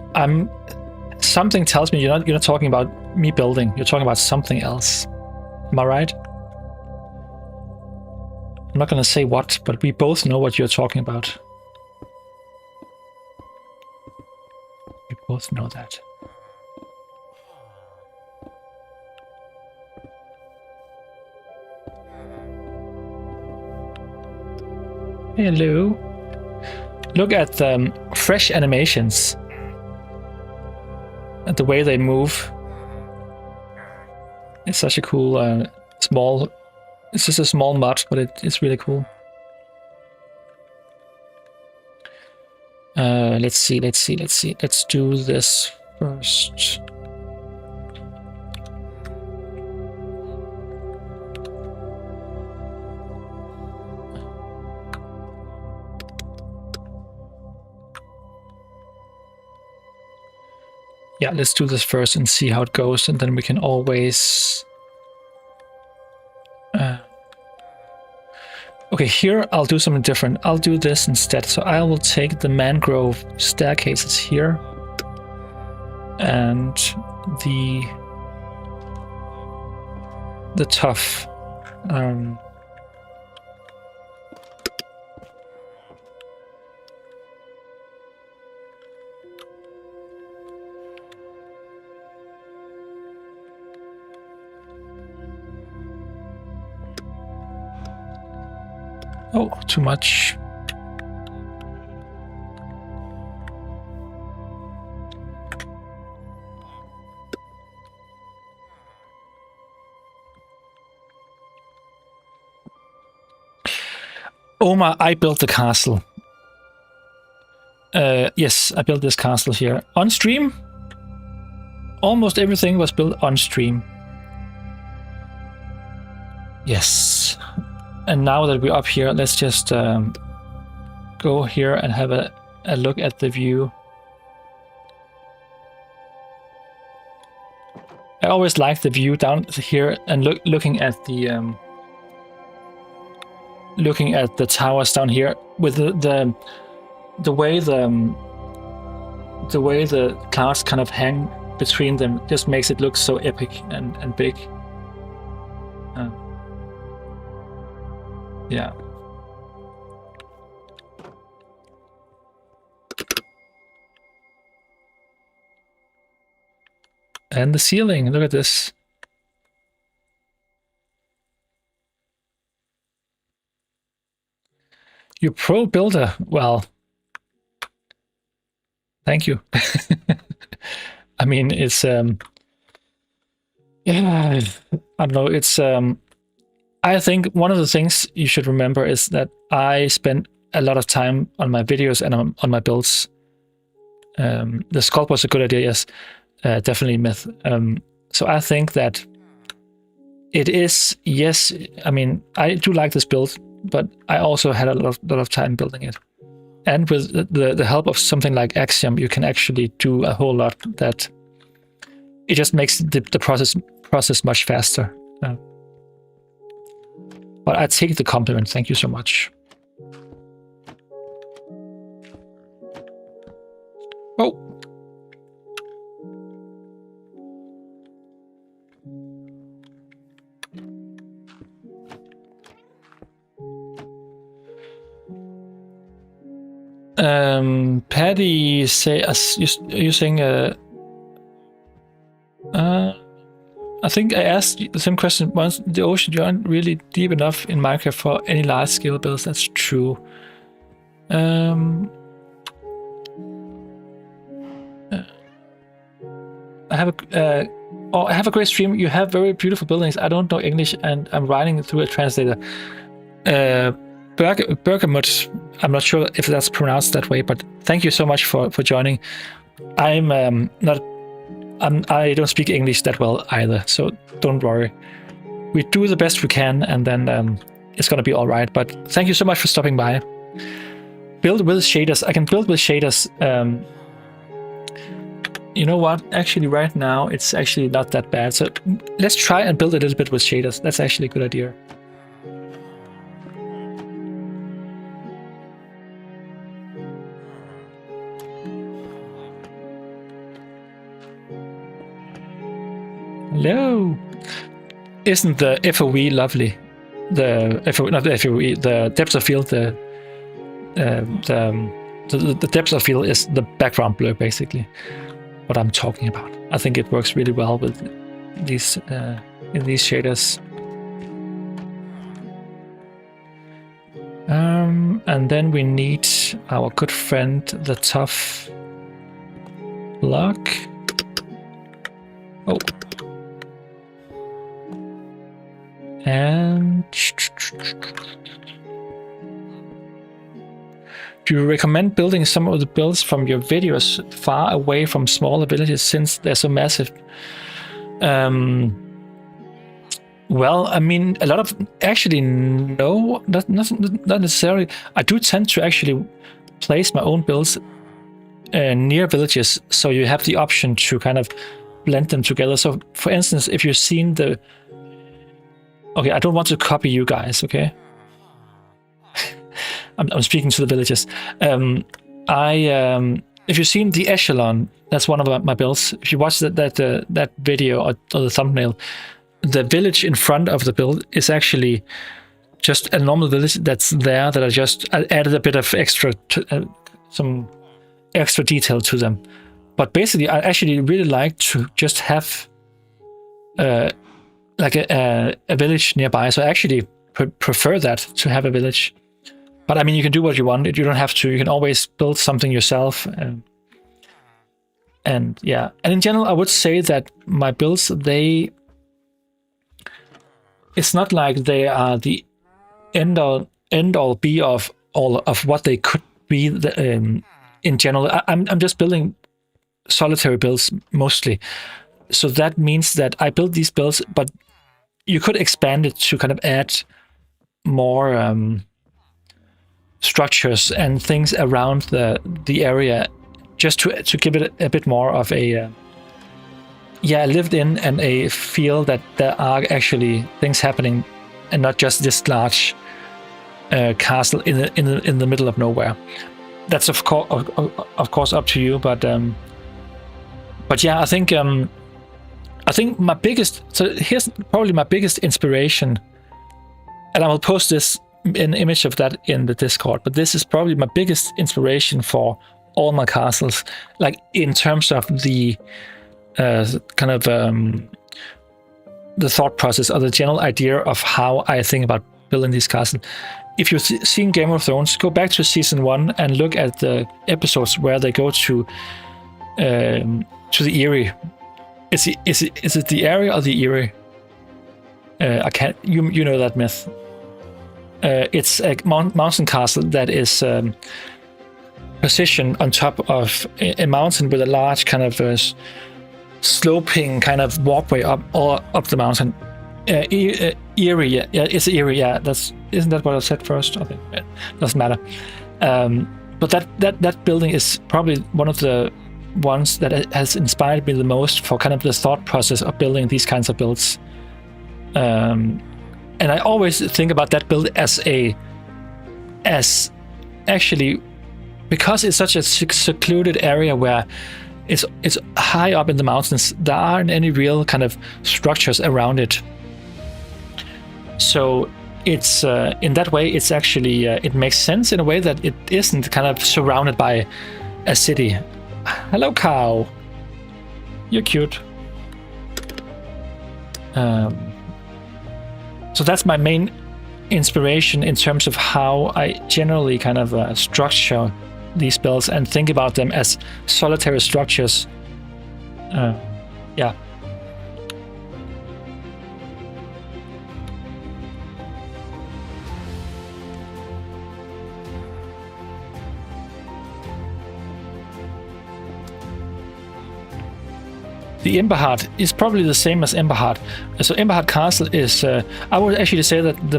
something tells me you're not talking about me building. You're talking about something else. Am I right? I'm not gonna say what, but we both know what you're talking about. We both know that. Hello. Look at the fresh animations. And the way they move. It's such a cool small... It's just a small mod, but it's really cool. Let's see. Let's do this first. Yeah, let's do this first and see how it goes, and then we can always... Okay, here I'll do something different. I'll do this instead. So I will take the mangrove staircases here and the tough oh, too much. Omar, I built the castle. Yes, I built this castle here. On stream? Almost everything was built on stream. Yes. And now that we're up here, let's just go here and have a look at the view. I always like the view down here and looking at the towers down here with the way the clouds kind of hang between them just makes it look so epic and big. Yeah. And the ceiling, look at this. You pro builder. Well, thank you. I mean, it's yeah, I don't know, it's I think one of the things you should remember is that I spent a lot of time on my videos and on my builds. The sculpt was a good idea, yes, definitely Myth. So I think that it is, yes, I mean, I do like this build, but I also had a lot of time building it. And with the help of something like Axiom, you can actually do a whole lot that it just makes the process much faster. But I take the compliment. Thank you so much. Oh. Patty say you saying I think I asked the same question once. The ocean aren't really deep enough in Minecraft for any large scale builds. That's true. I have a great stream. You have very beautiful buildings. I don't know English, and I'm writing through a translator. Bergamot. I'm not sure if that's pronounced that way, but thank you so much for joining. I don't speak English that well either, so don't worry. We do the best we can, and then it's gonna be all right. But thank you so much for stopping by. Build with shaders. I can build with shaders. You know what? Actually, right now, it's actually not that bad. So let's try and build a little bit with shaders. That's actually a good idea. Hello. Isn't the FOV lovely? The FOV, not the FOV, the depth of field. The depth of field is the background blur, basically. What I'm talking about. I think it works really well with these in these shaders. And then we need our good friend, the tough block. Oh. And do you recommend building some of the builds from your videos far away from smaller villages since they're so massive? Well, I mean, a lot of actually no, not necessarily. I do tend to actually place my own builds near villages, so you have the option to kind of blend them together. So, for instance, if you've seen the okay, I don't want to copy you guys, okay? I'm speaking to the villages. If you've seen the echelon, that's one of my builds. If you watch that video or the thumbnail, the village in front of the build is actually just a normal village that's there that I just added a bit of some extra detail to them. But basically, I actually really like to just have like a village nearby. So I actually prefer that, to have a village. But I mean, you can do what you want. You don't have to. You can always build something yourself. And yeah. And in general, I would say that my builds, it's not like they are the end all be of all of what they could be in general. I'm just building solitary builds mostly. So that means that I build these builds, but you could expand it to kind of add more structures and things around the area, just to give it a bit more of a lived in and a feel that there are actually things happening and not just this large castle in the middle of nowhere. That's of course up to you, but yeah, I think my biggest, so here's probably my biggest inspiration, and I will post an image of that in the Discord, but this is probably my biggest inspiration for all my castles, like in terms of the kind of the thought process or the general idea of how I think about building these castles. If you've seen Game of Thrones, go back to season 1 and look at the episodes where they go to the Eyrie. Is it the area or the Eyrie? I can't. You know that myth. It's a mountain castle that is positioned on top of a mountain with a large kind of sloping kind of walkway up the mountain. Eyrie, yeah, it's Eyrie. Yeah, isn't that what I said first? Okay, doesn't matter. But that building is probably one of the ones that has inspired me the most for kind of the thought process of building these kinds of builds. And I always think about that build as actually, because it's such a secluded area where it's high up in the mountains, there aren't any real kind of structures around it. So it's in that way, it's actually it makes sense in a way that it isn't kind of surrounded by a city. Hello, cow. You're cute. So that's my main inspiration in terms of how I generally kind of structure these builds and think about them as solitary structures. Yeah. The Emberheart is probably the same as Emberheart. So Emberheart Castle is, I would actually say that the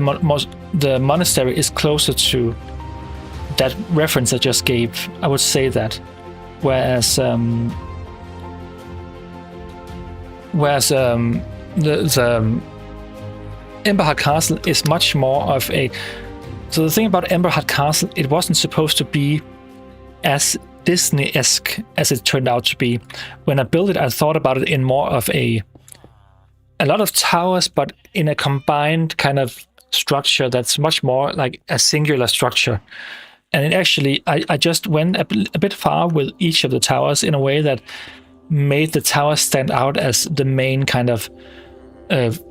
monastery is closer to that reference I just gave. I would say that. Whereas the Emberheart Castle is much more of a... So the thing about Emberheart Castle, it wasn't supposed to be as Disney-esque as it turned out to be. When I built it, I thought about it in more of a a lot of towers, but in a combined kind of structure that's much more like a singular structure. And it actually, I just went a bit far with each of the towers in a way that made the tower stand out as the main kind of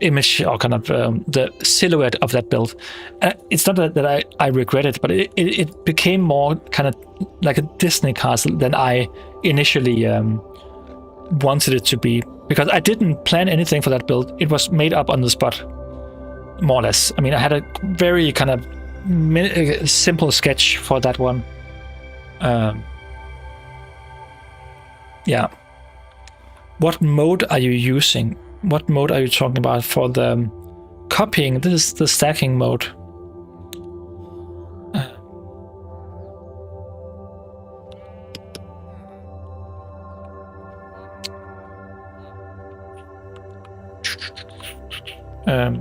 image, or kind of the silhouette of that build. It's not that I regret it, but it became more kind of like a Disney castle than I initially wanted it to be, because I didn't plan anything for that build. It was made up on the spot, more or less. I mean, I had a very kind of simple sketch for that one. Yeah. What mode are you using? What mode are you talking about for the copying? This is the stacking mode.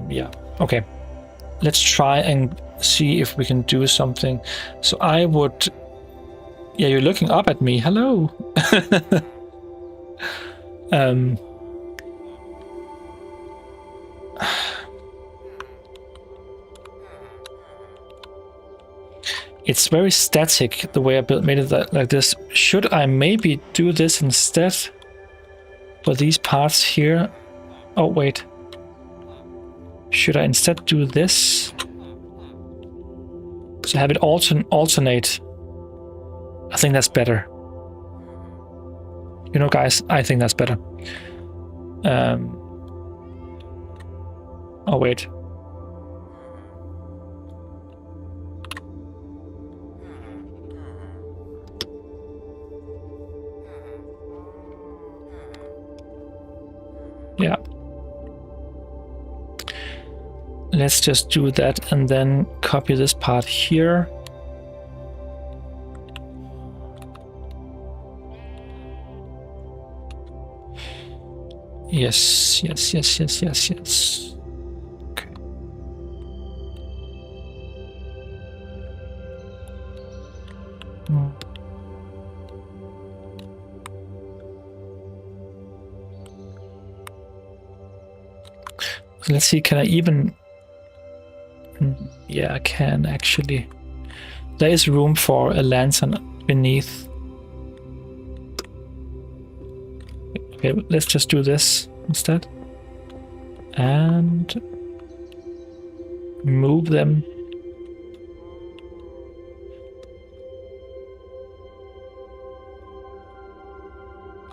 Yeah, okay. Let's try and see if we can do something. So I would... Yeah, you're looking up at me. Hello. It's very static the way I made it like this. Should I maybe do this instead for these parts here? Oh, wait. Should I instead do this? So have it alternate. I think that's better. You know, guys, I think that's better. Oh, wait. Yeah. Let's just do that and then copy this part here. Yes. Okay. Let's see, can I even... Yeah, I can actually. There is room for a lantern beneath. Okay, let's just do this instead. And move them.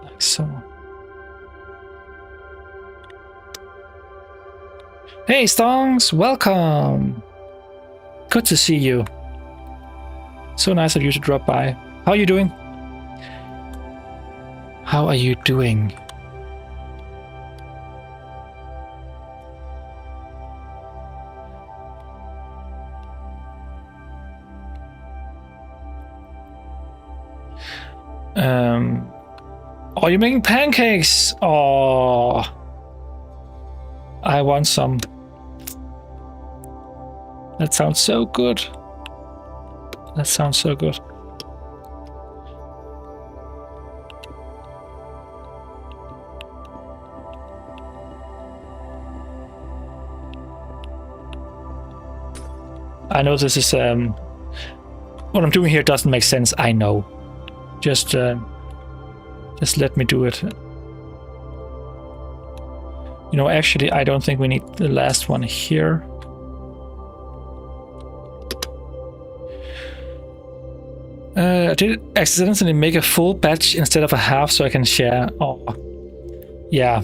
Like so. Hey Stongs, welcome! Good to see you. So nice of you to drop by. How are you doing? How are you doing? Are you making pancakes? Oh, I want some. That sounds so good. That sounds so good. I know this is what I'm doing here doesn't make sense. I know. Just let me do it. You know, actually, I don't think we need the last one here. I did accidentally make a full batch instead of a half so I can share. Oh, yeah.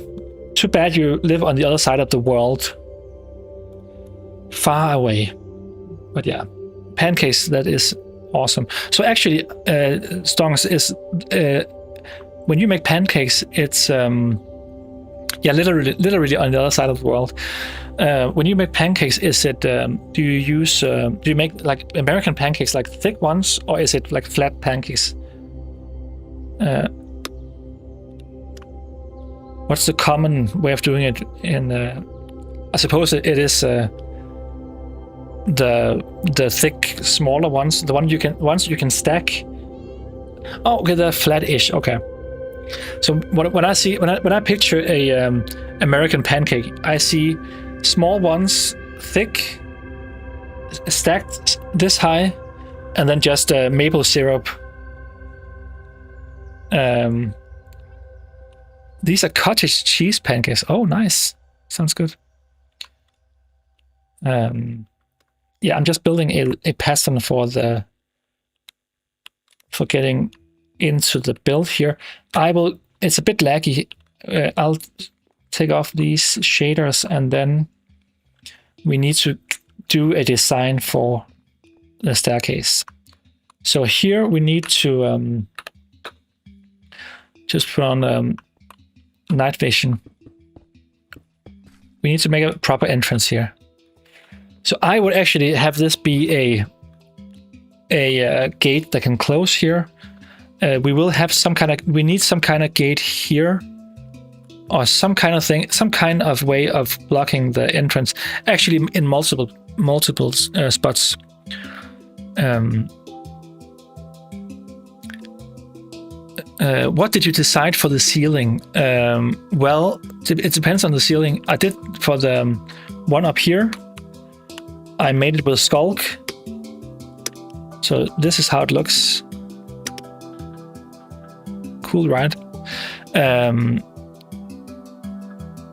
Too bad you live on the other side of the world. Far away. But yeah, pancakes, that is awesome. So actually, Stongs, is when you make pancakes, it's yeah, literally on the other side of the world. When you make pancakes, is it do you make like American pancakes, like thick ones, or is it like flat pancakes? What's the common way of doing it in I suppose it is the thick smaller ones, the ones you can stack. Oh, okay, they're flat-ish. Okay. So what I see when I picture a American pancake, I see small ones, thick, stacked this high, and then just maple syrup. These are cottage cheese pancakes. Oh, nice. Sounds good. Yeah, I'm just building a pattern for getting into the build here. It's a bit laggy. I'll take off these shaders, and then we need to do a design for the staircase. So here we need to just put on night vision. We need to make a proper entrance here. So I would actually have this be a gate that can close here. We will have we need some kind of gate here, or some kind of thing, some kind of way of blocking the entrance. Actually, in multiple spots. What did you decide for the ceiling? Well, it depends on the ceiling. I did for the one up here. I made it with skulk. So this is how it looks. Cool, right?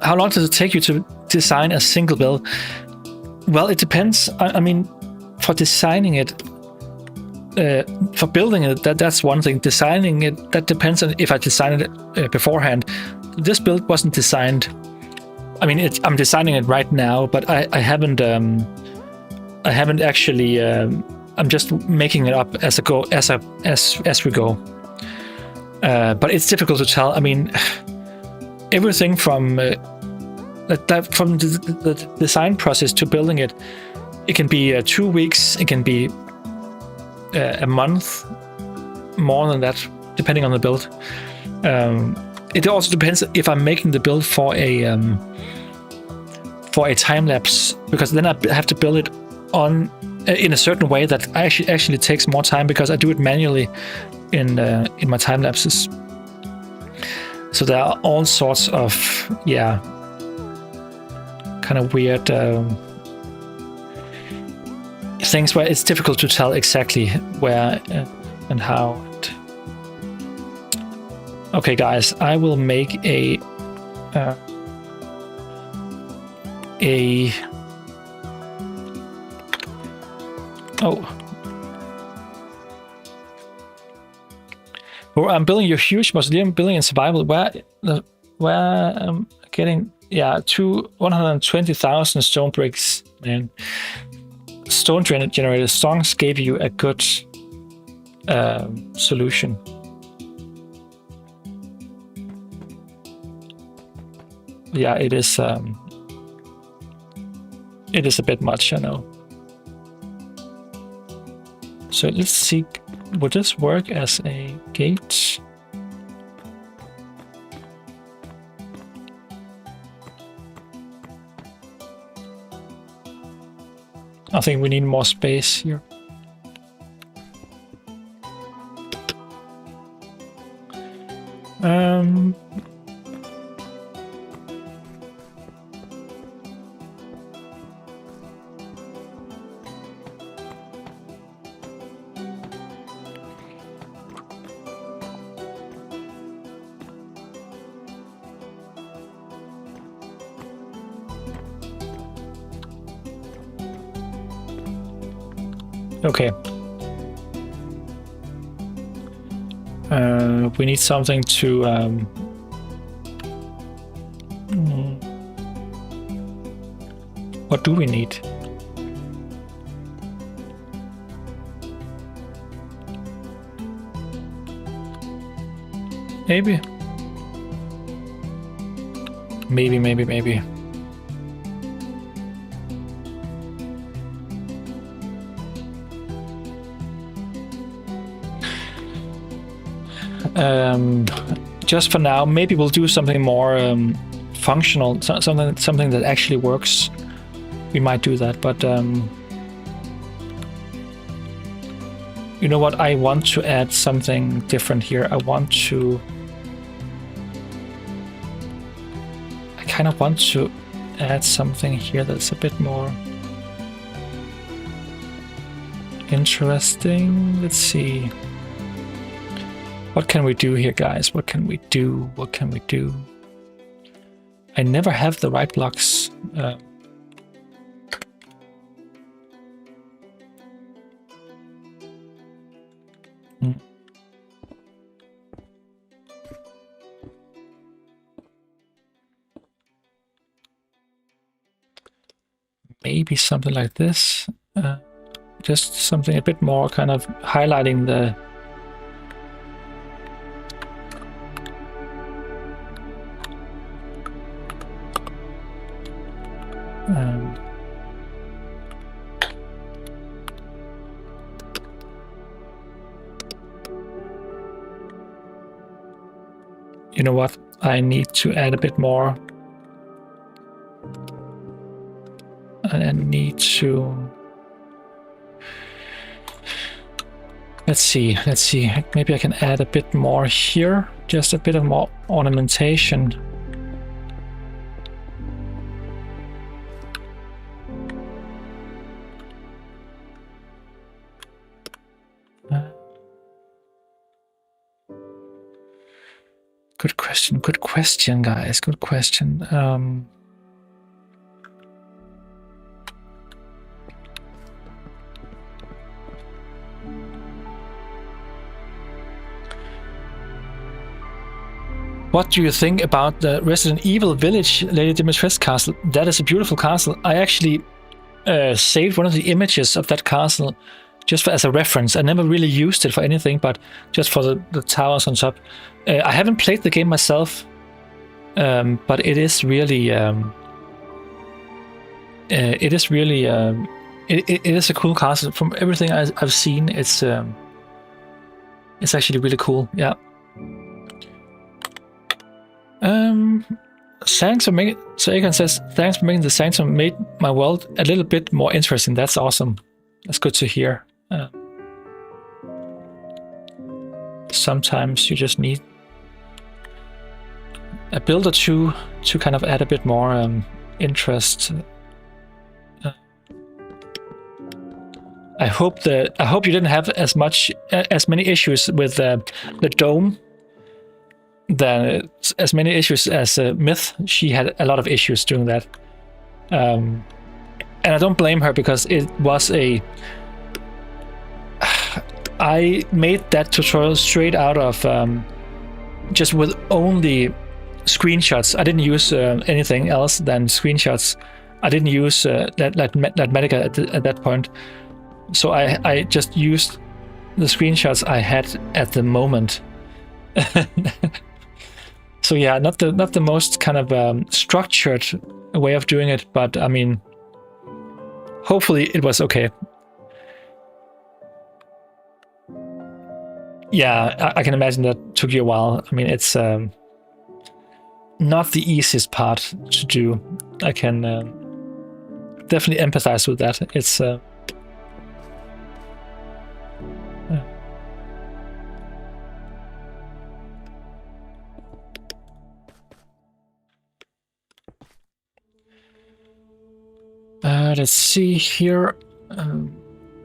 How long does it take you to design a single build? Well, it depends. I mean, for designing it, for building it, that's one thing. Designing it, that depends on if I designed it beforehand. This build wasn't designed. I mean, I'm designing it right now, but I haven't actually. I'm just making it up as we go. But it's difficult to tell. I mean, everything from the design process to building it, it can be 2 weeks. It can be a month, more than that, depending on the build. It also depends if I'm making the build for a time lapse, because then I have to build it on in a certain way that actually takes more time, because I do it manually in my time lapses. So there are all sorts of kind of weird things where it's difficult to tell exactly where and how. Okay, guys, I will make a I'm building a huge mausoleum, building in survival. Where I'm getting 120,000 stone bricks, man. Stone generator songs gave you a good solution. Yeah, it is a bit much, I know. So let's see, would this work as a gate? I think we need more space here. Okay. We need something to what do we need? Maybe. Just for now, maybe we'll do something more functional, something that actually works. We might do that, but you know what? I want to add something different here. I want to kind of want to add something here that's a bit more interesting. Let's see. What can we do here, guys? What can we do? What can we do? I never have the right blocks. Maybe something like this. Just something a bit more kind of highlighting the you know what? I need to add a bit more. I need to... Let's see. Maybe I can add a bit more here. Just a bit of more ornamentation. Good question, guys. Good question. What do you think about the Resident Evil Village, Lady Dimitrescu castle? That is a beautiful castle. I actually saved one of the images of that castle just as a reference. I never really used it for anything, but just for the towers on top. I haven't played the game myself, but it is really, it is a cool castle. From everything I've seen, it's actually really cool. Yeah. Thanks for making. So Egan says, thanks for making the sanctum made my world a little bit more interesting. That's awesome. That's good to hear. Sometimes you just need a build or two to kind of add a bit more interest. I hope you didn't have as many issues with the dome. As many issues as Myth. She had a lot of issues doing that, and I don't blame her because it was I made that tutorial straight out of just with only screenshots. I didn't use anything else than screenshots. I didn't use that Medica at that point, so I just used the screenshots I had at the moment. So yeah, not the most kind of structured way of doing it, but I mean, hopefully it was okay. Yeah, I can imagine that took you a while. I mean, it's not the easiest part to do. I can definitely empathize with that. It's let's see here.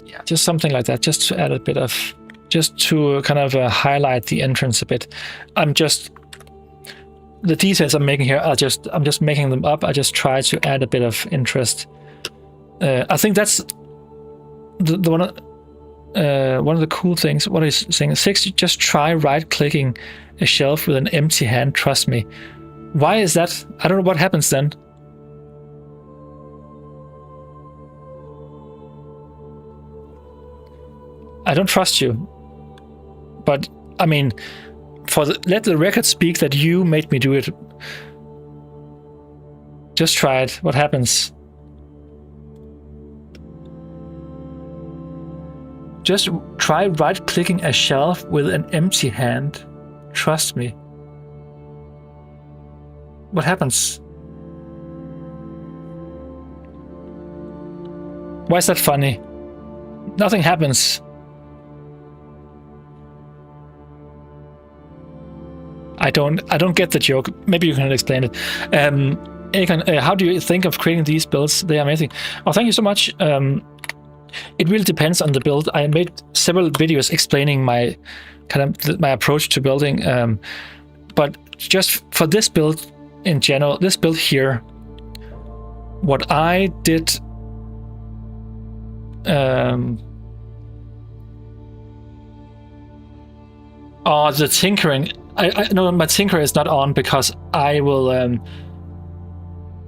Yeah, just something like that, just to add a bit of, just to kind of highlight the entrance a bit. The details I'm making here I'm just making them up. I just try to add a bit of interest. I think that's the one of the cool things. What is saying? 6, just try right-clicking a shelf with an empty hand. Trust me. Why is that? I don't know what happens then. I don't trust you, but I mean, let the record speak that you made me do it. Just try it. What happens? Just try right-clicking a shelf with an empty hand. Trust me. What happens? Why is that funny? Nothing happens. I don't get the joke. Maybe you can explain it. Akon, how do you think of creating these builds? They are amazing. Oh, thank you so much. It really depends on the build. I made several videos explaining my my approach to building, but just for this build in general, this build here, what I did. Oh, the tinkering. I no, my tinker is not on because I will.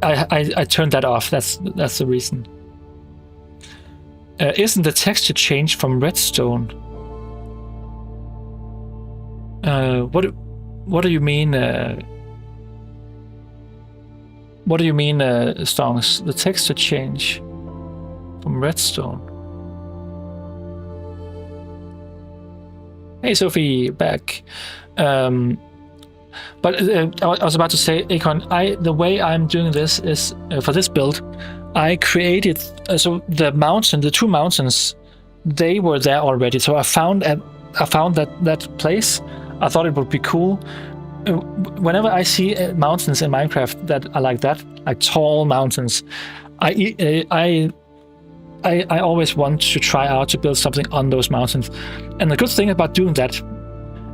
I turned that off. That's the reason. Isn't the texture change from redstone? What do you mean? What do you mean, Stongs? The texture change from redstone. Hey, Sophie, back. But I was about to say, Akon, the way I'm doing this is for this build, I created so the two mountains, they were there already. So I found that place. I thought it would be cool. Whenever I see mountains in Minecraft that are like that, like tall mountains, I always want to try out to build something on those mountains. And the good thing about doing that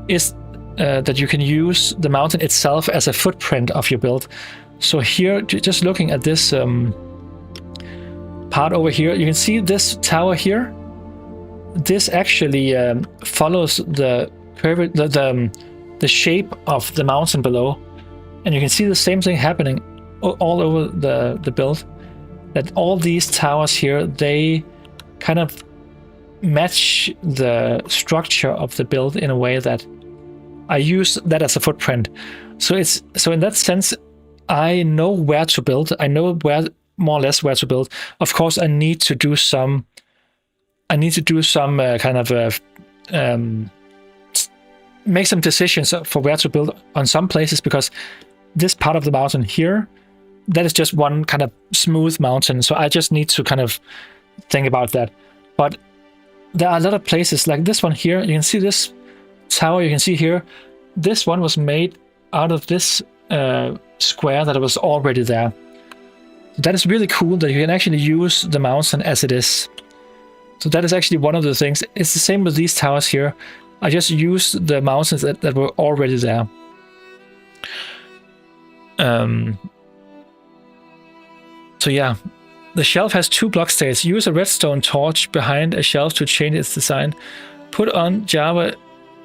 is that you can use the mountain itself as a footprint of your build. So here, just looking at this part over here, you can see this tower here. This actually follows the curve, the shape of the mountain below, and you can see the same thing happening all over the build. That all these towers here, they kind of match the structure of the build in a way that I use that as a footprint. So in that sense, I know where to build. I know more or less where to build. Of course, I need to do some kind of make some decisions for where to build on some places, because this part of the mountain here, that is just one kind of smooth mountain. So I just need to kind of think about that. But there are a lot of places like this one here. You can see this tower, you can see here, this one was made out of this square that was already there. That is really cool that you can actually use the mountain as it is. So that is actually one of the things. It's the same with these towers here. I just used the mountains that were already there. So yeah, the shelf has 2 block states. Use a redstone torch behind a shelf to change its design. But on Java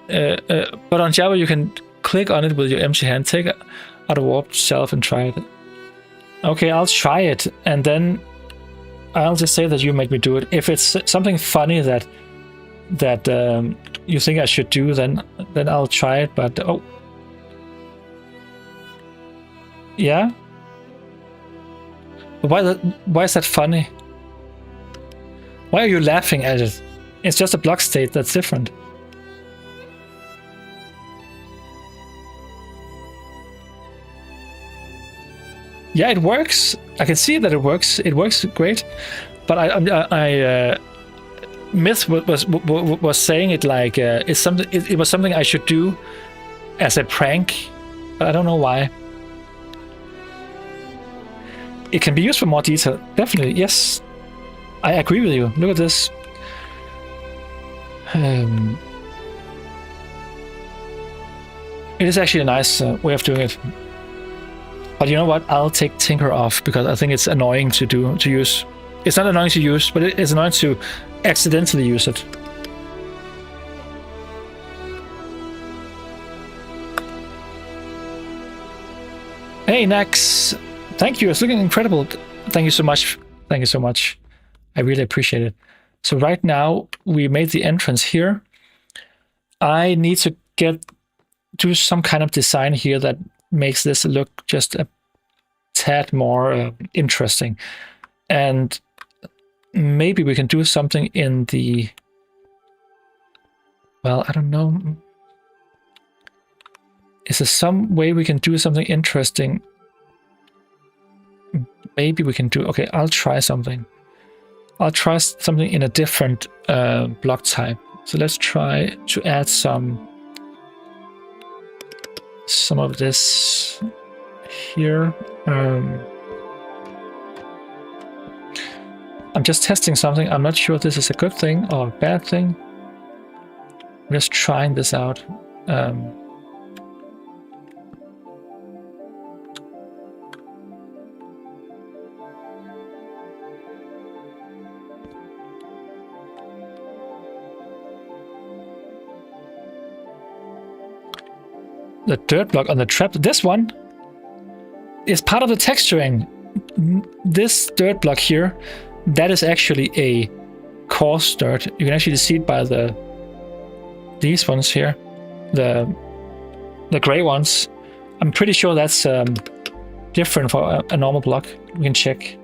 you can click on it with your empty hand. Take out a warped shelf and try it. Okay, I'll try it, and then I'll just say that you make me do it. If it's something funny that you think I should do, then I'll try it. But oh, yeah. Why is that funny? Why are you laughing at it? It's just a block state that's different. Yeah, it works. I can see that it works. It works great. But Myth was saying it like it's something. It was something I should do as a prank, but I don't know why. It can be used for more detail. Definitely, yes. I agree with you. Look at this. It is actually a nice way of doing it. But you know what? I'll take Tinker off because I think it's annoying to use. It's not annoying to use, but it is annoying to accidentally use it. Hey, Nax. Thank you. It's looking incredible. Thank you so much. Thank you so much. I really appreciate it. So right now we made the entrance here. I need to do some kind of design here that makes this look just a tad more interesting. And maybe we can do something in the... Well, I don't know. Is there some way we can do something interesting? Maybe we can do... Okay, I'll try something. I'll try something in a different block type. So let's try to add some of this here. I'm just testing something. I'm not sure if this is a good thing or a bad thing. I'm just trying this out. The dirt block on the trap, this one is part of the texturing. This dirt block here, that is actually a coarse dirt. You can actually see it by these ones here, the gray ones. I'm pretty sure that's different for a normal block. We can check.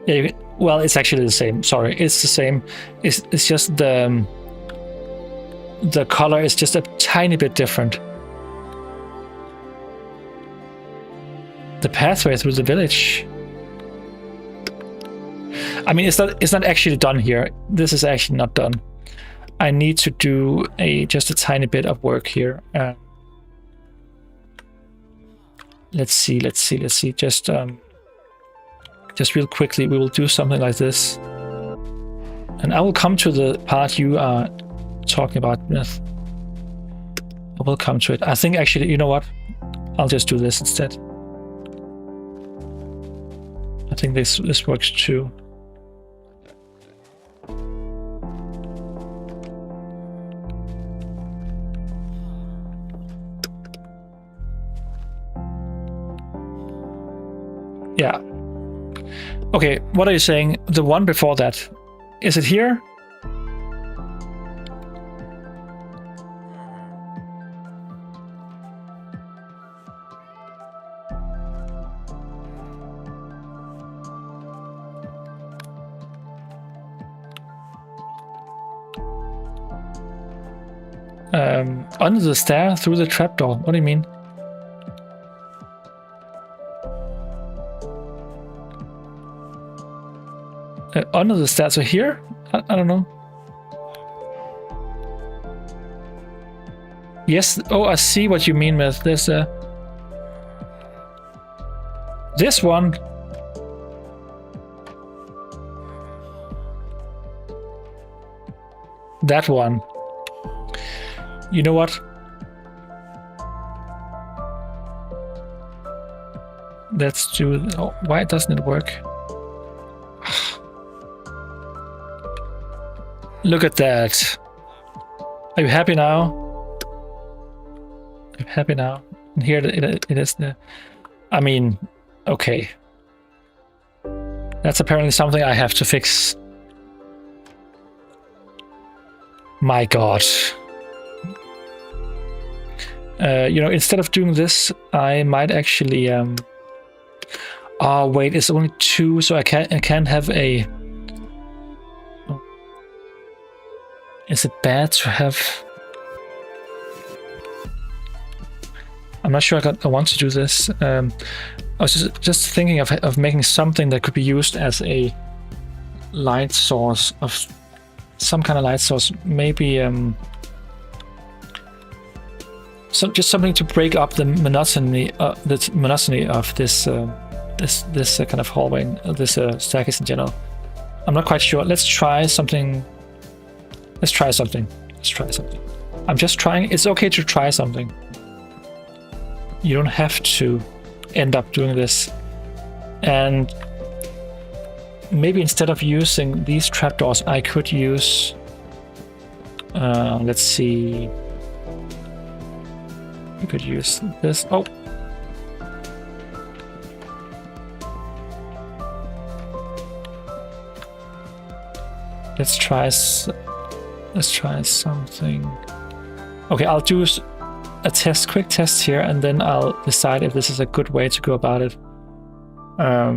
Yeah, well, it's actually the same. Sorry, it's the same. It's just the color is just a tiny bit different. The pathway through the village. I mean, it's not actually done here. This is actually not done. I need to do just a tiny bit of work here. Let's see. Just real quickly, we will do something like this, and I will come to the part you are talking about, Myth. I will come to it. I think actually, you know what? I'll just do this instead. I think this works too. Yeah. Okay, what are you saying? The one before that. Is it here? Under the stair, through the trapdoor. What do you mean? Under the stair, so here? I don't know. Yes, oh, I see what you mean with this. This one. That one. You know what? Let's do. Oh, why doesn't it work? Look at that. Are you happy now? I'm happy now. And here it is. I mean, okay. That's apparently something I have to fix. My God. You know, instead of doing this, I might actually. Oh wait, it's only 2, so I can't have a. Is it bad to have? I'm not sure I want to do this. I was just thinking of making something that could be used as a light source of some kind of light source. Maybe just something to break up the monotony of this this kind of hallway, this staircase in general. I'm not quite sure. Let's try something. Let's try something. I'm just trying. It's okay to try something. You don't have to end up doing this. And maybe instead of using these trapdoors, I could use. Let's see. We could use this. Oh. Let's try something. Okay, I'll do a quick test here, and then I'll decide if this is a good way to go about it. I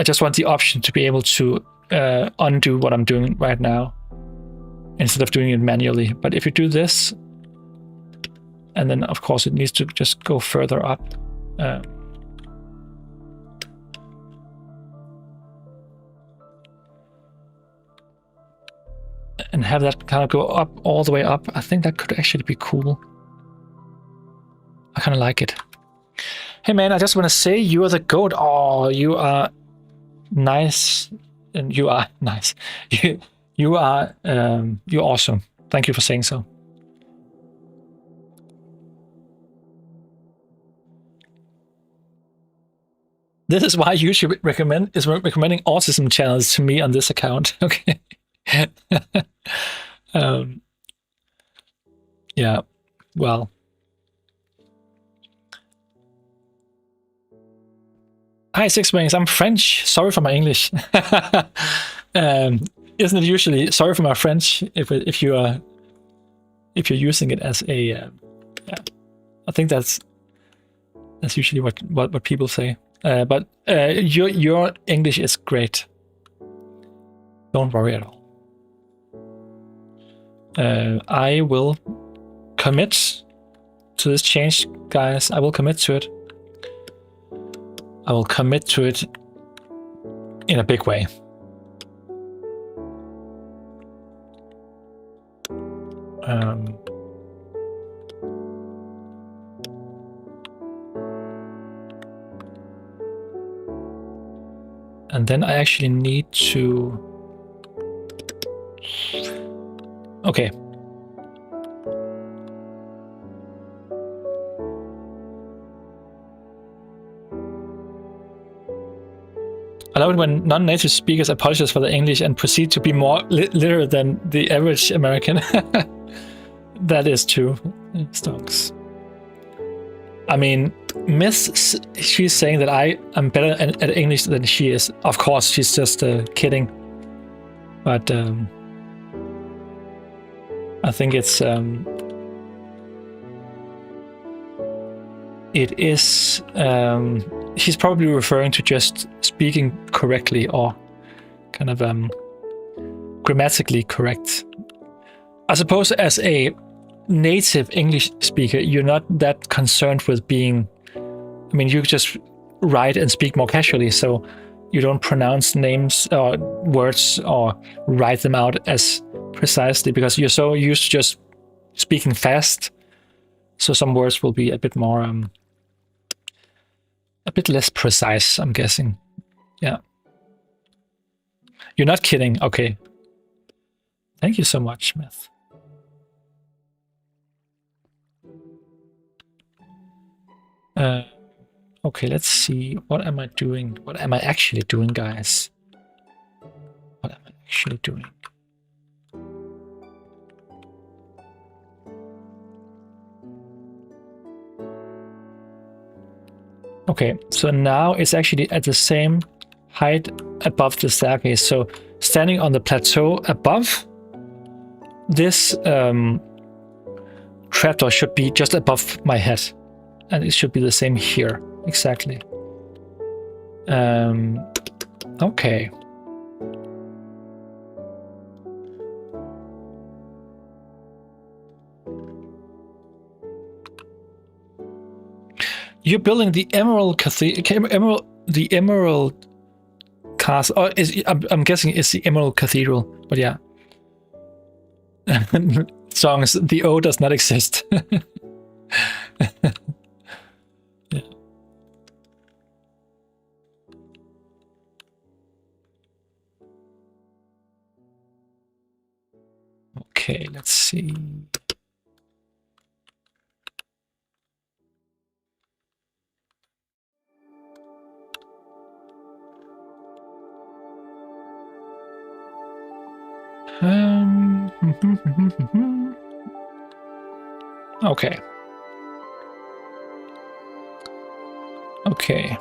just want the option to be able to undo what I'm doing right now instead of doing it manually. But if you do this, and then of course it needs to just go further up. And have that kind of go up, all the way up. I think that could actually be cool. I kind of like it. Hey man, I just want to say you are the goat. Oh, you are nice, and you are nice. You're awesome. Thank you for saying so. This is why YouTube is recommending autism channels to me on this account. Okay. Yeah. Well. Hi, Six Wings. I'm French. Sorry for my English. Isn't it usually sorry for my French if you're using it as a? Yeah. I think that's usually what people say. But your English is great. Don't worry at all. I will commit to this change, guys. I will commit to it. I will commit to it in a big way. And then I actually need to... Okay. I love it when non-native speakers apologize for their English and proceed to be more literal than the average American. That is true, Stonks. I mean, Miss, she's saying that I am better at English than she is. Of course, she's just kidding. But I think it's it is she's probably referring to just speaking correctly or kind of grammatically correct. I suppose as a native English speaker, you're not that concerned with being, I mean, you just write and speak more casually, so you don't pronounce names or words or write them out as precisely because you're so used to just speaking fast. So some words will be a bit more, a bit less precise, I'm guessing. Yeah. You're not kidding. Okay. Thank you so much, Smith. Okay, let's see. What am I doing? What am I actually doing, guys? What am I actually doing? Okay, so now it's actually at the same height above the staircase. So standing on the plateau above, this trapdoor should be just above my head. And it should be the same here, exactly. Okay. You're building the Emerald Cathedral, the Emerald Castle. Oh, I'm guessing it's the Emerald Cathedral, but yeah. Songs, the O does not exist. Yeah. Okay, let's see. Okay. Okay.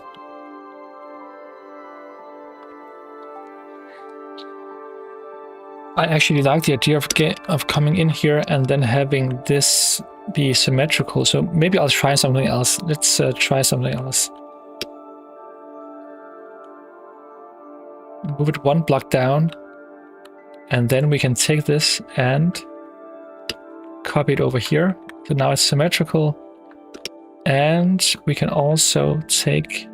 I actually like the idea of coming in here and then having this be symmetrical. So maybe I'll try something else. Let's try something else. Move it one block down. And then we can take this and copy it over here. So now it's symmetrical. And we can also take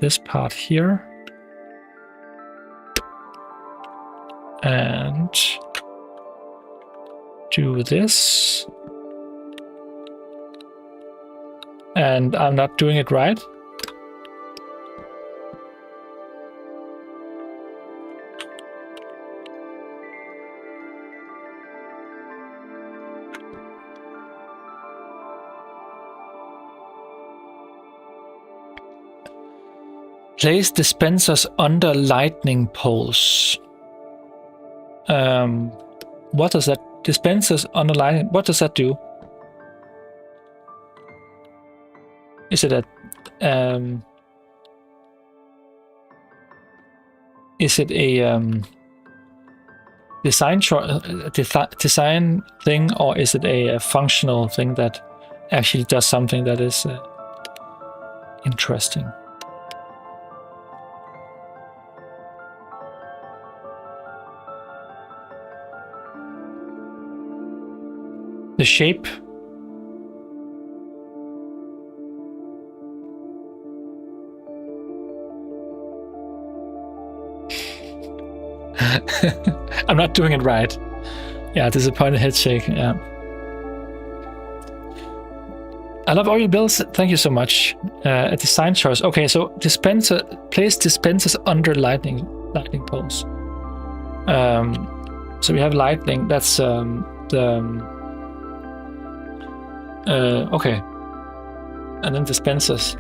this part here and do this. And I'm not doing it right. Place dispensers under lightning poles. What does that? Dispensers under lightning. What does that do? Is it a? Is it a design thing, or is it a functional thing that actually does something that is interesting? The shape. I'm not doing it right. Yeah, disappointed head shake. Yeah. I love all your bills. Thank you so much. A design choice. Okay, so place dispensers under lightning poles. So we have lightning. That's okay. And then dispensers.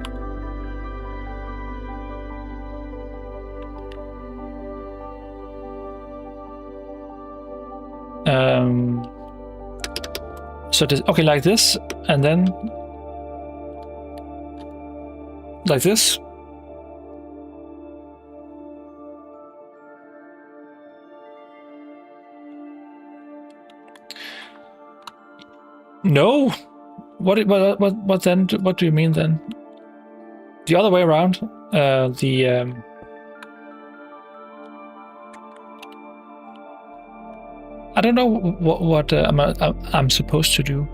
So this, okay, like this, and then like this. No. What then? What do you mean then? The other way around. I don't know what I'm supposed to do.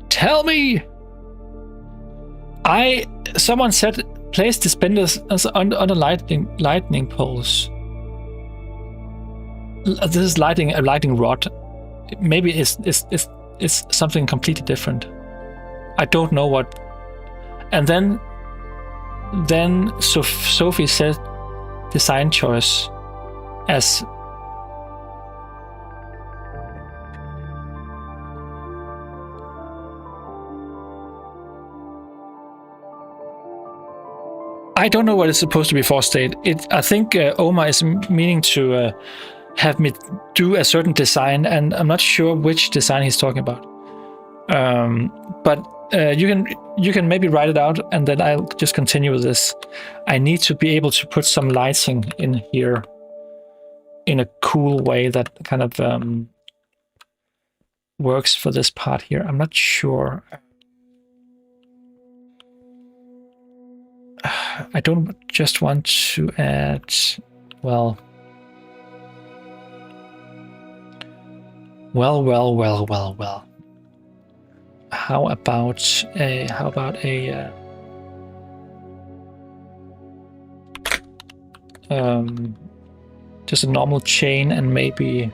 Tell me. Someone said place dispensers under lightning poles. This is a lightning rod. Maybe it's something completely different. I don't know what. And then Sophie said design choice as. I don't know what it's supposed to be for state. I think Omar is meaning to have me do a certain design, and I'm not sure which design he's talking about. But you can maybe write it out, and then I'll just continue with this. I need to be able to put some lighting in here in a cool way that kind of works for this part here. I'm not sure. I don't just want to add, well. How about a just a normal chain, and maybe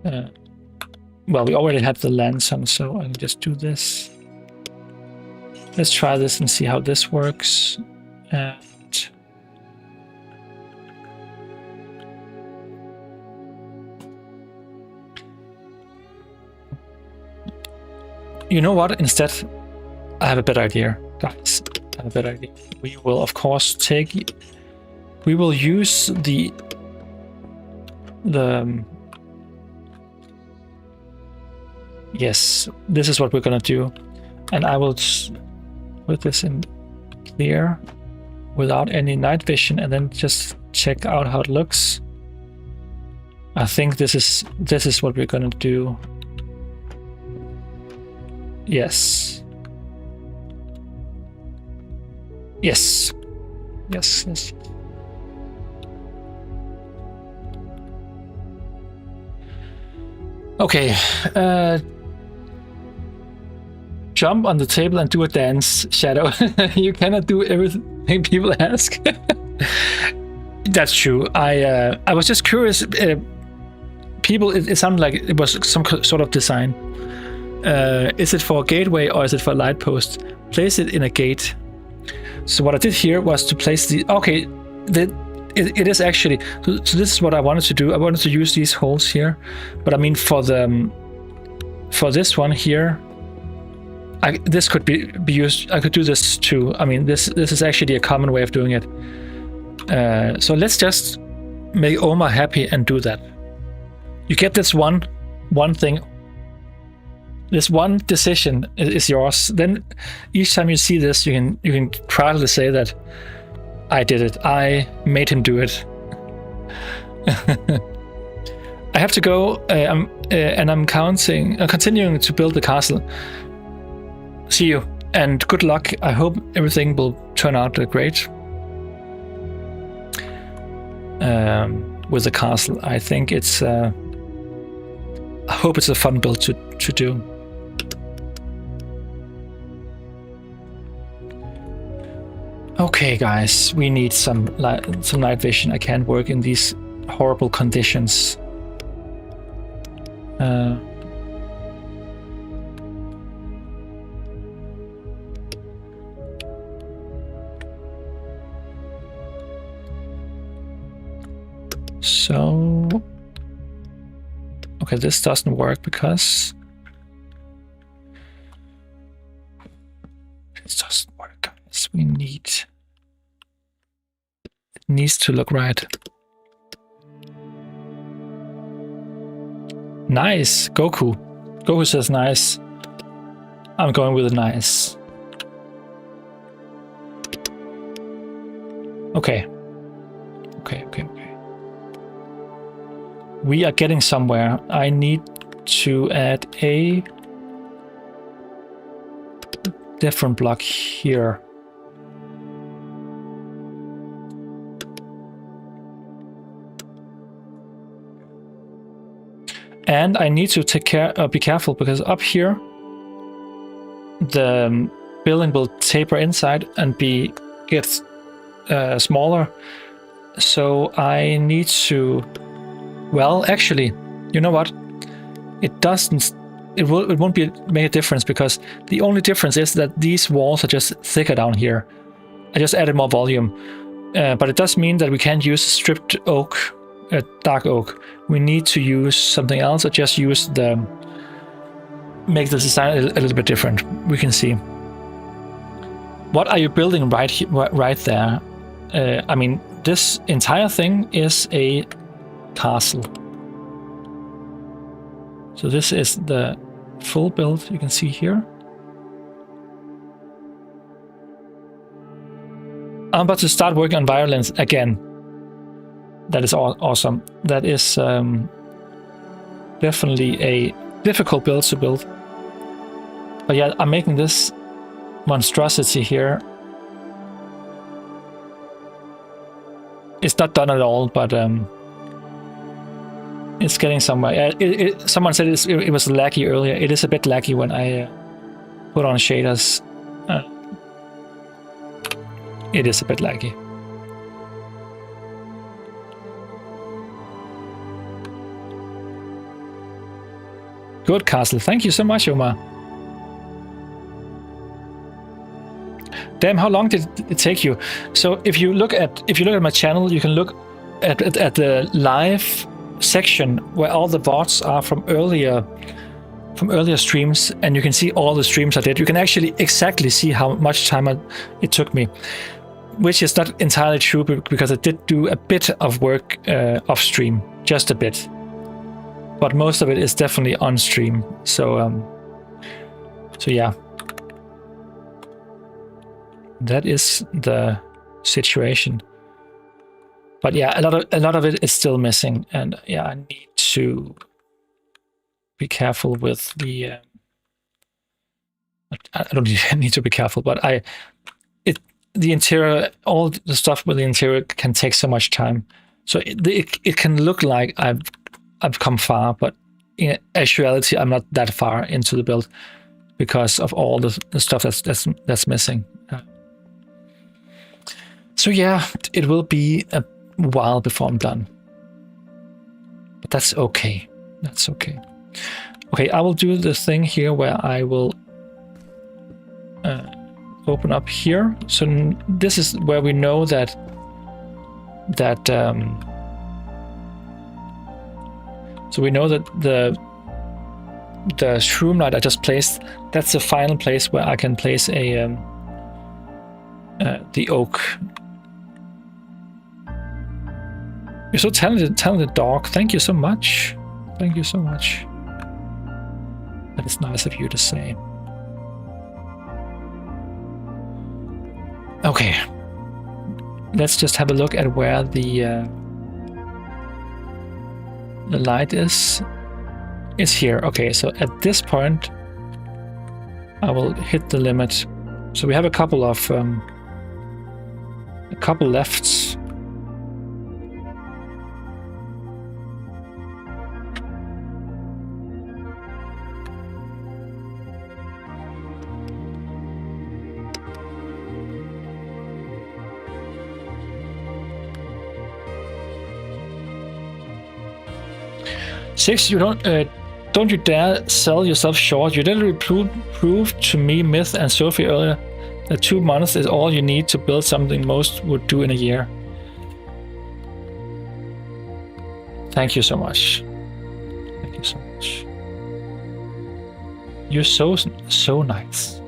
well, we already have the lantern, so I can just do this. Let's try this and see how this works. And you know what? Instead, I have a better idea, guys. I have a better idea. We will, of course, we will use the yes, this is what we're gonna do, and I will put this in clear without any night vision, and then just check out how it looks. I think this is what we're gonna do. Yes. Yes. Yes. Yes. Okay. Jump on the table and do a dance, Shadow. You cannot do everything people ask. That's true. I was just curious. People, it sounded like it was some sort of design. Is it for a gateway or is it for a light post? Place it in a gate. So what I did here was to place the. Okay, it is actually. So this is what I wanted to do. I wanted to use these holes here, but I mean for this one here. this could be used. I could do this too. I mean, this is actually a common way of doing it. So let's just make Omar happy and do that. You get this one thing. This one decision is yours. Then each time you see this, you can proudly say that I did it. I made him do it. I have to go, and I'm continuing to build the castle. See you, and good luck. I hope everything will turn out great with the castle. I think it's. I hope it's a fun build to do. Okay, guys, we need some night vision. I can't work in these horrible conditions. So, okay, this doesn't work because it doesn't work, guys. We need. It needs to look right. Nice, Goku. Goku says nice. I'm going with a nice. Okay. Okay. We are getting somewhere. I need to add a different block here. And I need to be careful because up here, the building will taper inside and get smaller. So I need to. Well, actually, you know what? It won't make a difference because the only difference is that these walls are just thicker down here. I just added more volume, but it does mean that we can't use stripped oak. Dark oak. We need to use something else, or just use make the design a little bit different. We can see. What are you building right there? I mean, this entire thing is a castle. So this is the full build you can see here. I'm about to start working on violence again. That is awesome. That is definitely a difficult build to build. But yeah, I'm making this monstrosity here. It's not done at all, but it's getting somewhere. Someone said it was laggy earlier. It is a bit laggy when I put on shaders. It is a bit laggy. Good castle. Thank you so much, Omar. Damn, how long did it take you? So if you look at my channel, you can look at the live section where all the VODs are from earlier streams, and you can see all the streams I did. You can actually exactly see how much time it took me, which is not entirely true because I did do a bit of work off stream, just a bit. But most of it is definitely on stream. So yeah, that is the situation. But yeah, a lot of it is still missing, and yeah, I need to be careful with the. I don't need to be careful, but the interior, all the stuff with the interior can take so much time. So it can look like I've come far, but in actuality, I'm not that far into the build because of all the stuff that's missing. So yeah, it will be a while before I'm done, but that's okay. That's okay. Okay, I will do the thing here where I will open up here. So this is where we know that so we know that the shroom light I just placed, that's the final place where I can place a the oak. You're so talented dog. Thank you so much. Thank you so much. That is nice of you to say. Okay. Let's just have a look at where the light is. It's here. Okay, so at this point, I will hit the limit. So we have a couple lefts. Six, you don't you dare sell yourself short. You literally proved to me, Myth, and Sophie earlier that 2 months is all you need to build something most would do in a year. Thank you so much. Thank you so much. You're so nice.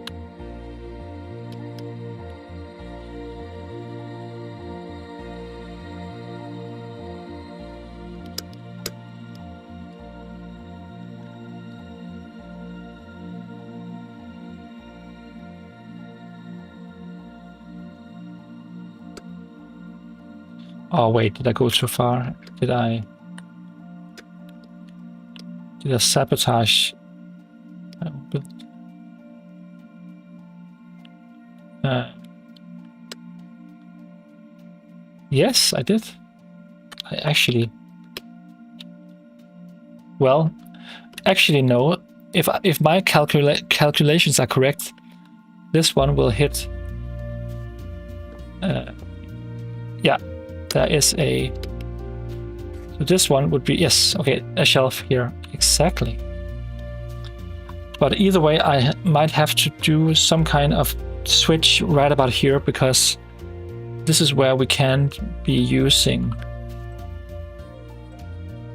Oh wait, did I go too far? Did I sabotage? Yes, I did. I actually. Well, actually no. If my calculations are correct, this one will hit. Yeah. There is a... So this one would be... Yes, okay, a shelf here. Exactly. But either way, I might have to do some kind of switch right about here, because this is where we can't be using...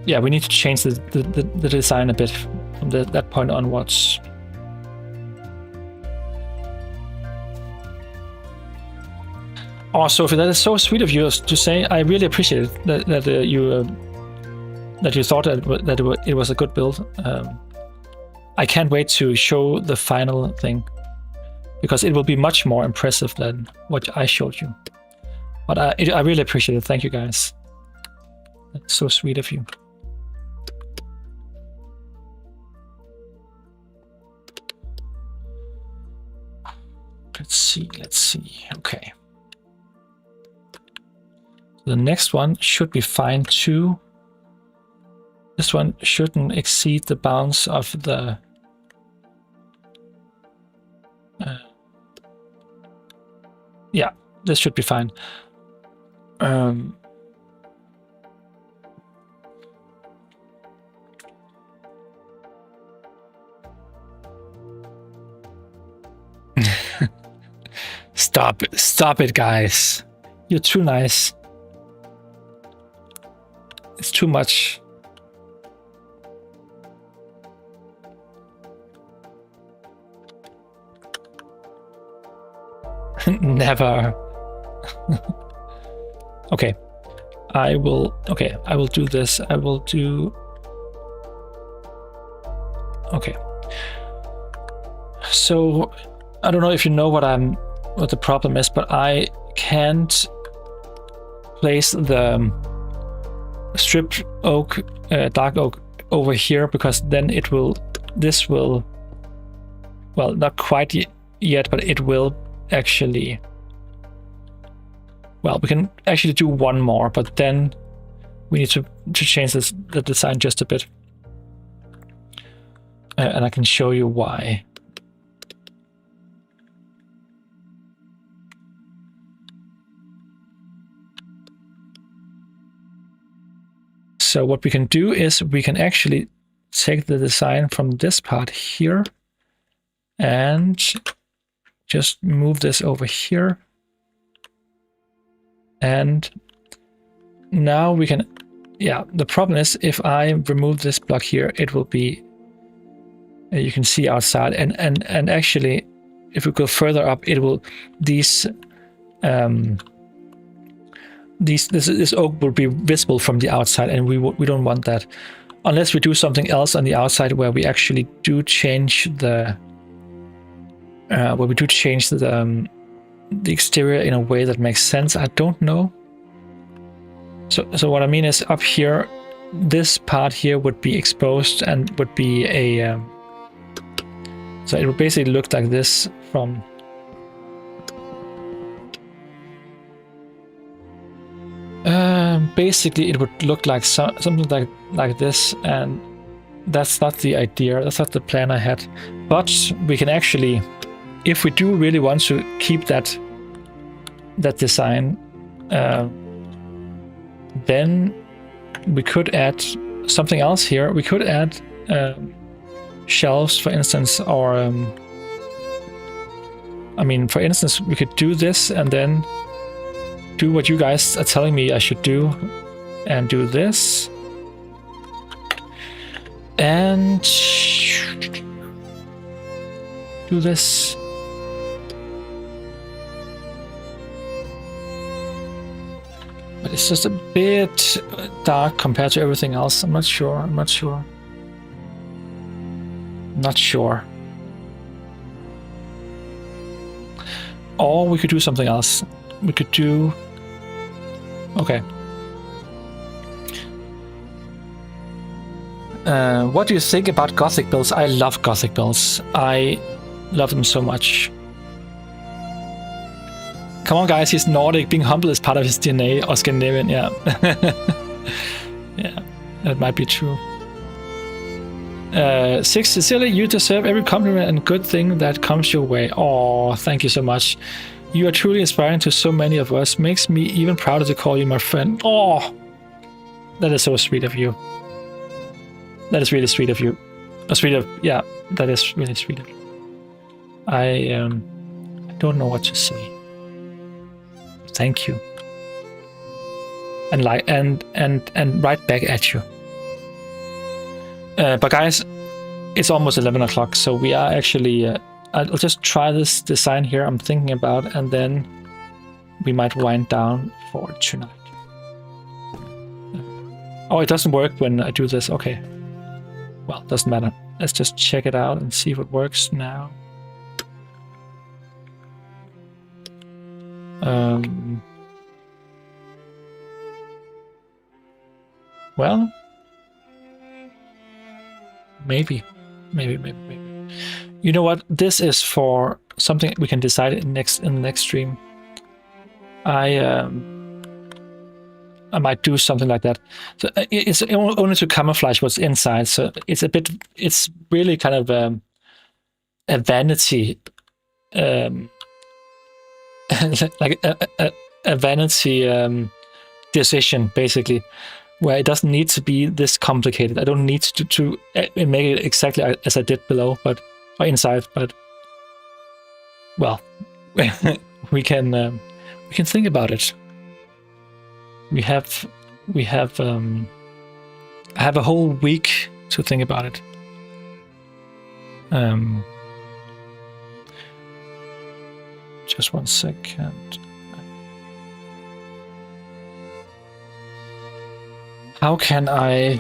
Yeah, we need to change the design a bit from that point onwards. Oh, Sophie, that is so sweet of you to say. I really appreciate it that you thought that it was a good build. I can't wait to show the final thing, because it will be much more impressive than what I showed you. But I really appreciate it. Thank you, guys. That's so sweet of you. Let's see. Okay. The next one should be fine too. This one shouldn't exceed the bounds of the... yeah, this should be fine. Stop it, guys. You're too nice. It's too much. Never. Okay. I will do this. I will do... Okay. So, I don't know if you know what the problem is, but I can't place the stripped oak, dark oak over here, because then this will, well, not quite yet, but it will actually, well, we can actually do one more, but then we need to change the design just a bit. And I can show you why. So what we can do is we can actually take the design from this part here and just move this over here. And now we can, yeah, the problem is if I remove this block here, it will be you can see outside, and actually, if we go further up, it will this oak will be visible from the outside, and we don't want that unless we do something else on the outside where we actually do change the the exterior in a way that makes sense. I don't know. So what I mean is, up here, this part here would be exposed and would be a so it would basically look like this from basically it would look like something like this, and that's not the idea, that's not the plan I had. But we can actually, if we do really want to keep that design, then we could add something else here. We could add shelves, for instance, or I mean, for instance, we could do this and then do what you guys are telling me I should do, and do this, and do this. But it's just a bit dark compared to everything else. I'm not sure. Or we could do something else. We could do... Okay. What do you think about Gothic builds? I love Gothic builds. I love them so much. Come on, guys, he's Nordic. Being humble is part of his DNA, or Scandinavian, yeah. Yeah, that might be true. 6, Cecilia, you deserve every compliment and good thing that comes your way. Oh, thank you so much. You are truly inspiring to so many of us. Makes me even prouder to call you my friend. Oh, that is so sweet of you. That is really sweet of you. Yeah, that is really sweet of you. I don't know what to say. Thank you. And right back at you. But guys, it's almost 11 o'clock, so we are actually... I'll just try this design here I'm thinking about, and then we might wind down for tonight. Oh, it doesn't work when I do this. Okay. Well, it doesn't matter. Let's just check it out and see if it works now. Well, maybe. You know what? This is for something we can decide in the next stream. I might do something like that. So it's only to camouflage what's inside. So it's really kind of a vanity, like a vanity decision, basically, where it doesn't need to be this complicated. I don't need to make it exactly as I did below, or inside. But well, we can think about it. I have a whole week to think about it. Just 1 second. How can I?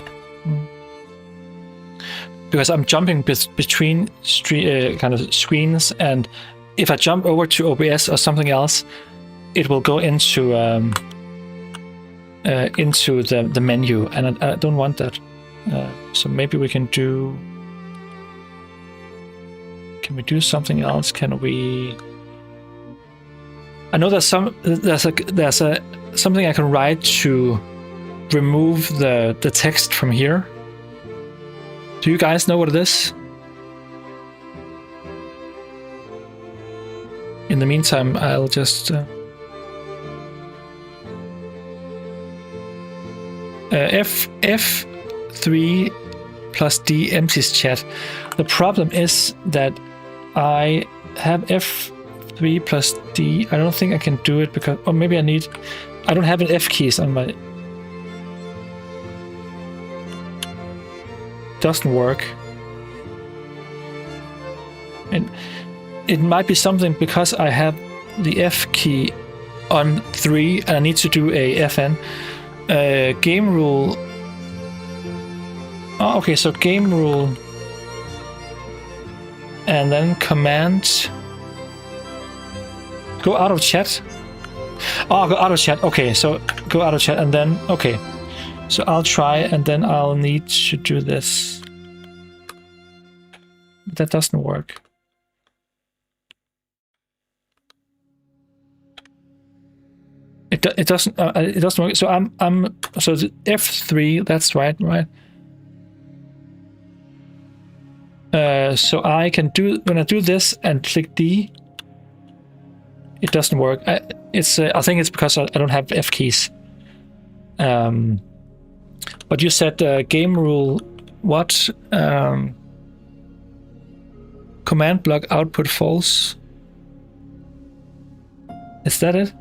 Because I'm jumping between kind of screens, and if I jump over to OBS or something else, it will go into the menu, and I don't want that. So maybe we can do. Can we do something else? Can we? I know there's something I can write to remove the text from here. Do you guys know what it is? In the meantime, I'll just F3 plus D empties chat. The problem is that I have F3 plus D. I don't think I can do it because, or maybe I don't have an F keys on my. Doesn't work. And it might be something because I have the F key on 3 and I need to do a FN. Game rule. Oh, okay, so game rule. And then command. Go out of chat. Oh, go out of chat. Okay, so go out of chat and then, okay. So I'll try and then I'll need to do this. That doesn't work. It doesn't work. So I'm so the F3. That's right. So I can do when I do this and click D. It doesn't work. I think it's because I don't have F keys. But you said game rule. What? Command block output false. Is that it?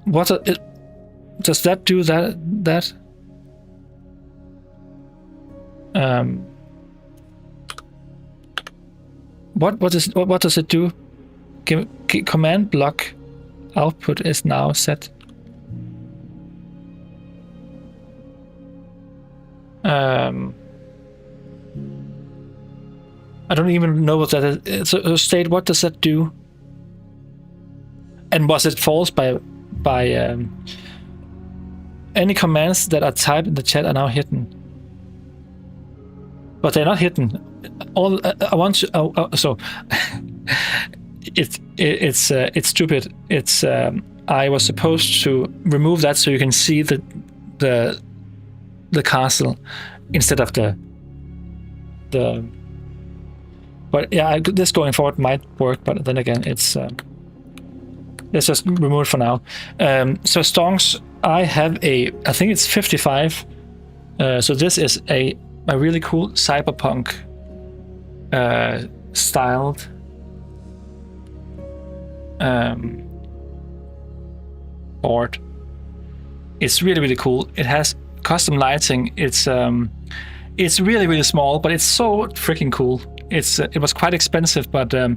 What does that do? That? What does it do? Command block output is now set. I don't even know what that is. So state, what does that do? And was it false by any commands that are typed in the chat are now hidden? But they're not hidden. All I want to. So it's stupid. It's I was supposed to remove that so you can see the castle instead of the. But yeah, this going forward might work. But then again, it's let's just remove it for now. So songs, I have I think it's 55. So this is a really cool cyberpunk styled board. It's really cool. It has custom lighting. It's really small, but it's so freaking cool. It was quite expensive, but yeah,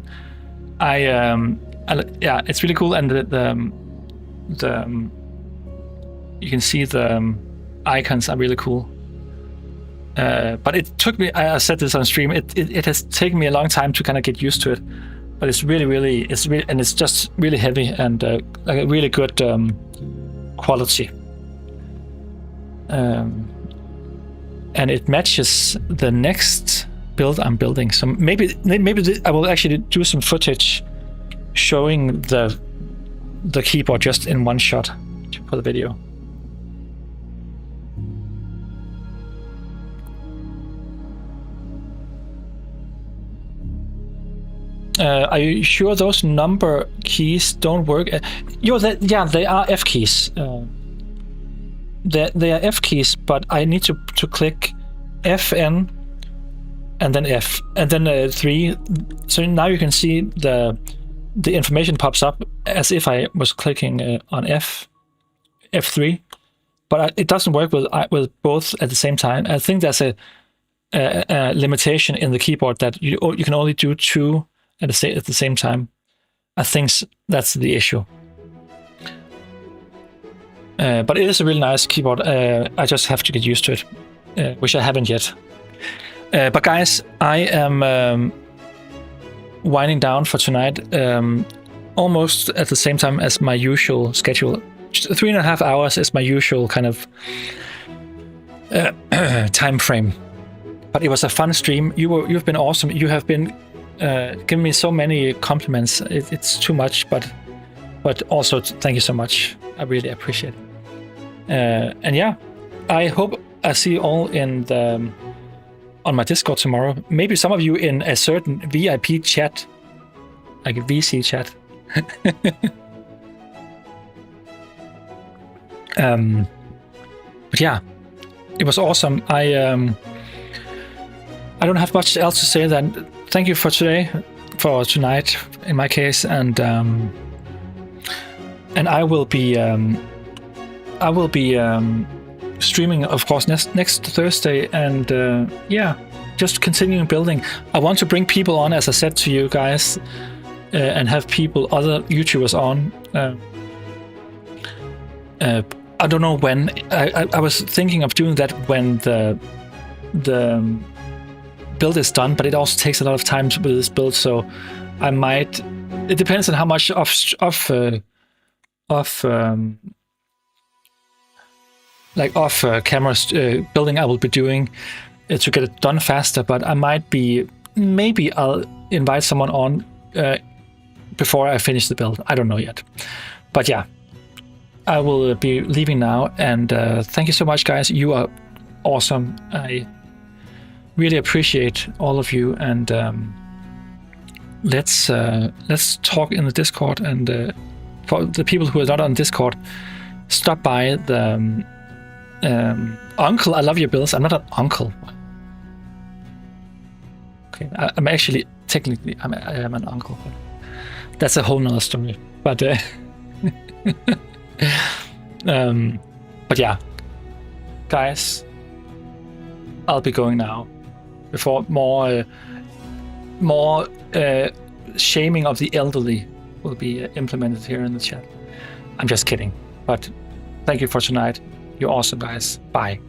it's really cool, and the you can see the icons are really cool. But it took me. I said this on stream. It has taken me a long time to kind of get used to it, but it's really and it's just really heavy and like a really good quality. And it matches the next build I'm building. So maybe I will actually do some footage showing the keyboard just in one shot for the video. Are you sure those number keys don't work? Yeah, they are F keys. They are F keys, but I need to click FN and then F and then 3. So now you can see the information pops up as if I was clicking on F3, but it doesn't work with both at the same time. I think there's a limitation in the keyboard that you can only do 2 at the same time. I think that's the issue. But it is a really nice keyboard. I just have to get used to it, which I haven't yet. But guys, I am winding down for tonight, almost at the same time as my usual schedule. 3.5 hours is my usual kind of time frame. But it was a fun stream. You've been awesome. You have been giving me so many compliments. It's too much, but also thank you so much. I really appreciate it. And yeah, I hope I see you all on my Discord tomorrow. Maybe some of you in a certain VIP chat, like a VC chat. But yeah, it was awesome. I don't have much else to say than thank you for tonight, in my case, and I will be streaming, of course, next Thursday, and yeah, just continuing building. I want to bring people on, as I said to you guys, and have other YouTubers on. I don't know when. I was thinking of doing that when the build is done, but it also takes a lot of time with this build, so I might. It depends on how much off camera building I will be doing to get it done faster. But I might be. Maybe I'll invite someone on before I finish the build. I don't know yet, but yeah. I will be leaving now, and thank you so much, guys. You are awesome. I really appreciate all of you, and let's talk in the Discord. And for the people who are not on Discord, stop by the uncle. I love your builds. I'm not an uncle. Okay, I'm actually technically I am an uncle. That's a whole nother story. But. But yeah, guys, I'll be going now before more shaming of the elderly will be implemented here in the chat. I'm just kidding, but thank you for tonight. You're awesome, guys. Bye.